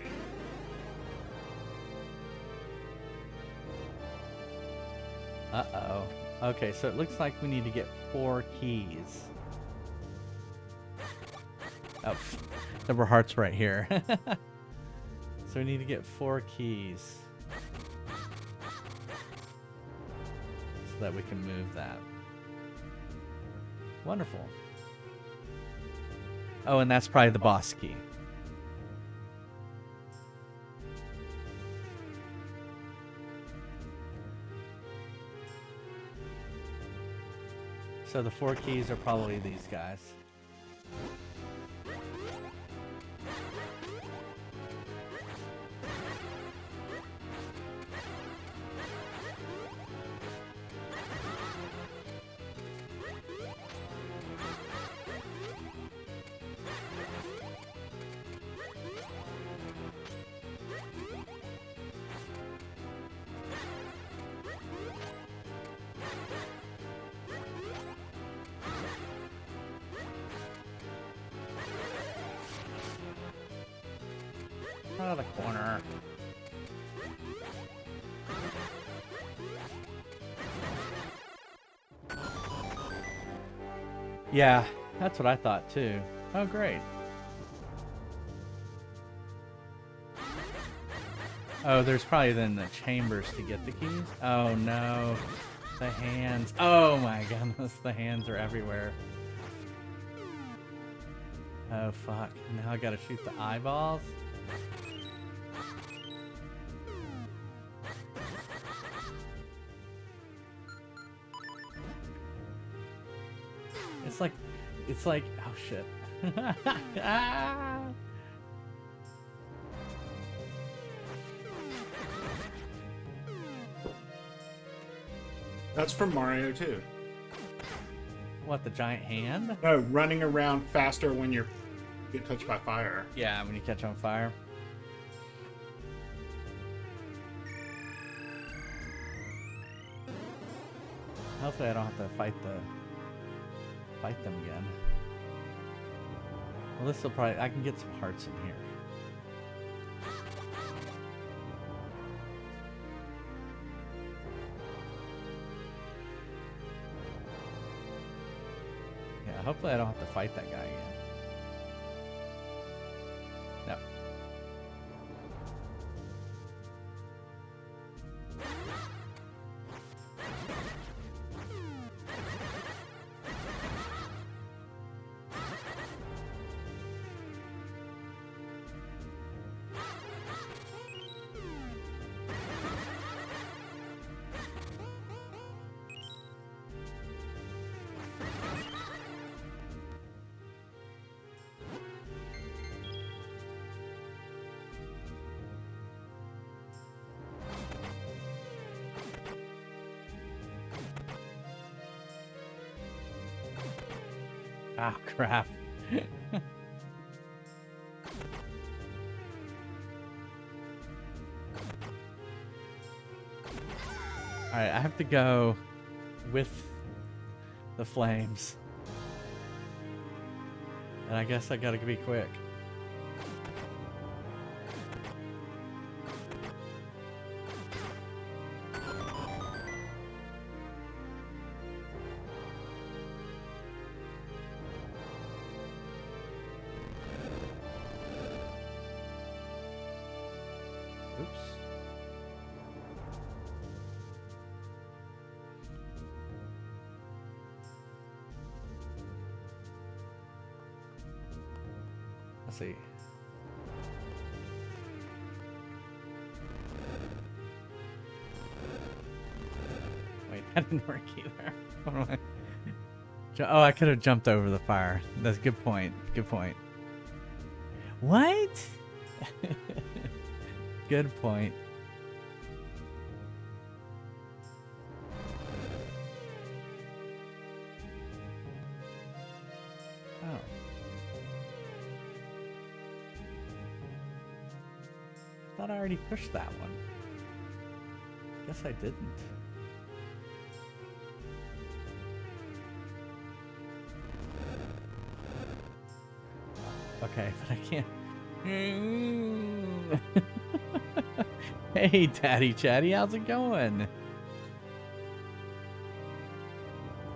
Uh-oh. Okay, so it looks like we need to get 4 keys. Oh, there were hearts right here. So we need to get 4 keys. So that we can move that. Wonderful. Oh, and that's probably the boss key. So the 4 keys are probably these guys. Out of the corner. Yeah, that's what I thought too. Oh, great. Oh, there's probably then the chambers to get the keys. Oh no. The hands. Oh my goodness, the hands are everywhere. Oh fuck. Now I gotta shoot the eyeballs. It's like, oh shit. That's from Mario too. What, the giant hand? No, running around faster when you get touched by fire. Yeah, when you catch on fire. Hopefully I don't have to fight them again. Well, this will probably, I can get some hearts in here. Hopefully I don't have to fight that guy again. No. Oh, crap. Alright, I have to go with the flames. And I guess I gotta be quick. Oops. Let's see. Wait, that didn't work either. Oh, I could have jumped over the fire. That's a good point. Good point. What? Good point. Oh. I thought I already pushed that one. Guess I didn't. Okay, but I can't. Hey, Daddy Chatty, how's it going?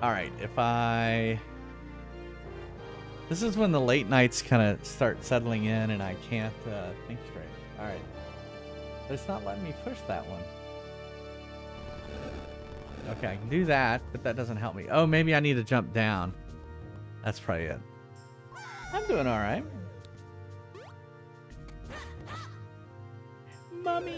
Alright, if I... This is when the late nights kind of start settling in and I can't think straight. Alright. But it's not letting me push that one. Okay, I can do that, but that doesn't help me. Oh, maybe I need to jump down. That's probably it. I'm doing alright. Mummies!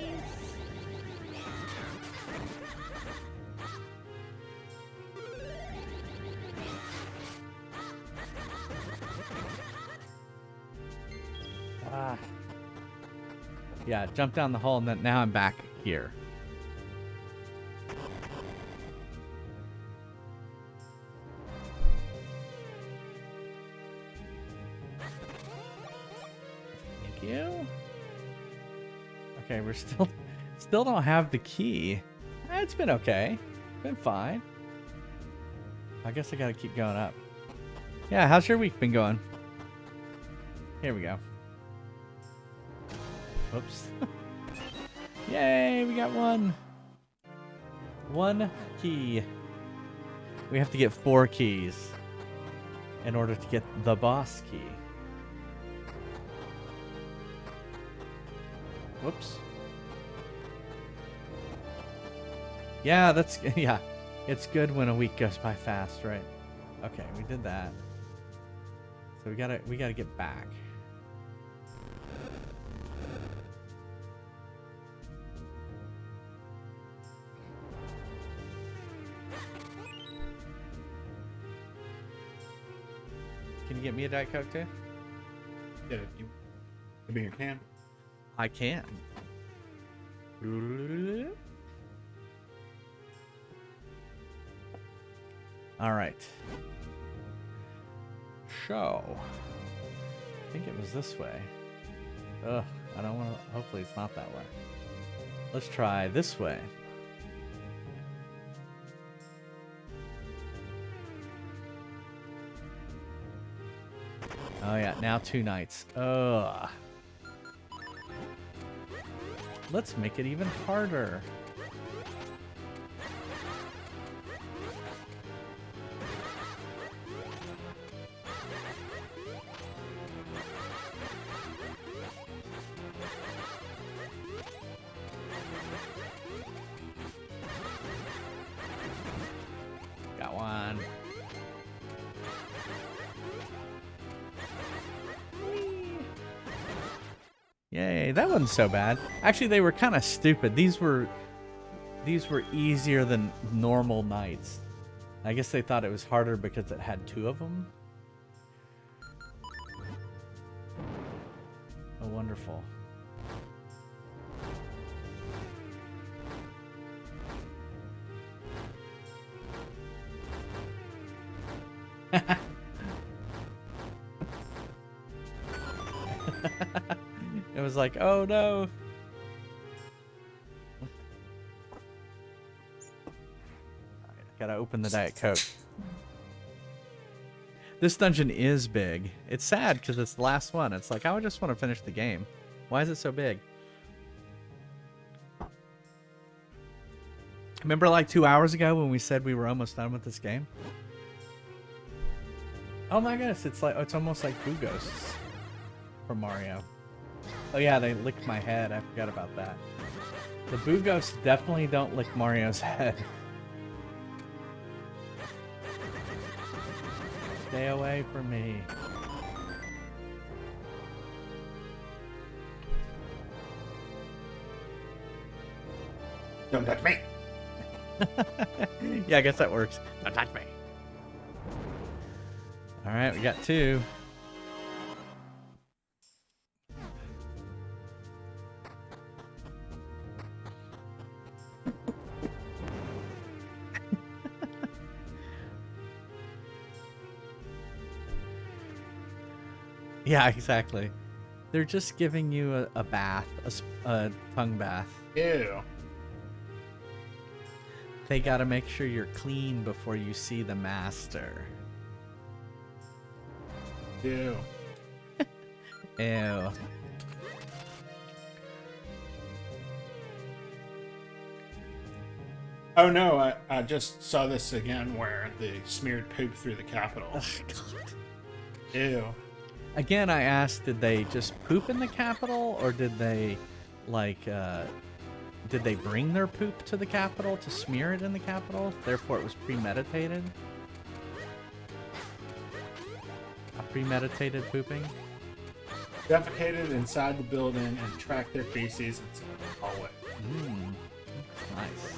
Ah. Yeah, jump down the hole and then now I'm back here. Thank you. Okay, we're still don't have the key. It's been okay. Been fine. I guess I gotta keep going up. Yeah, how's your week been going? Here we go. Oops. Yay, we got one. One key. We have to get 4 keys in order to get the boss key. Whoops. Yeah, that's... Yeah. It's good when a week goes by fast, right? Okay, we did that. So we gotta get back. Can you get me a Diet Coke too? Yeah, you maybe you can. I can. All right. So, I think it was this way. Ugh, I don't want to. Hopefully, it's not that way. Let's try this way. Oh yeah, now 2 nights. Ugh. Let's make it even harder. Yay, that wasn't so bad. Actually, they were kind of stupid. These were easier than normal nights. I guess they thought it was harder because it had 2 of them. Oh, wonderful. It was like, oh no. Gotta open the Diet Coke. This dungeon is big. It's sad because it's the last one. It's like, I just want to finish the game. Why is it so big? Remember like 2 hours ago when we said we were almost done with this game? Oh my goodness, it's almost like Boo Ghosts from Mario. Oh yeah, they licked my head. I forgot about that. The Boo Ghosts definitely don't lick Mario's head. Stay away from me. Don't touch me. Yeah, I guess that works. Don't touch me. Alright, we got 2. Yeah, exactly. They're just giving you a bath, a tongue bath. Ew. They gotta make sure you're clean before you see the master. Ew. Ew. Oh no, I just saw this again where they smeared poop through the Capitol. Oh, God. Ew. Again, I asked, did they just poop in the Capitol, or did they, like, did they bring their poop to the Capitol to smear it in the Capitol? Therefore, it was premeditated? A premeditated pooping? Defecated inside the building and tracked their feces inside the hallway. Nice.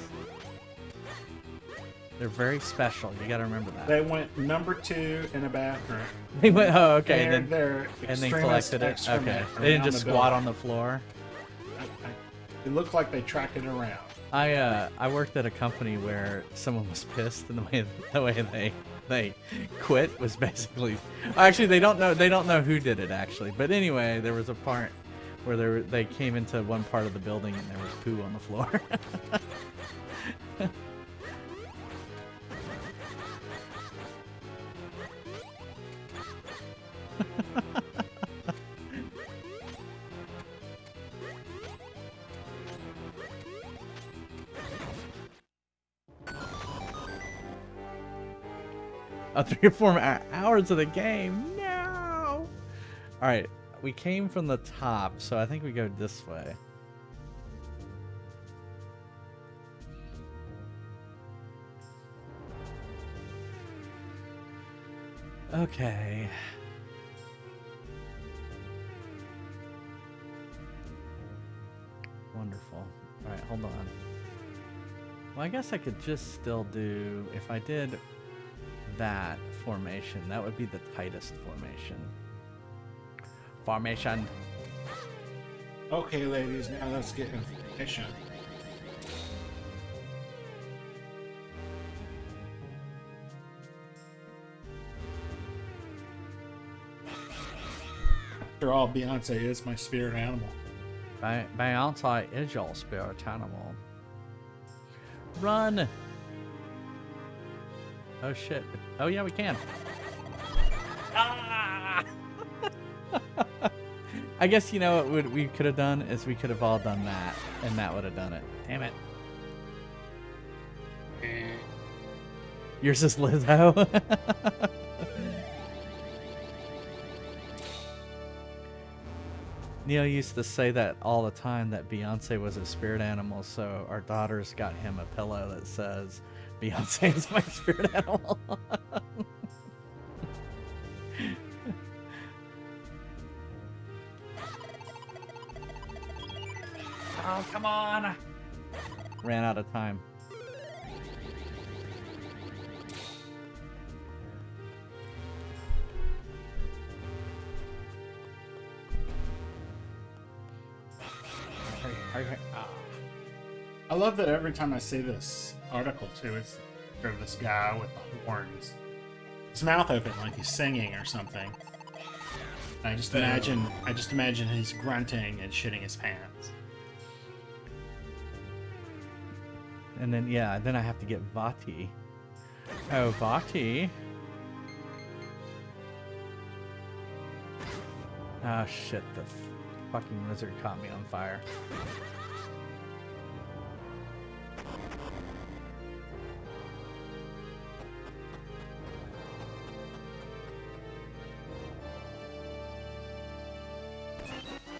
They're very special. You gotta remember that. They went number 2 in a bathroom. They went, oh, okay. And then extremist collected it. excrement Okay. They didn't around just the squat building. on the floor. It looked like they tracked it around. I worked at a company where someone was pissed, and the way they quit was basically, actually they don't know who did it actually, but anyway, there was a part where they came into one part of the building and there was poo on the floor. Oh, 3 or 4 hours of the game. No. All right, we came from the top, so I think we go this way. Okay. Wonderful. All right, hold on. Well, I guess I could just still do, if I did that formation, that would be the tightest formation. Formation. Okay, ladies, now let's get information. After all, Beyonce is my spirit animal. Beyonce is your spirit animal. Run! Oh shit. Oh yeah, we can. Ah! I guess, you know what we could have done is we could have all done that, and that would have done it. Damn it. Yours is Lizzo. Neil used to say that all the time, that Beyonce was a spirit animal, so our daughters got him a pillow that says, Beyonce is my spirit animal. Oh, come on! Ran out of time. I love that every time I see this article too, it's of this guy with the horns. His mouth open like he's singing or something. I just imagine he's grunting and shitting his pants. And then, yeah, then I have to get Vati. Oh, Vati. Oh, shit, the fucking lizard caught me on fire.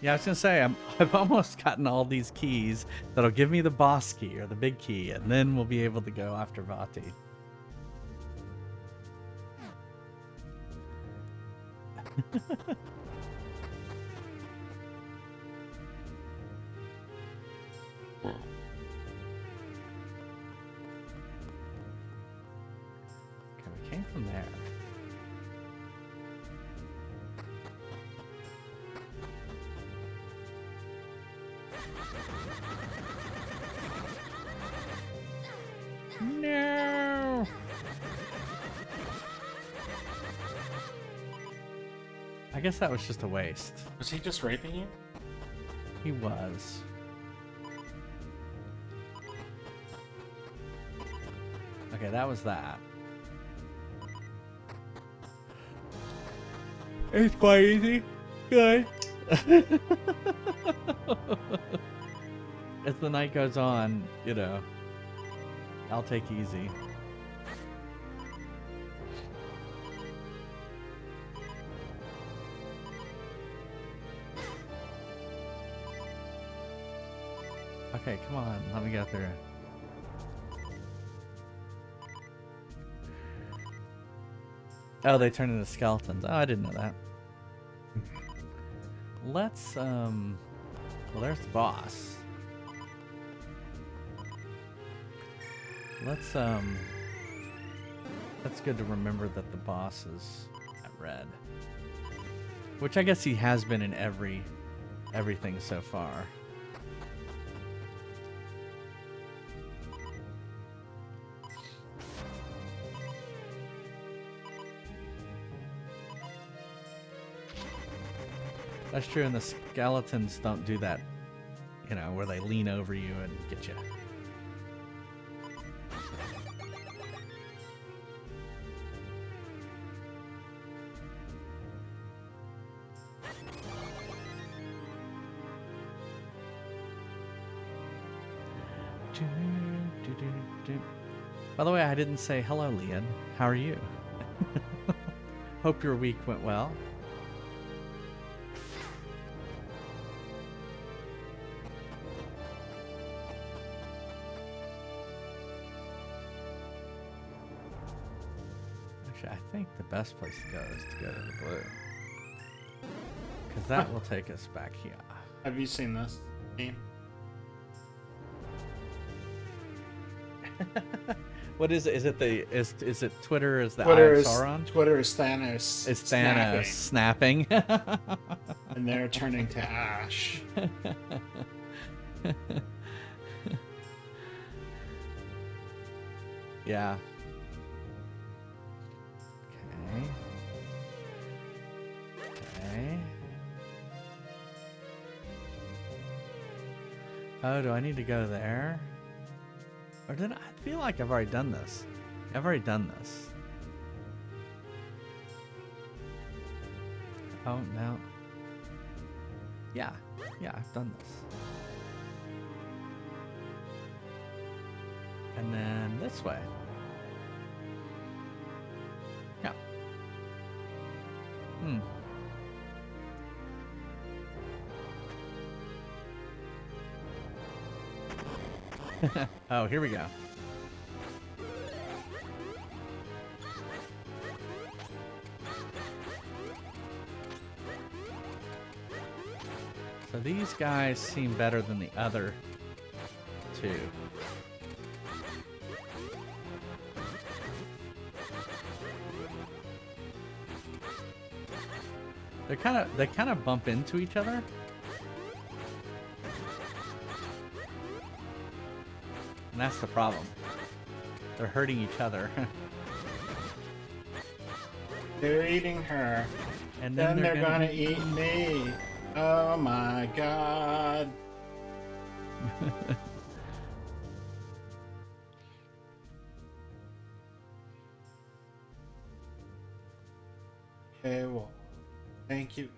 Yeah, I was gonna say, I've almost gotten all these keys that'll give me the boss key or the big key, and then we'll be able to go after Vati. Okay, we came from there. No! I guess that was just a waste. Was he just raping you? He was. Okay, that was that. It's quite easy. Good. As the night goes on, you know, I'll take easy. Okay, come on, let me get there. Oh, they turn into skeletons. Oh, I didn't know that. Let's, well, there's the boss. Let's, that's good to remember that the boss is at red. Which I guess he has been in everything so far. That's true, and the skeletons don't do that, you know, where they lean over you and get you. By the way, I didn't say hello, Leon. How are you? Hope your week went well. Actually, I think the best place to go is to go to the blue. Because that will take us back here. Have you seen this game? What is it? Is it the is it Twitter? Is the Twitter Eye of is Sauron? Twitter is Thanos. It's Thanos snapping. And they're turning to ash. Yeah. Okay. Oh, do I need to go there? Or did I feel like I've already done this? I've already done this. Oh, no. Yeah. Yeah, I've done this. And then this way. Yeah. Oh, here we go. So these guys seem better than the other two. They kind of bump into each other. And that's the problem. They're hurting each other. They're eating her. And then they're gonna eat me. Oh my god. Okay, well, thank you.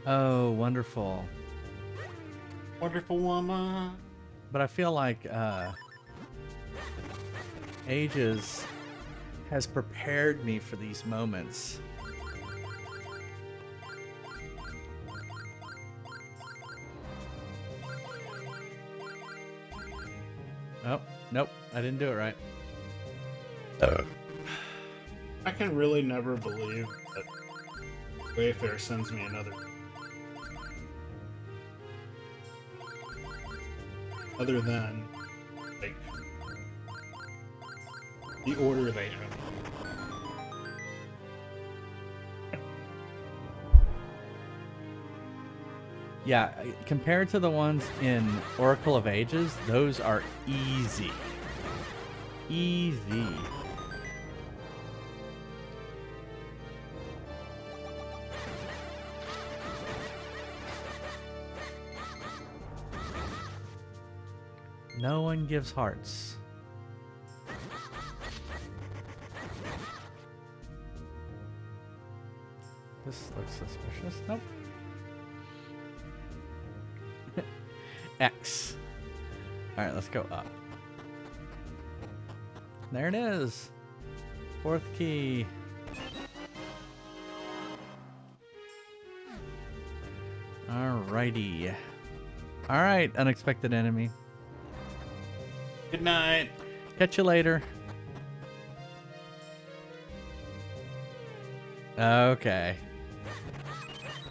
Oh, wonderful. Wonderful woman. But I feel like Ages has prepared me for these moments. Oh, nope, I didn't do it right. I can really never believe that Wayfair sends me another. Other than, like, the order they have. Yeah, compared to the ones in Oracle of Ages, those are easy. Easy. No one gives hearts. This looks suspicious. Nope. X. Alright, let's go up. There it is. Fourth key. Alrighty. Alright, unexpected enemy. Good night. Catch you later. Okay.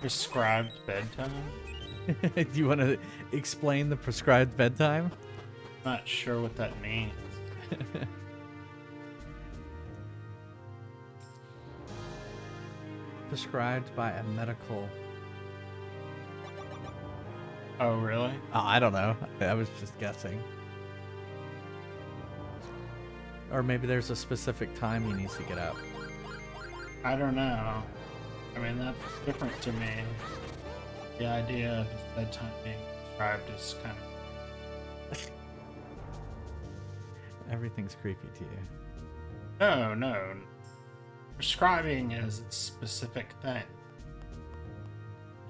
Prescribed bedtime? Do you want to explain the prescribed bedtime? Not sure what that means. Prescribed by a medical... Oh, really? Oh, I don't know. I was just guessing. Or maybe there's a specific time he needs to get up. I don't know. I mean, that's different to me. The idea of his bedtime being prescribed is kind of... Everything's creepy to you. No, no. Prescribing is a specific thing.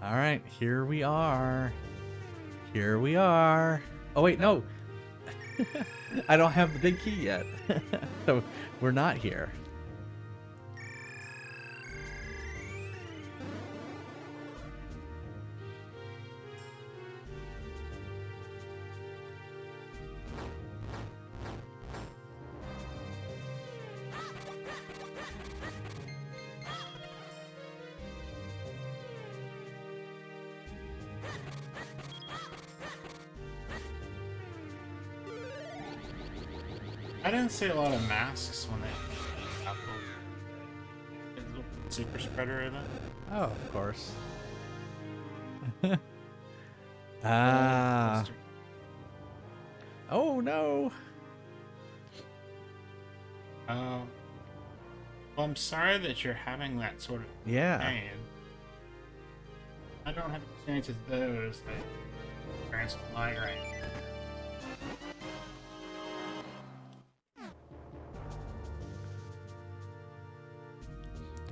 Alright, here we are. Here we are. Oh, wait, no. I don't have the big key yet. So we're not here. I didn't see a lot of masks when they super spreader event. Oh, of course. Ah. Oh, no. Well, I'm sorry that you're having that sort of Yeah. pain. I don't have experiences with those. I experience with migraine.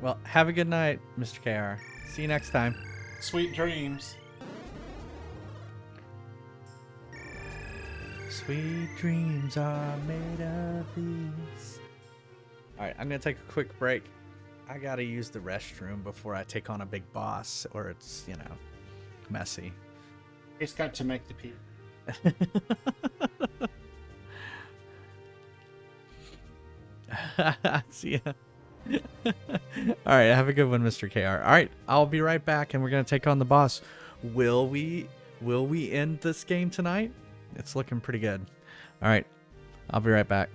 Well, have a good night, Mr. KR. See you next time. Sweet dreams. Sweet dreams are made of these. Alright, I'm going to take a quick break. I got to use the restroom before I take on a big boss, or it's, you know, messy. He's got to make the pee. See ya. All right, have a good one, Mr. KR. All right, I'll be right back, and we're gonna take on the boss. Will we? Will we end this game tonight? It's looking pretty good. All right, I'll be right back.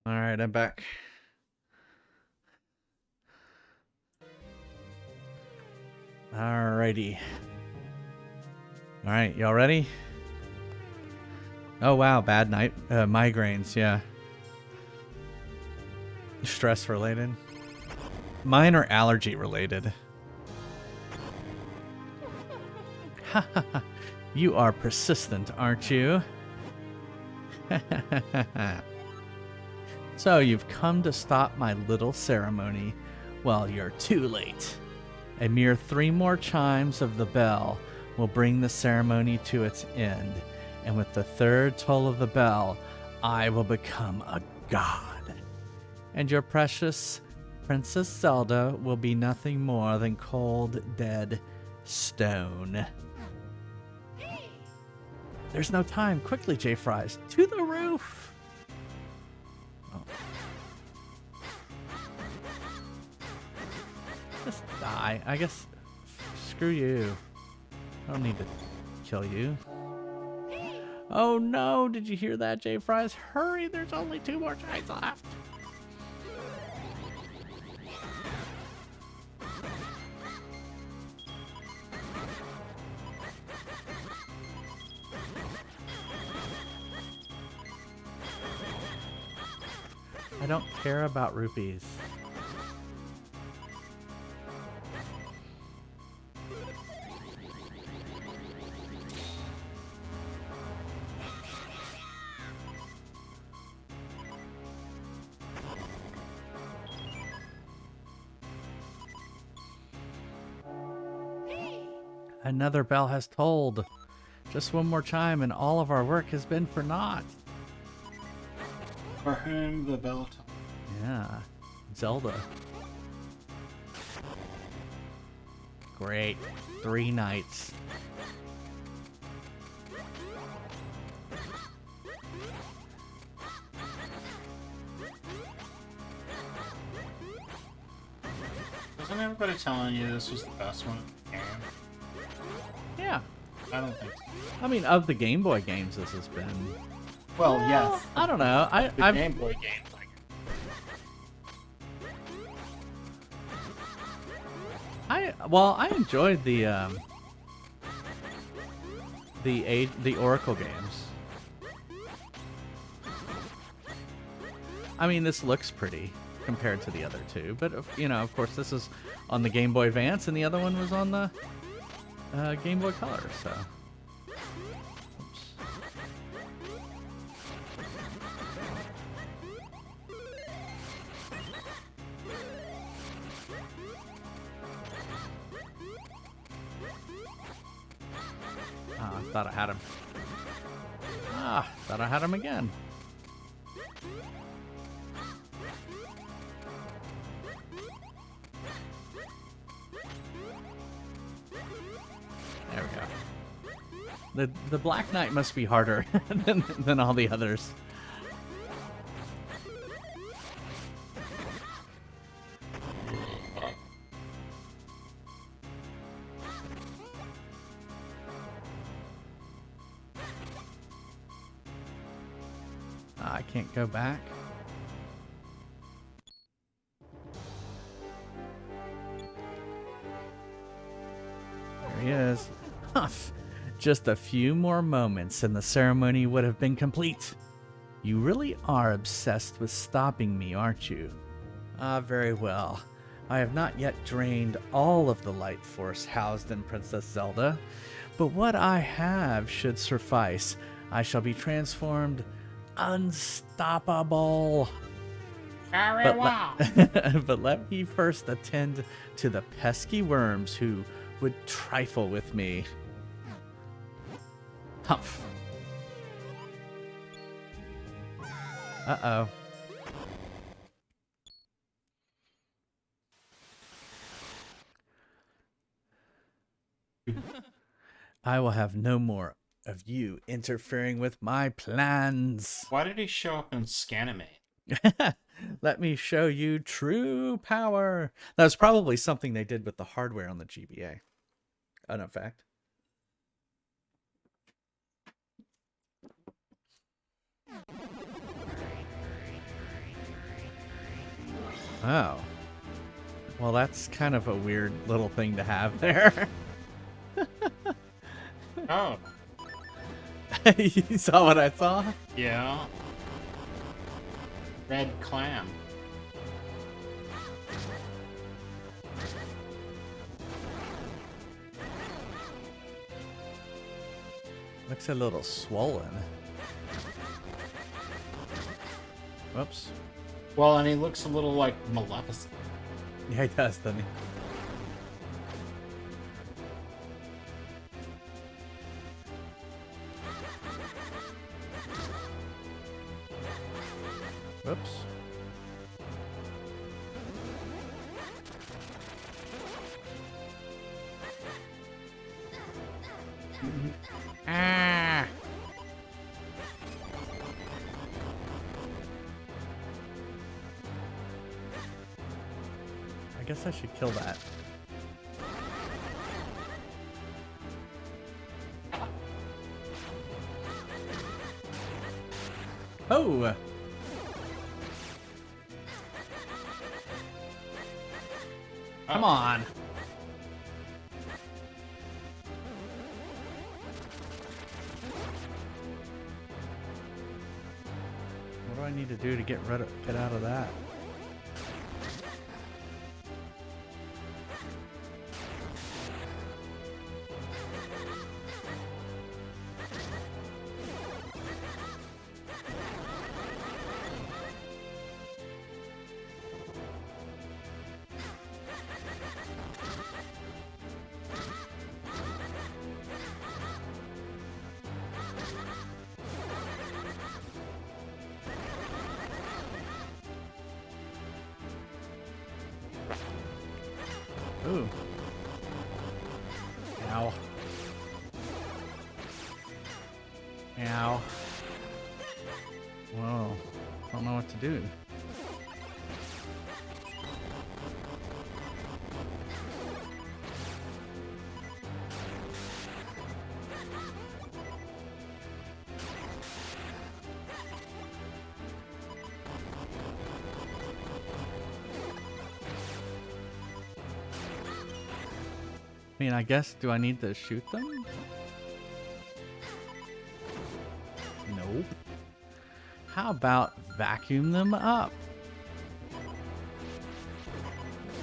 All right, I'm back. Alrighty. All right, y'all ready? Oh wow, bad night, migraines. Yeah, stress related. Mine are allergy related. Ha ha ha! You are persistent, aren't you? So you've come to stop my little ceremony. Well, you're too late. A mere 3 more chimes of the bell will bring the ceremony to its end, and with the 3rd toll of the bell, I will become a god. And your precious Princess Zelda will be nothing more than cold, dead stone. There's no time. Quickly, J. Fries. To the roof! Oh. Just die. I guess. Screw you. I don't need to kill you. Oh no! Did you hear that, J. Fries? Hurry! There's only 2 more tries left. I don't care about rupees. Another bell has tolled. Just 1 more chime and all of our work has been for naught. For whom the bell tolled. Yeah. Zelda. Great. 3 nights. Wasn't everybody telling you this was the best one in the game? Yeah. I don't think so. I mean, of the Game Boy games, this has been. Well, Well, yes. I don't know. The I've Game Boy games. Like, I enjoyed the Oracle games. I mean, this looks pretty compared to the other two, but you know, of course, this is on the Game Boy Advance, and the other one was on the Game Boy Color. So, oops. Ah, I thought I had him. Ah, thought I had him again. There we go. The Black Knight must be harder than all the others. I can't go back. There he is. Huff. Just a few more moments and the ceremony would have been complete. You really are obsessed with stopping me, aren't you? Ah, very well. I have not yet drained all of the light force housed in Princess Zelda, but what I have should suffice. I shall be transformed unstoppable. very well. But let me first attend to the pesky worms who would trifle with me. Humph. Uh-oh. I will have no more of you interfering with my plans. Why did he show up in Scanimate? Let me show you true power. That was probably something they did with the hardware on the GBA. Oh, no, fact. Oh. Well, that's kind of a weird little thing to have there. Oh, You saw what I saw? yeah. Red clam. Looks a little swollen. Whoops. Well, and he looks a little like Maleficent. Yeah, he does, doesn't he? Whoops. Ah! I guess I should kill that. Oh! Come on! What do I need to do to get out of that? Ooh. Ow. Ow. Whoa. Don't know what to do. mean, I guess, do I need to shoot them? Nope. How about vacuum them up?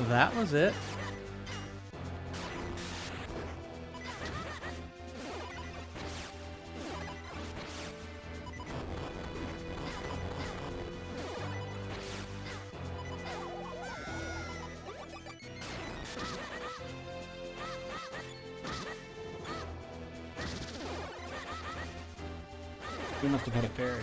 That was it. We must have had a fairy.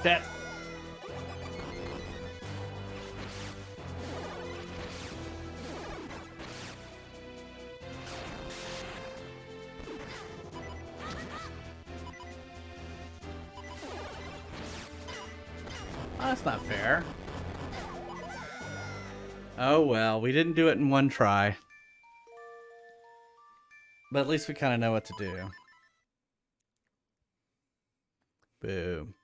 That. Oh, that's not fair. Oh well, we didn't do it in one try. But at least we kind of know what to do. Boom.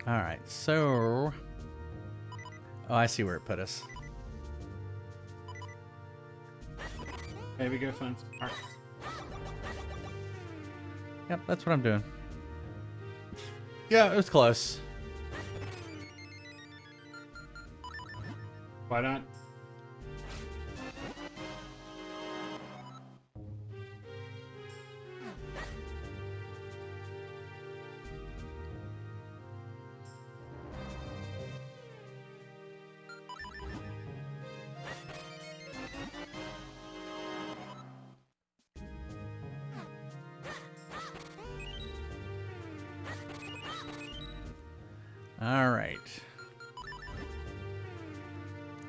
Alright, so... Oh, I see where it put us. Maybe go find some parts. Yep, that's what I'm doing. Yeah, it was close. Why not? All right.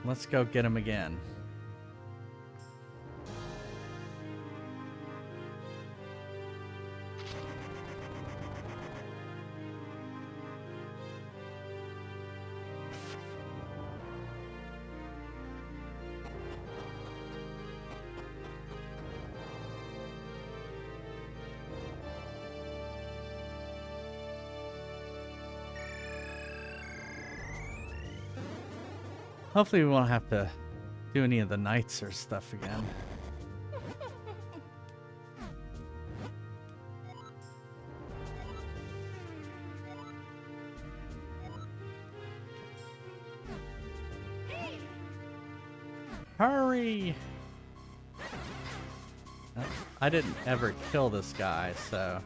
Let's go get him again. Hopefully we won't have to do any of the knights or stuff again. Hurry! I didn't ever kill this guy, so...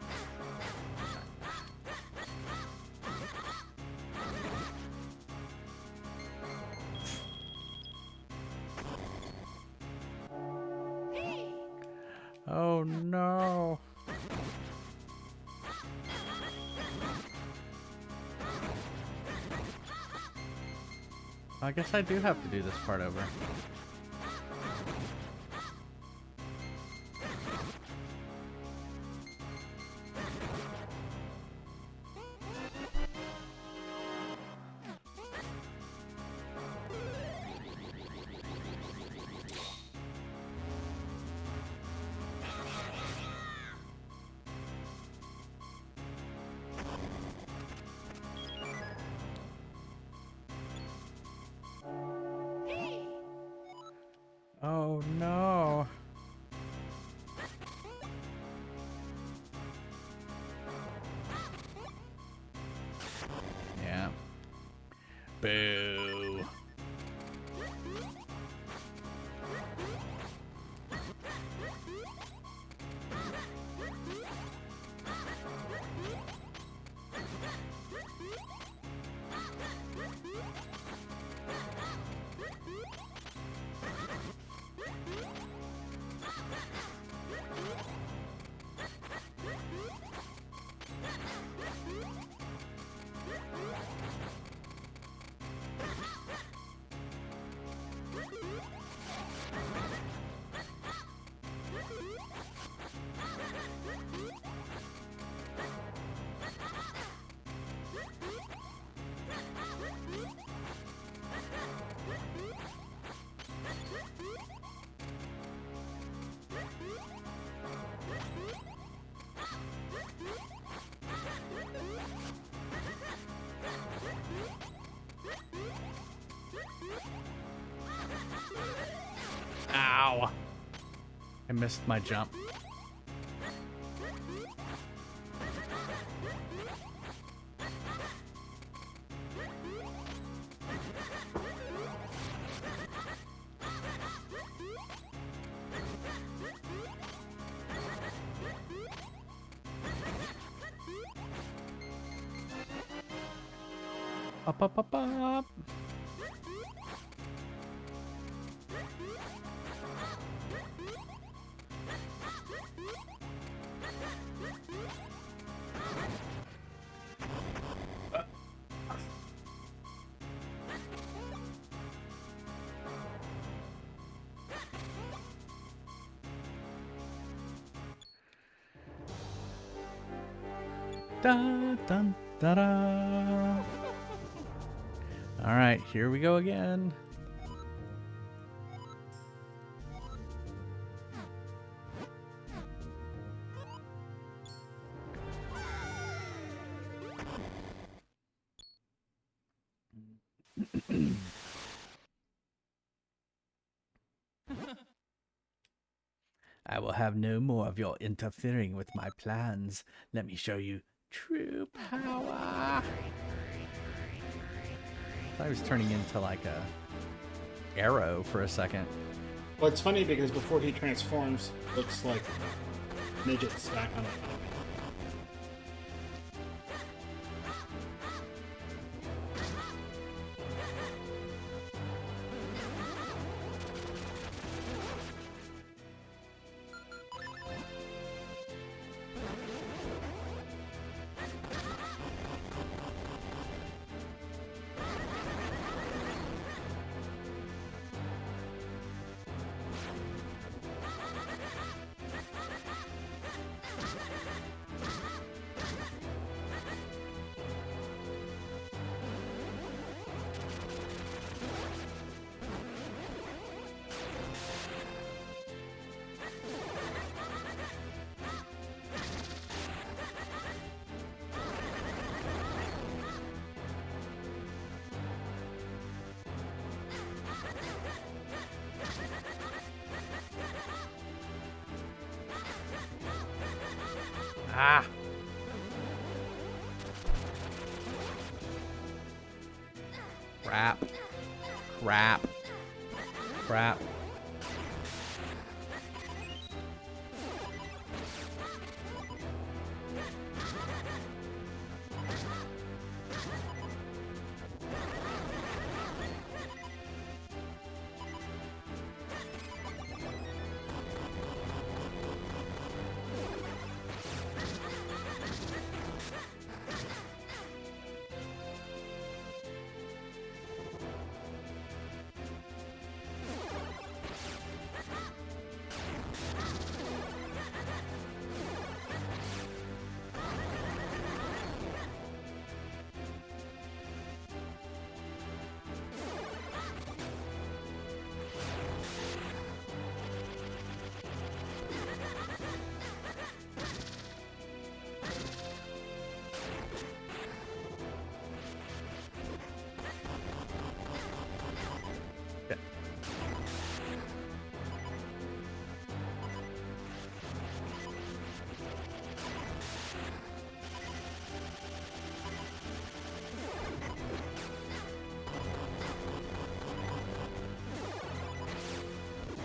Oh no! I guess I do have to do this part over. Oh no. Yeah. Boo. I missed my jump. Up, up, up, up. Dun, dun, da, da. All right, here we go again. I will have no more of your interfering with my plans. Let me show you true power. I was turning into like a arrow for a second. Well, it's funny because before he transforms, looks like midgets stacked on top. Ah! Crap. Crap. Crap.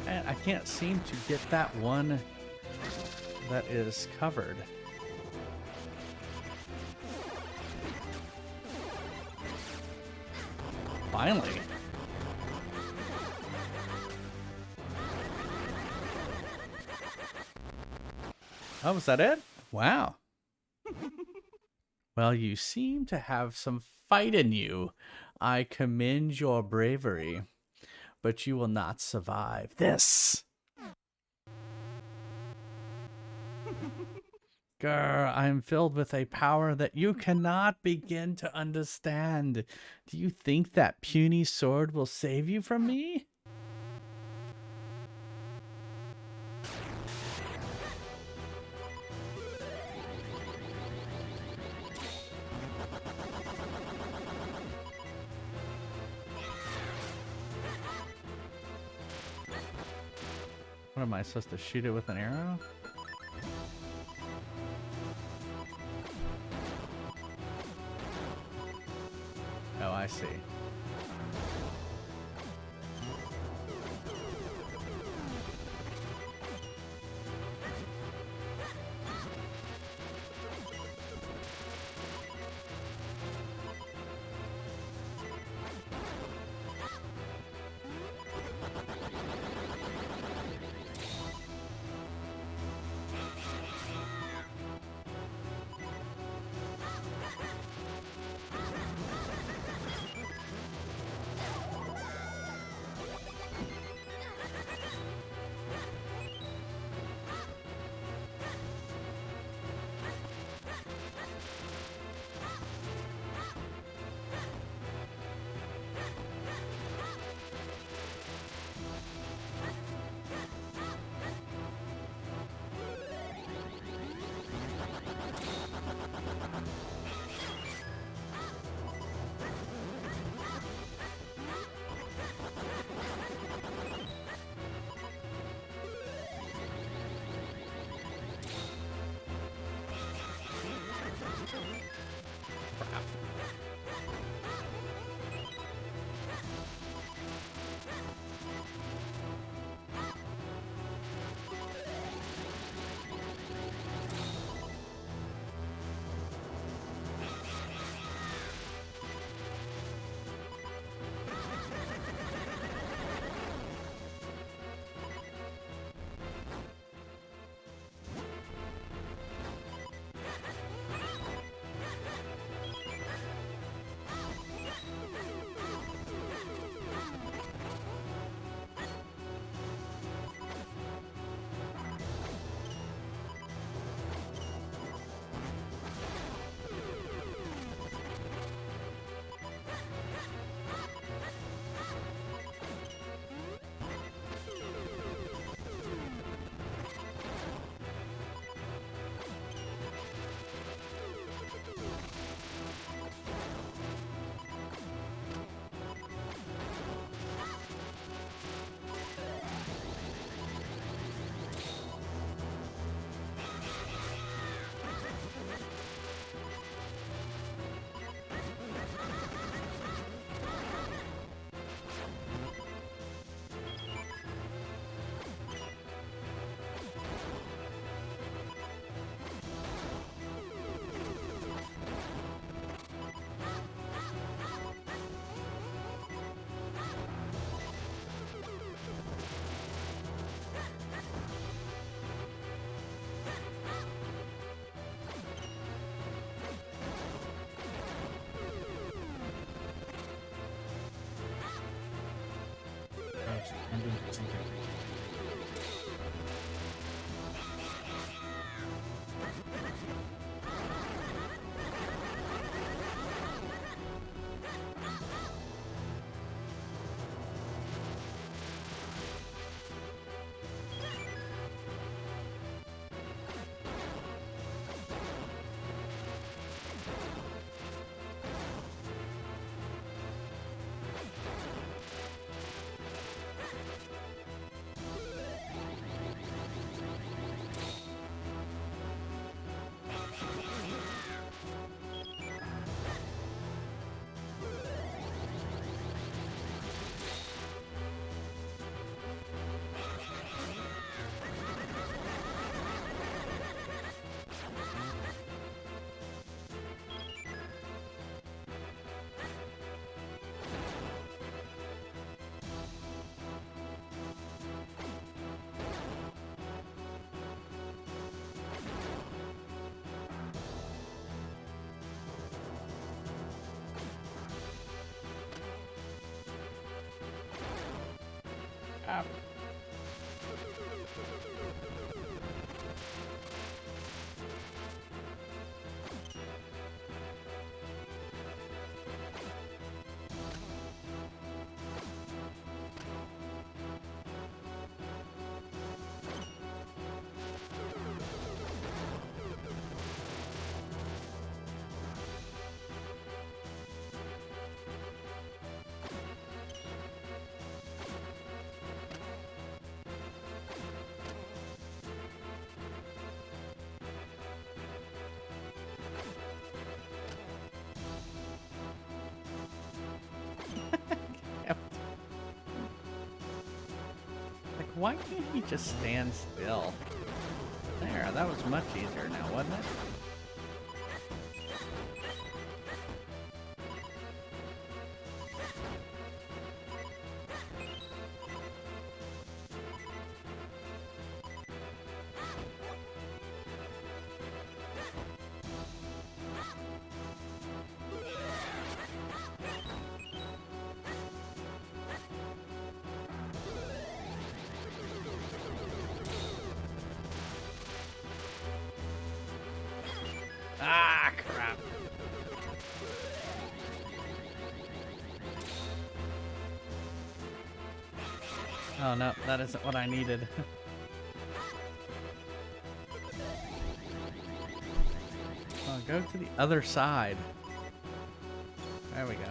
And I can't seem to get that one that is covered. Finally. Oh, was that it? Wow. Well, you seem to have some fight in you. I commend your bravery, but you will not survive this. Grr, I am filled with a power that you cannot begin to understand. Do you think that puny sword will save you from me? What am I supposed to shoot it with an arrow? Oh, I see. I'm doing something. why can't he just stand still? There, that was much easier now, wasn't it? Ah, crap. Oh no, that isn't what I needed. Oh, go to the other side. There we go.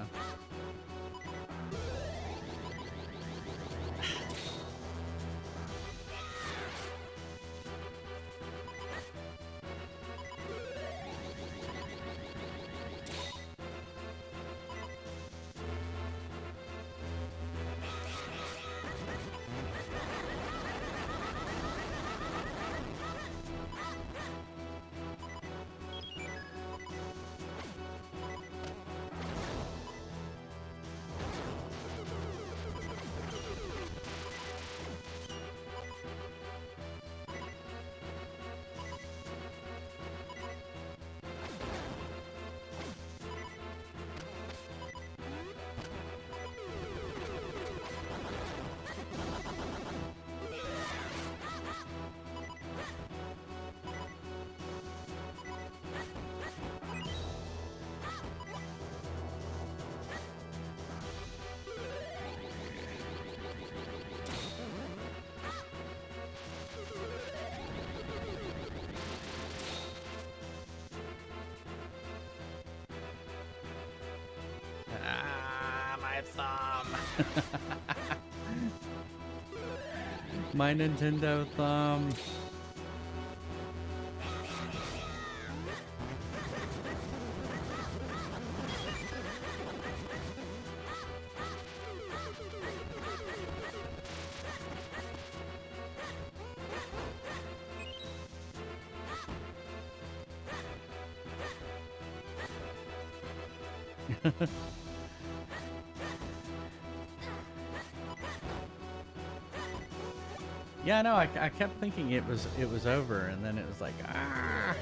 Ah, my thumb. My Nintendo thumb. Yeah, no, I kept thinking it was over, and then it was like, ah.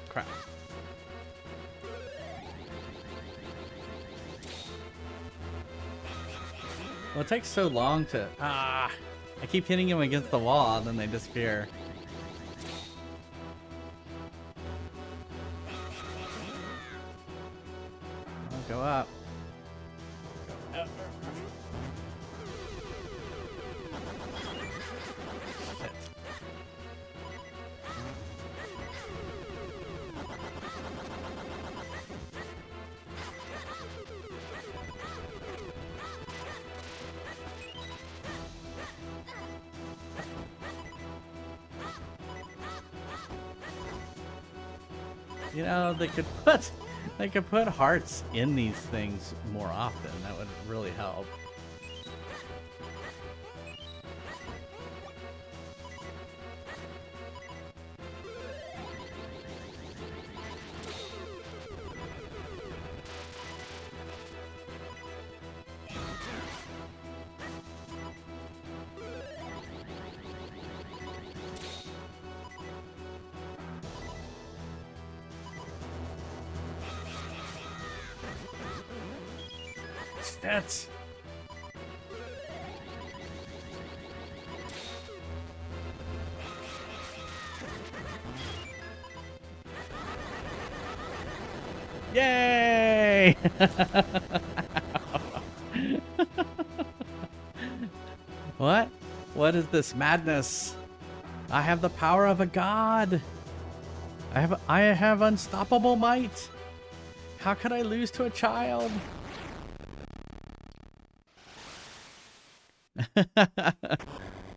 Crap. Well, it takes so long to... Ah! I keep hitting them against the wall, and then they disappear. I'll go up. Go up. Shit. You know, they could put hearts in these things more often. That would really help. Stats. Yay! What? What is this madness? I have the power of a god. I have unstoppable might. How could I lose to a child?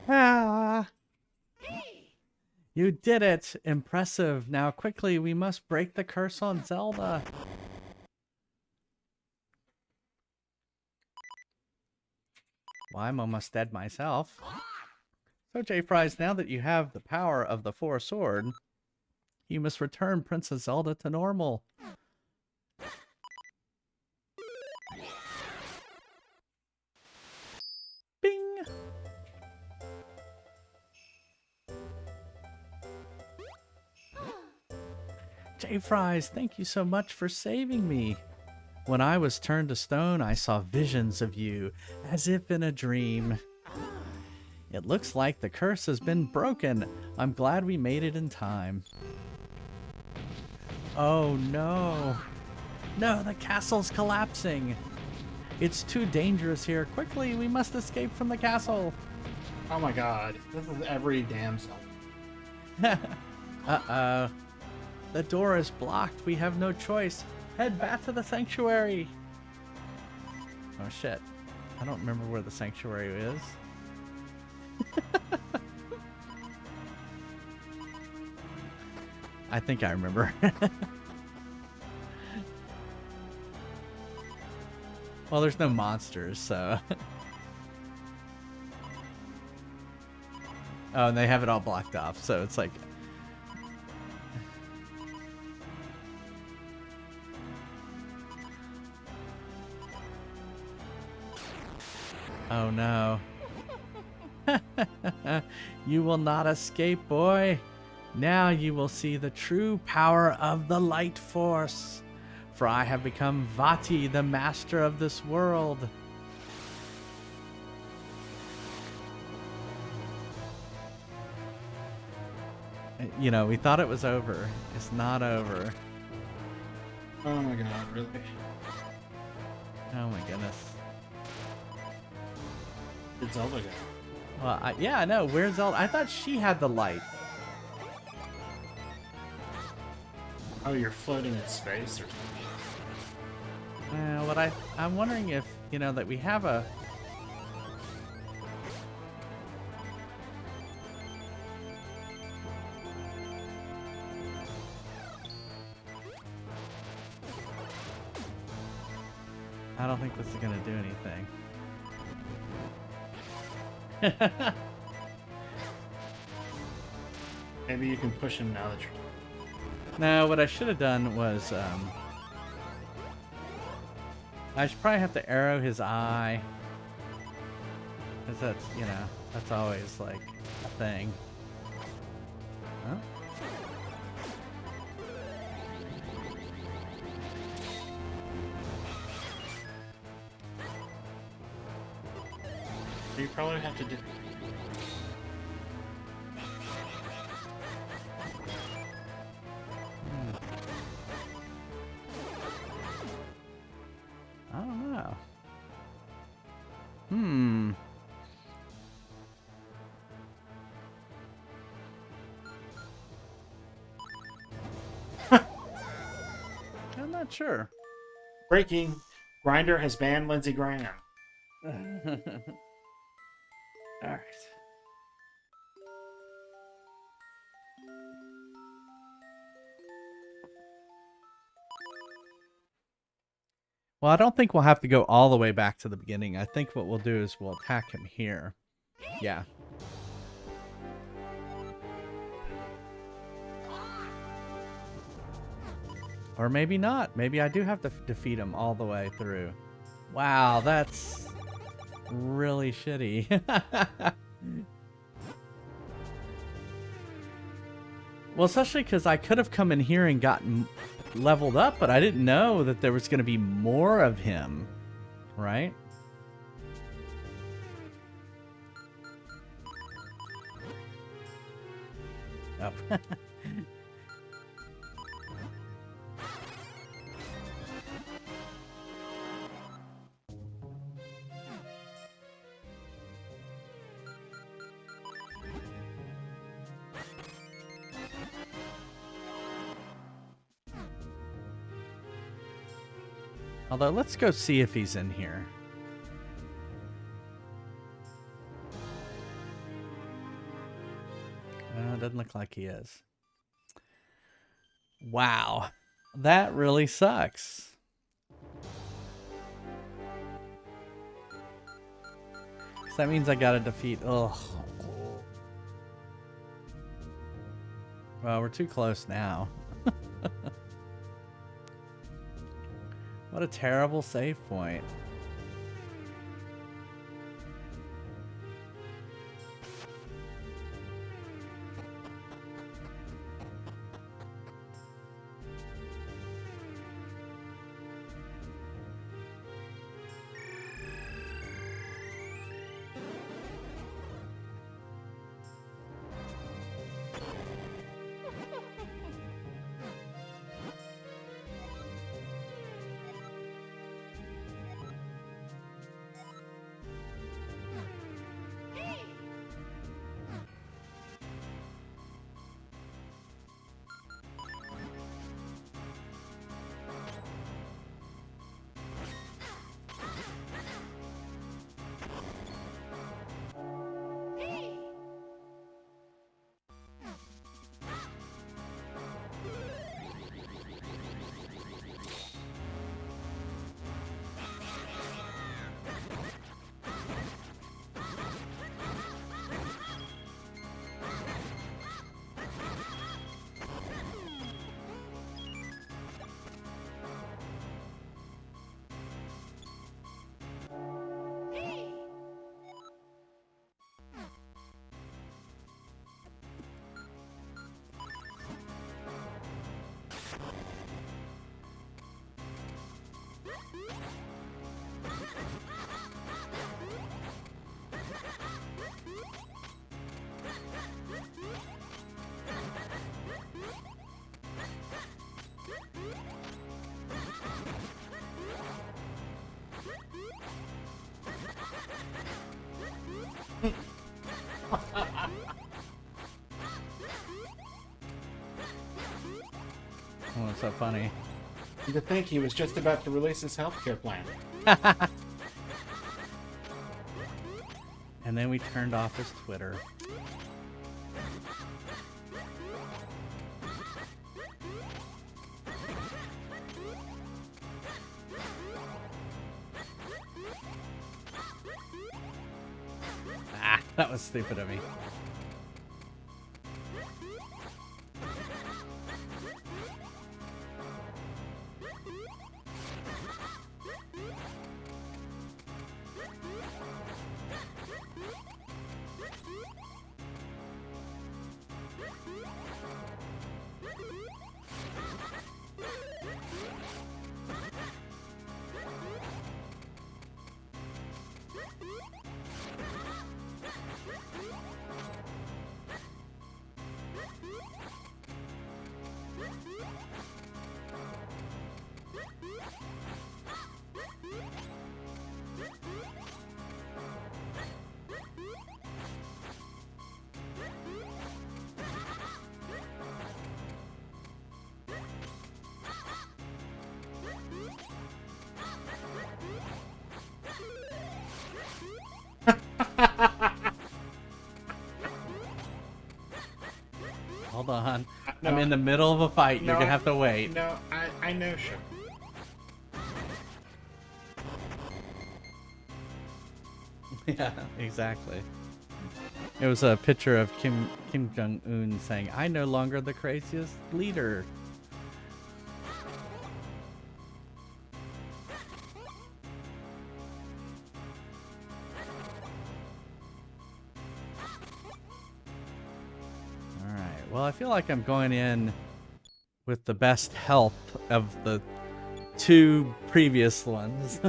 Ah. You did it! Impressive. Now quickly, we must break the curse on Zelda. Well, I'm almost dead myself. So, J. Fries, now that you have the power of the Four Sword, you must return Princess Zelda to normal. Bing! J. Fries, thank you so much for saving me. When I was turned to stone, I saw visions of you, as if in a dream. It looks like the curse has been broken. I'm glad we made it in time. Oh no. No, the castle's collapsing. It's too dangerous here. Quickly, we must escape from the castle. Oh my god. This is every damn Zelda. Uh-oh. The door is blocked. We have no choice. Head back to the sanctuary. Oh shit. I don't remember where the sanctuary is. I think I remember. Well, there's no monsters, so. Oh, and they have it all blocked off, so it's like. Oh no. You will not escape, boy. Now you will see the true power of the light force. For I have become Vati, the master of this world. You know, we thought it was over. It's not over. Oh my god, really? Oh my goodness. Where'd Zelda go? Well, yeah, I know. Where's Zelda? I thought she had the light. Oh, you're floating in space or something? What I'm wondering if, you know, that we have a... I don't think this is going to do anything. Maybe you can push him now that you're... No, what I should have done was, I should probably have to arrow his eye. Because that's, you know, that's always, like, a thing. Huh? You probably have to do... I don't know. Hmm. I'm not sure. Breaking! Grinder has banned Lindsey Graham. Alright. Well, I don't think we'll have to go all the way back to the beginning. I think what we'll do is we'll attack him here. Yeah. Or maybe not. Maybe I do have to defeat him all the way through. Wow, that's really shitty. Well, especially because I could have come in here and gotten leveled up, but I didn't know that there was going to be more of him, right? Oh. Although, let's go see if he's in here. Doesn't look like he is. Wow. That really sucks. that means I gotta defeat. Ugh. Well, we're too close now. What a terrible save point. Oh, it's so funny. To think he was just about to release his healthcare plan. And then we turned off his Twitter. Ah, that was stupid of me. Hold on. No, I'm in the middle of a fight. You're no, gonna have to wait. No, I know, sure. Yeah, exactly. It was a picture of Kim Jong-un saying, "I no longer the craziest leader." All right. Well, I feel like I'm going in with the best health of the two previous ones.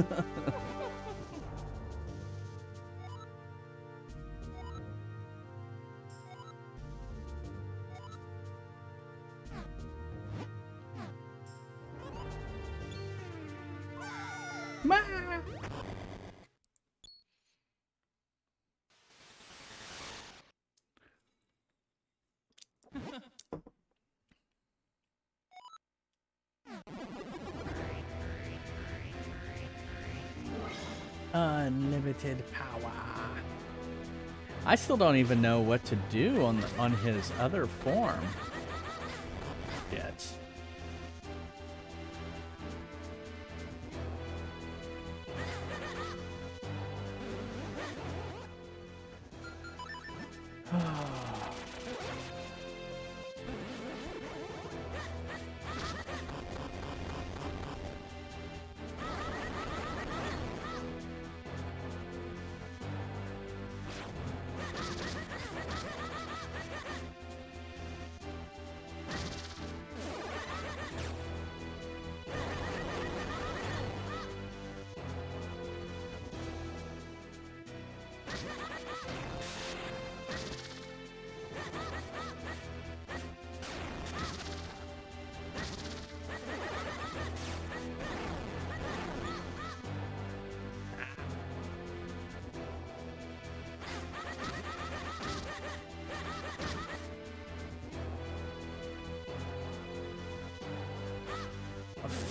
Unlimited power. I still don't even know what to do on his other form yet.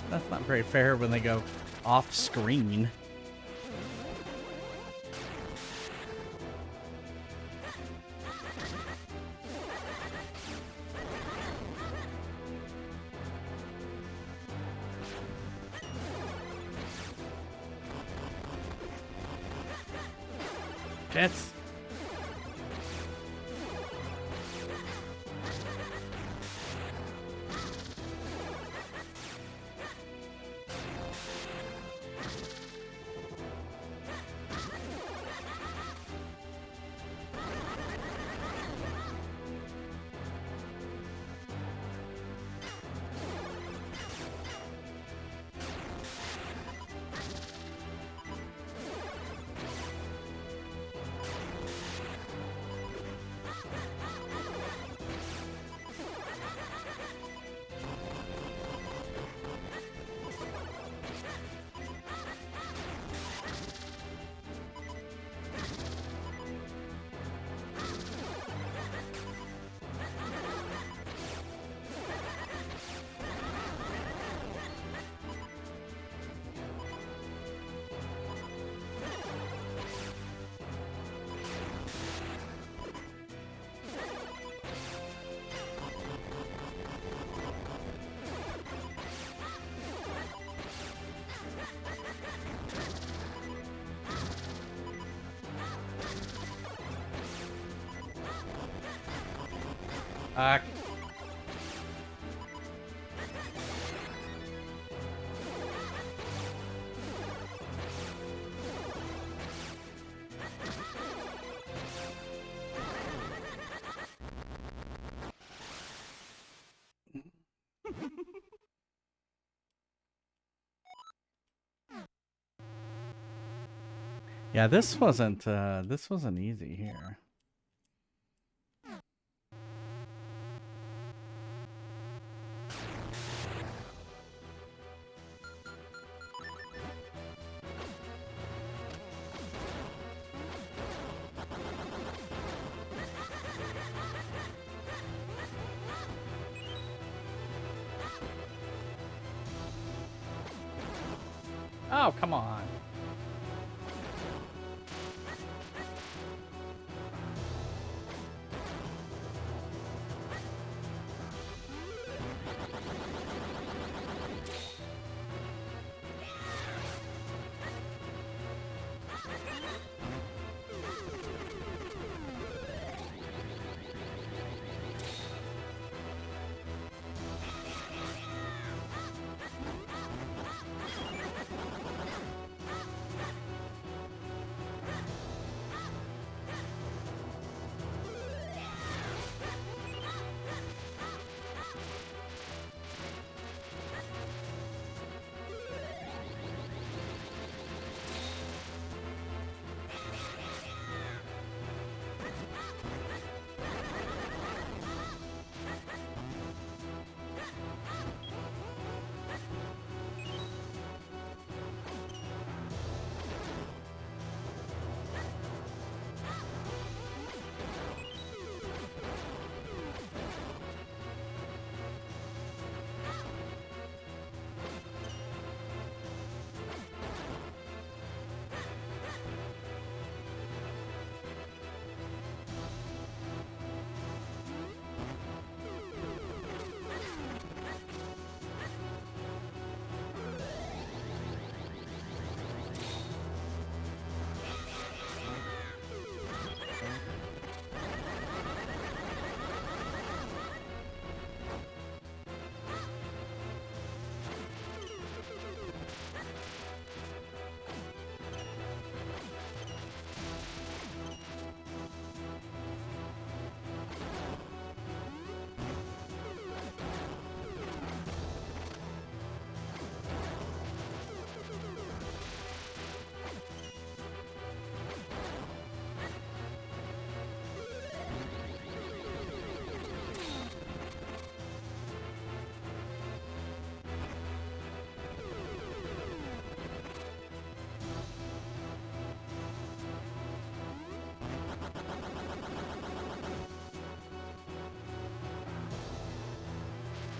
That's not very fair when they go off screen. Jets. Uh, yeah, this wasn't easy here. Oh, come on.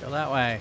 Go that way.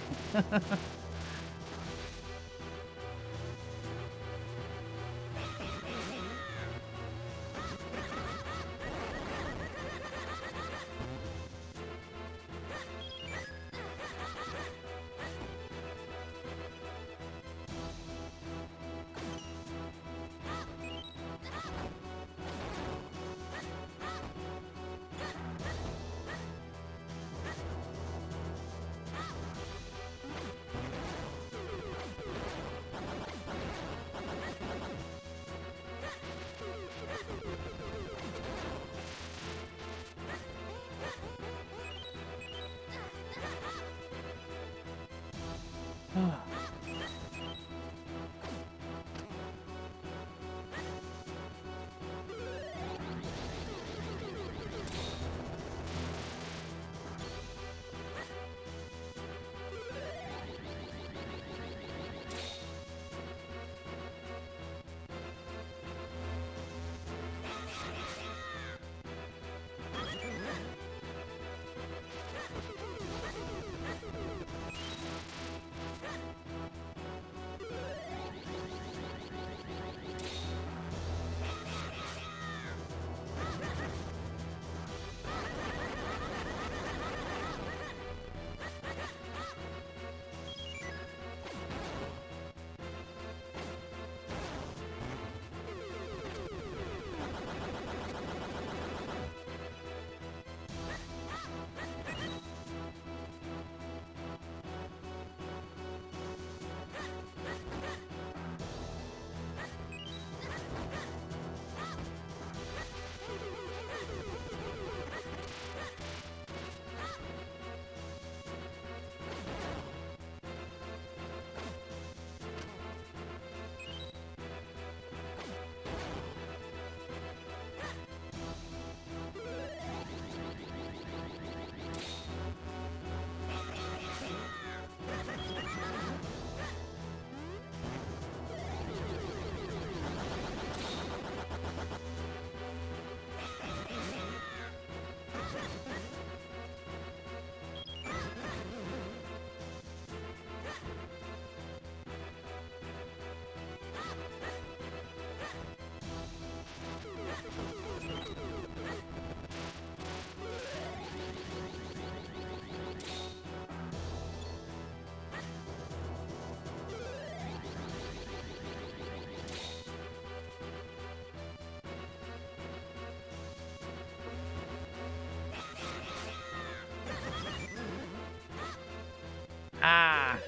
Ah!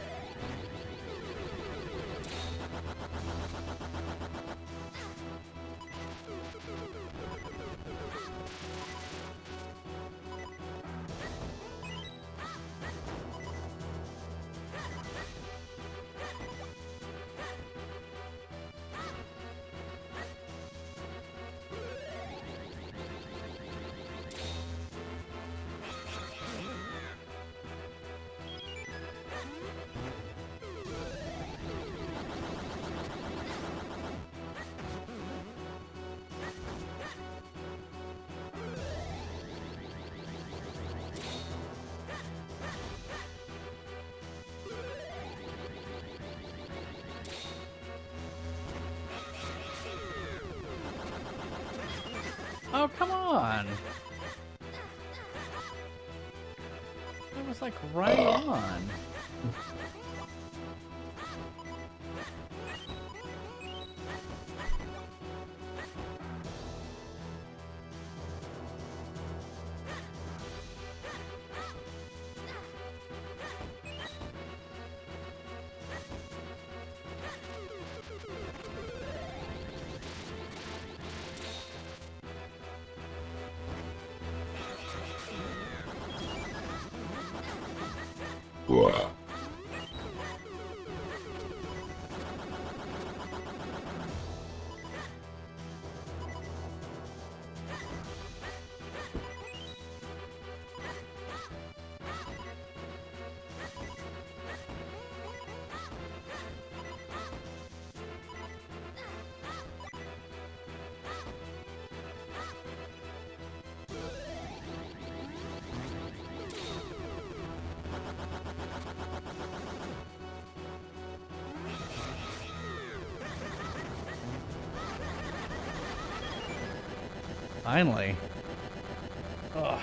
Oh, come on! That was like right on. Finally. Ugh.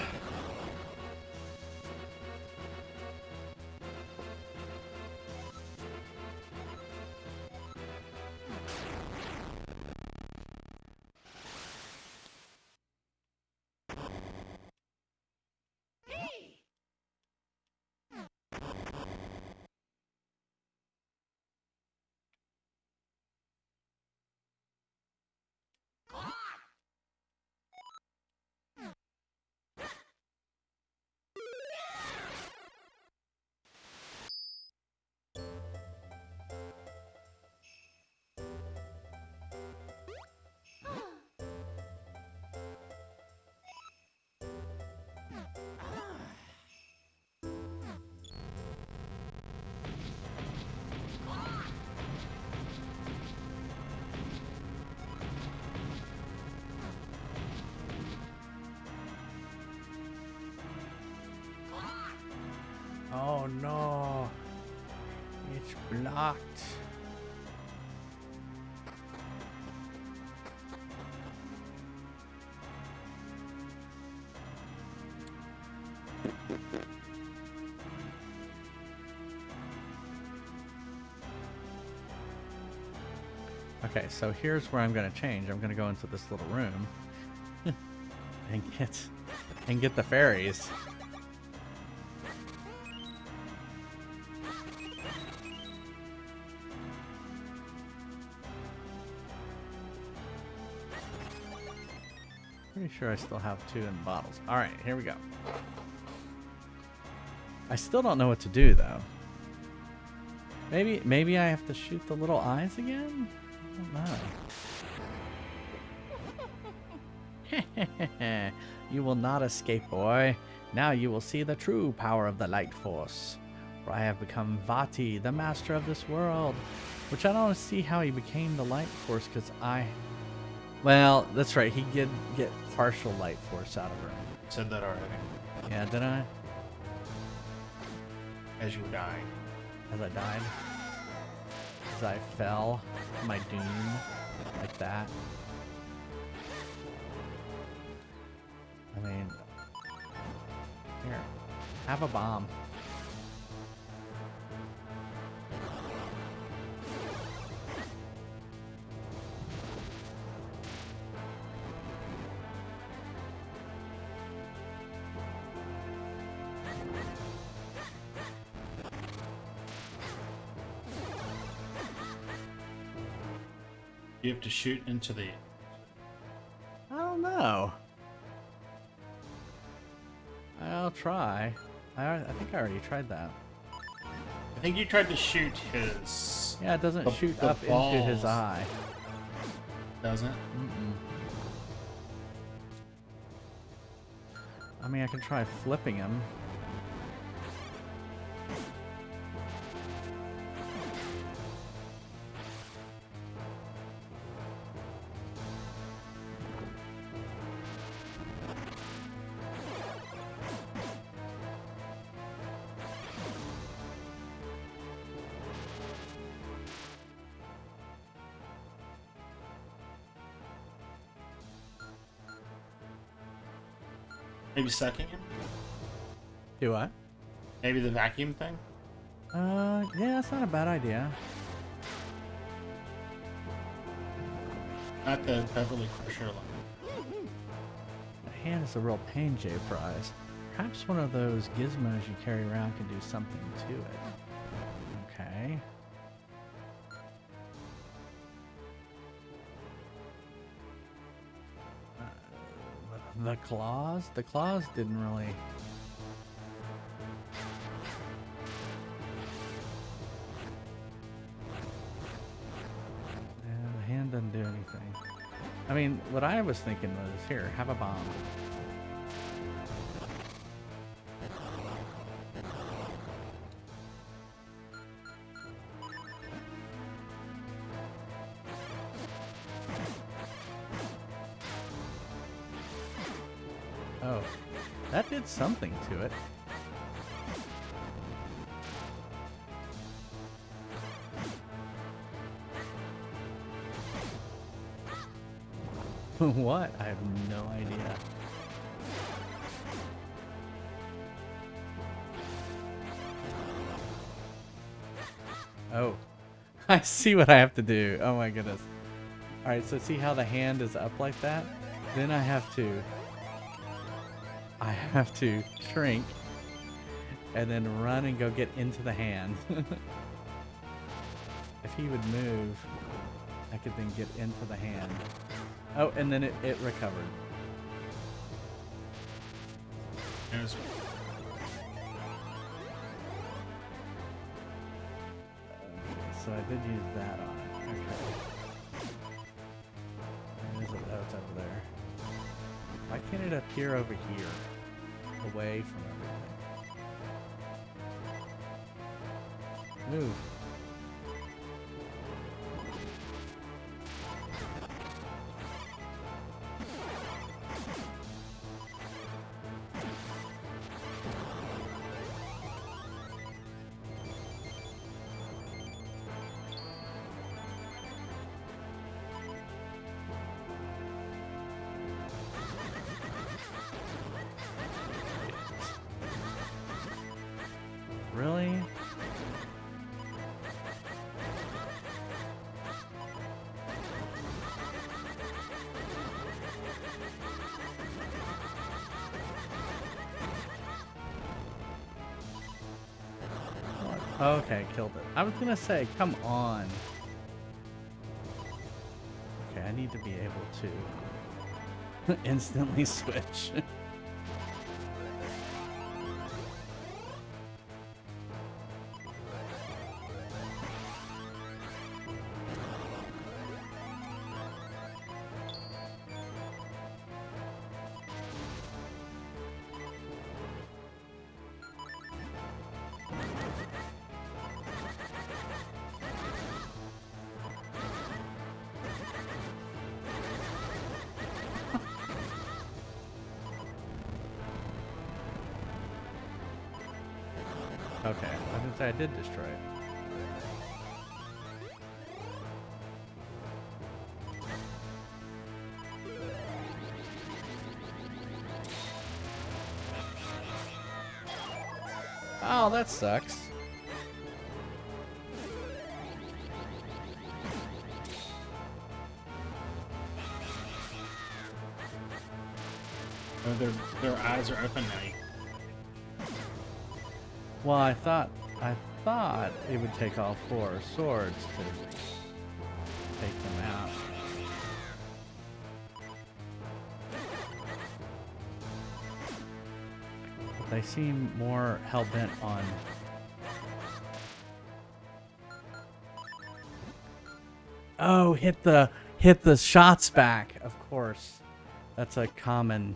Oh no. It's blocked. Okay, so here's where I'm gonna change. I'm gonna go into this little room and get the fairies. Pretty sure I still have 2 in bottles. All right, here we go. I still don't know what to do though. Maybe I have to shoot the little eyes again? I don't know. You will not escape, boy. Now you will see the true power of the Light Force. For I have become Vati, the master of this world. Which I don't see how he became the Light Force, because well, that's right, he did get partial Light Force out of her. Said that already. Yeah, did I? As you were dying. As I died? As I fell to my doom? Like that? I mean... Here. Have a bomb. You have to shoot into the... I don't know. I'll try. I think I already tried that. I think you tried to shoot his... Yeah, it doesn't shoot up balls. into his eye. Doesn't? Mm-mm. I mean, I can try flipping him. Maybe sucking him? Do what? Maybe the vacuum thing? Yeah, that's not a bad idea. Not the Beverly Crusher line. The hand is a real pain, Jay Fries. Perhaps one of those gizmos you carry around can do something to it. Okay. The claws? The claws didn't really... Yeah, the hand doesn't do anything. I mean, what I was thinking was, here, have a bomb. Oh, that did something to it. What? I have no idea. Oh, I see what I have to do. Oh my goodness. All right, so see how the hand is up like that? Then I have to shrink and then run and go get into the hand. If he would move, I could then get into the hand. Oh, and then it recovered. There's So I did use that on it. Okay. Where is it? Oh, it's over there. Why can't it appear over here? Away from everything. Move. Really? Okay, killed it. I was gonna say, come on. Okay, I need to be able to instantly switch. Okay, I was gonna say I did destroy it. Oh, that sucks. oh, their eyes are open now. Well, I thought it would take all 4 swords to take them out. But they seem more hell-bent on... Oh, hit the shots back, of course. That's a common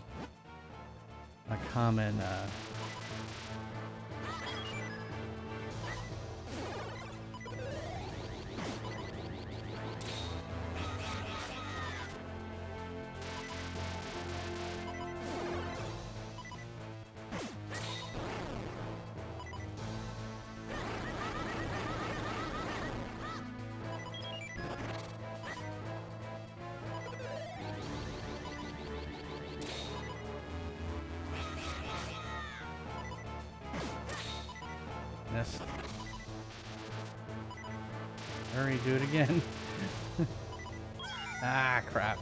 Missed. Hurry, do it again. Ah, crap.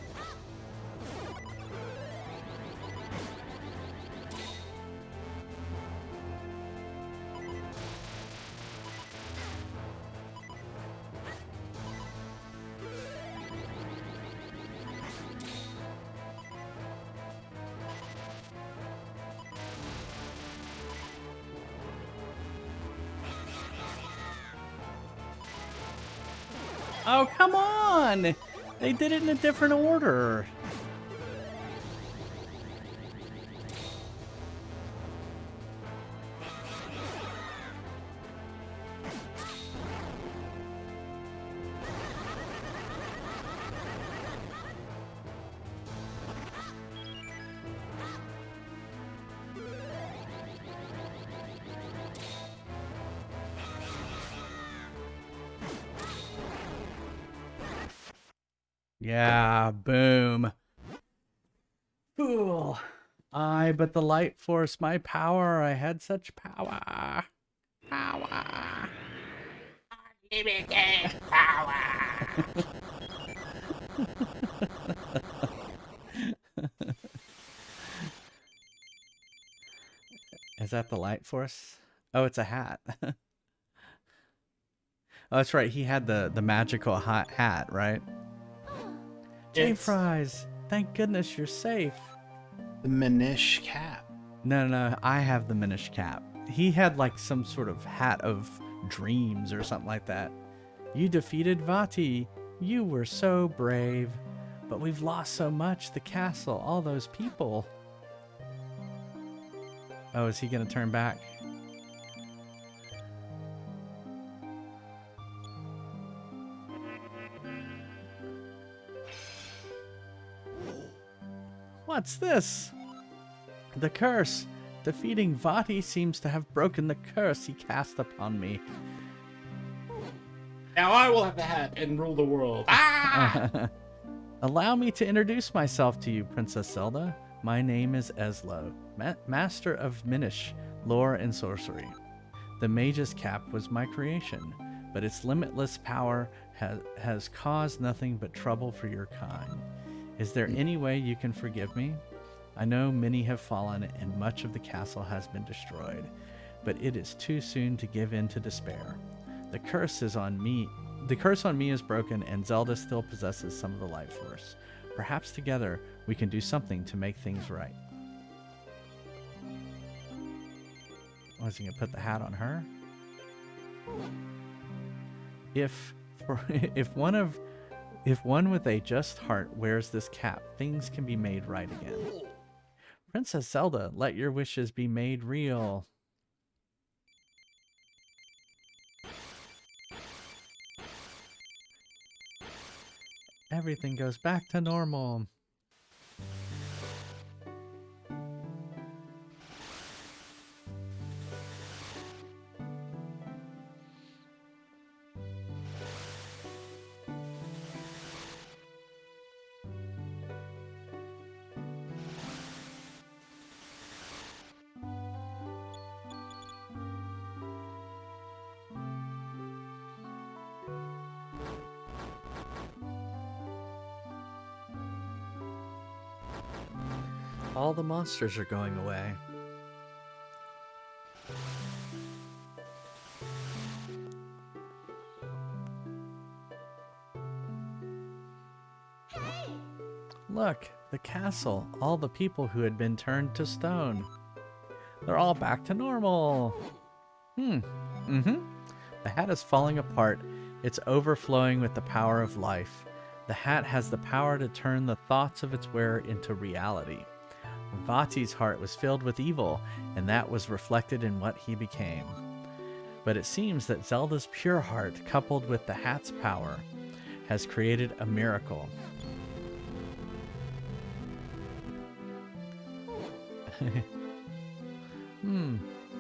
Oh, come on! They did it in a different order. Yeah, boom. Fool. I but the light force, my power. I had such power. Power. Limited power. Is that the light force? Oh, it's a hat. Oh, that's right. He had the magical hat, right? J It's Fries, thank goodness you're safe. the Minish cap. No, no, no. I have the Minish cap. He had like some sort of hat of dreams or something like that. You defeated Vati. You were so brave. But we've lost so much. The castle, all those people. Oh, is he going to turn back? What's this? The curse. Defeating Vati seems to have broken the curse he cast upon me. Now I will have the hat and rule the world. Ah! Allow me to introduce myself to you, Princess Zelda. My name is Eslo, Master of Minish, lore and sorcery. The Mage's Cap was my creation, but its limitless power has caused nothing but trouble for your kind. Is there any way you can forgive me? I know many have fallen and much of the castle has been destroyed, but it is too soon to give in to despair. The curse on me is broken, and Zelda still possesses some of the life force. Perhaps together we can do something to make things right. Was he gonna put the hat on her? If one with a just heart wears this cap, things can be made right again. Princess Zelda, let your wishes be made real. Everything goes back to normal. All the monsters are going away. Look, the castle, all the people who had been turned to stone. They're all back to normal. The hat is falling apart. It's overflowing with the power of life. The hat has the power to turn the thoughts of its wearer into reality. Vati's heart was filled with evil, and that was reflected in what he became. But it seems that Zelda's pure heart, coupled with the hat's power, has created a miracle.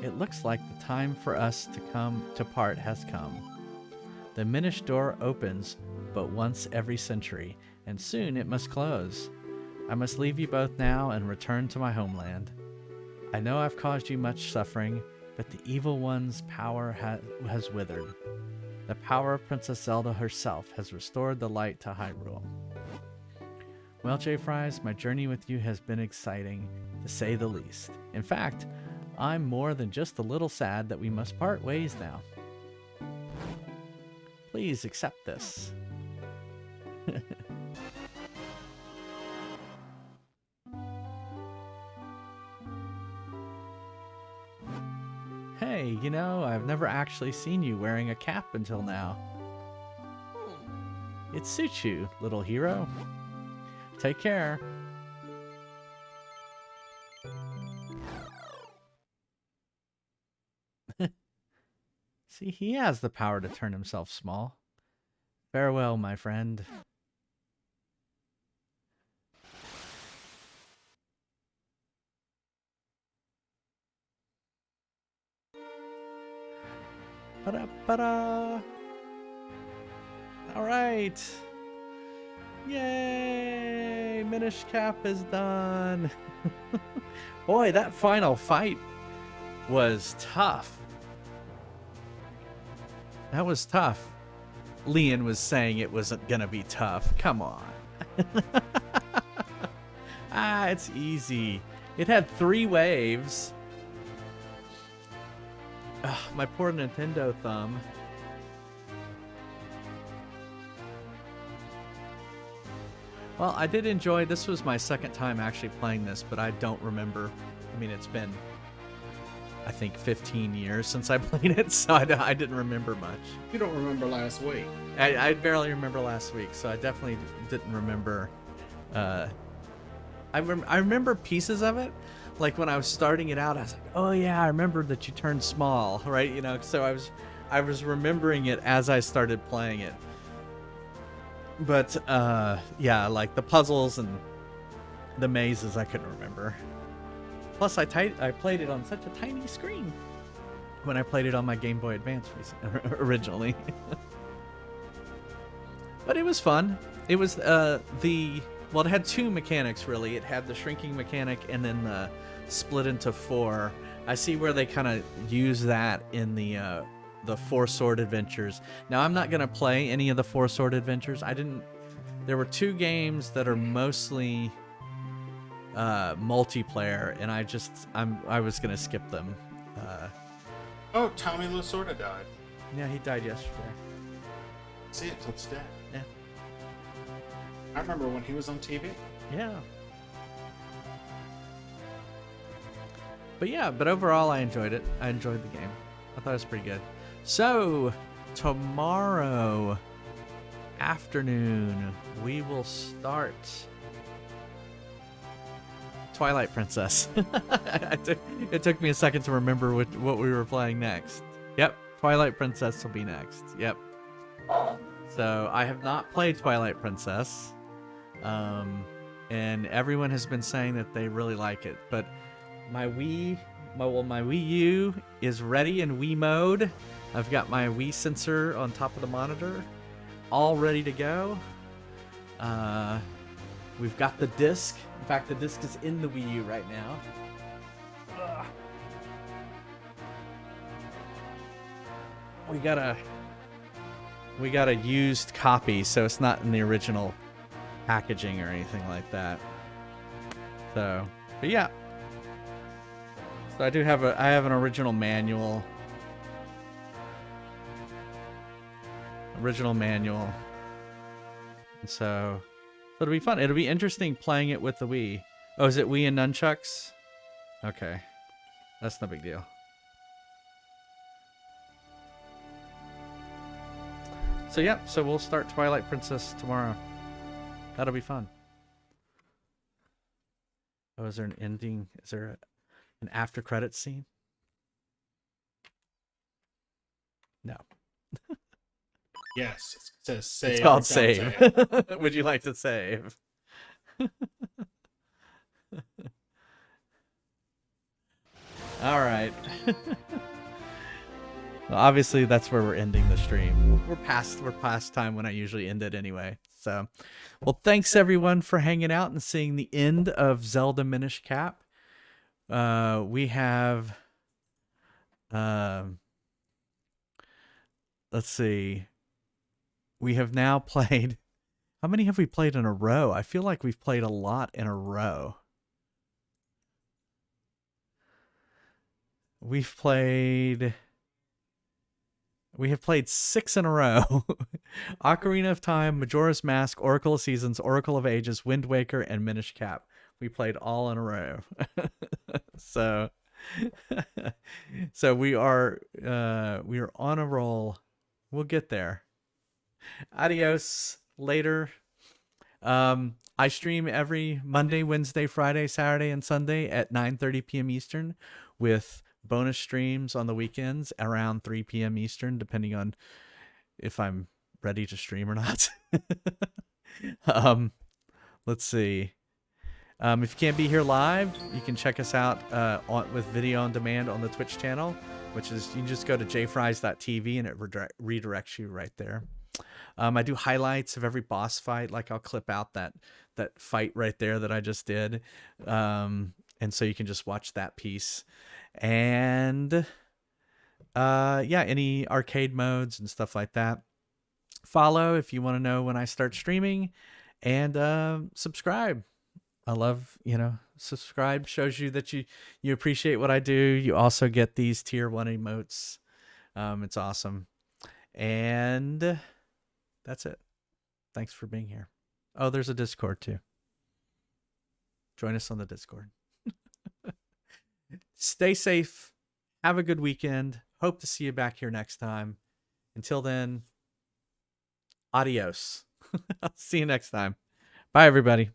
It looks like the time for us to part has come. The Minish door opens but once every century, and soon it must close. I must leave you both now and return to my homeland. I know I've caused you much suffering, but the evil one's power has withered. The power of Princess Zelda herself has restored the light to Hyrule. Well, J. Fries, my journey with you has been exciting, to say the least. In fact, I'm more than just a little sad that we must part ways now. Please accept this. Hey, you know, I've never actually seen you wearing a cap until now. It suits you, little hero. Take care. See, he has the power to turn himself small. Farewell, my friend. Ba-da-ba-da. All right. Yay! Minish Cap is done. Boy, that final fight was tough. That was tough. Leon was saying it wasn't gonna be tough. Come on. It's easy. It had 3 waves. Ugh, my poor Nintendo thumb. Well, I did enjoy, this was my second time actually playing this, but I don't remember. I mean, it's been, I think, 15 years since I played it, so I didn't remember much. You don't remember last week. I barely remember last week, so I definitely didn't remember. I remember pieces of it. Like when I was starting it out, I was like, oh yeah, I remember that you turned small, right? You know, so I was remembering it as I started playing it. But yeah, like the puzzles and the mazes I couldn't remember. Plus I played it on such a tiny screen when I played it on my Game Boy Advance originally. But it was fun. It was well, it had 2 mechanics really. It had the shrinking mechanic and then the split into 4. I see where they kind of use that in the 4 Sword Adventures. Now I'm not gonna play any of the 4 Sword Adventures. There were 2 games that are mostly multiplayer, and I was gonna skip them. Oh, Tommy Lasorda died. Yeah, he died yesterday. See it till it's dead. Yeah. I remember when he was on TV. Yeah. But overall I enjoyed it. I enjoyed the game. I thought it was pretty good. So, tomorrow afternoon, we will start Twilight Princess. It took me a second to remember what we were playing next. Yep, Twilight Princess will be next. Yep. So, I have not played Twilight Princess. And everyone has been saying that they really like it. But my Wii U is ready in Wii mode. I've got my Wii sensor on top of the monitor, all ready to go. We've got the disc. In fact, the disc is in the Wii U right now. Ugh. We got a used copy, so it's not in the original packaging or anything like that. So, but yeah. So I have an original manual. And so it'll be fun. It'll be interesting playing it with the Wii. Oh, is it Wii and nunchucks? Okay. That's no big deal. So yeah, so we'll start Twilight Princess tomorrow. That'll be fun. Oh, is there an ending? Is there an after credits scene? No. Yes, it says save. It's called save. Would you like to save? All right. Well, obviously, that's where we're ending the stream. We're past time when I usually end it anyway. So, well, thanks everyone for hanging out and seeing the end of Zelda Minish Cap. We have, let's see. We have now played. How many have we played in a row? I feel like we've played a lot in a row. We have played 6 in a row. Ocarina of Time, Majora's Mask, Oracle of Seasons, Oracle of Ages, Wind Waker, and Minish Cap. We played all in a row. So we are on a roll. We'll get there. Adios. Later. I stream every Monday, Wednesday, Friday, Saturday, and Sunday at 9:30 p.m. Eastern, with bonus streams on the weekends around 3 p.m. Eastern, depending on if I'm ready to stream or not. Let's see. If you can't be here live, you can check us out with video on demand on the Twitch channel, which is, you can just go to jfries.tv and it redirects you right there. I do highlights of every boss fight. Like I'll clip out that fight right there that I just did, and so you can just watch that piece. And yeah, any arcade modes and stuff like that. Follow if you want to know when I start streaming, and subscribe. I love, subscribe shows you that you appreciate what I do. You also get these tier 1 emotes. It's awesome. And that's it. Thanks for being here. Oh, there's a Discord too. Join us on the Discord. Stay safe. Have a good weekend. Hope to see you back here next time. Until then, adios. I'll see you next time. Bye, everybody.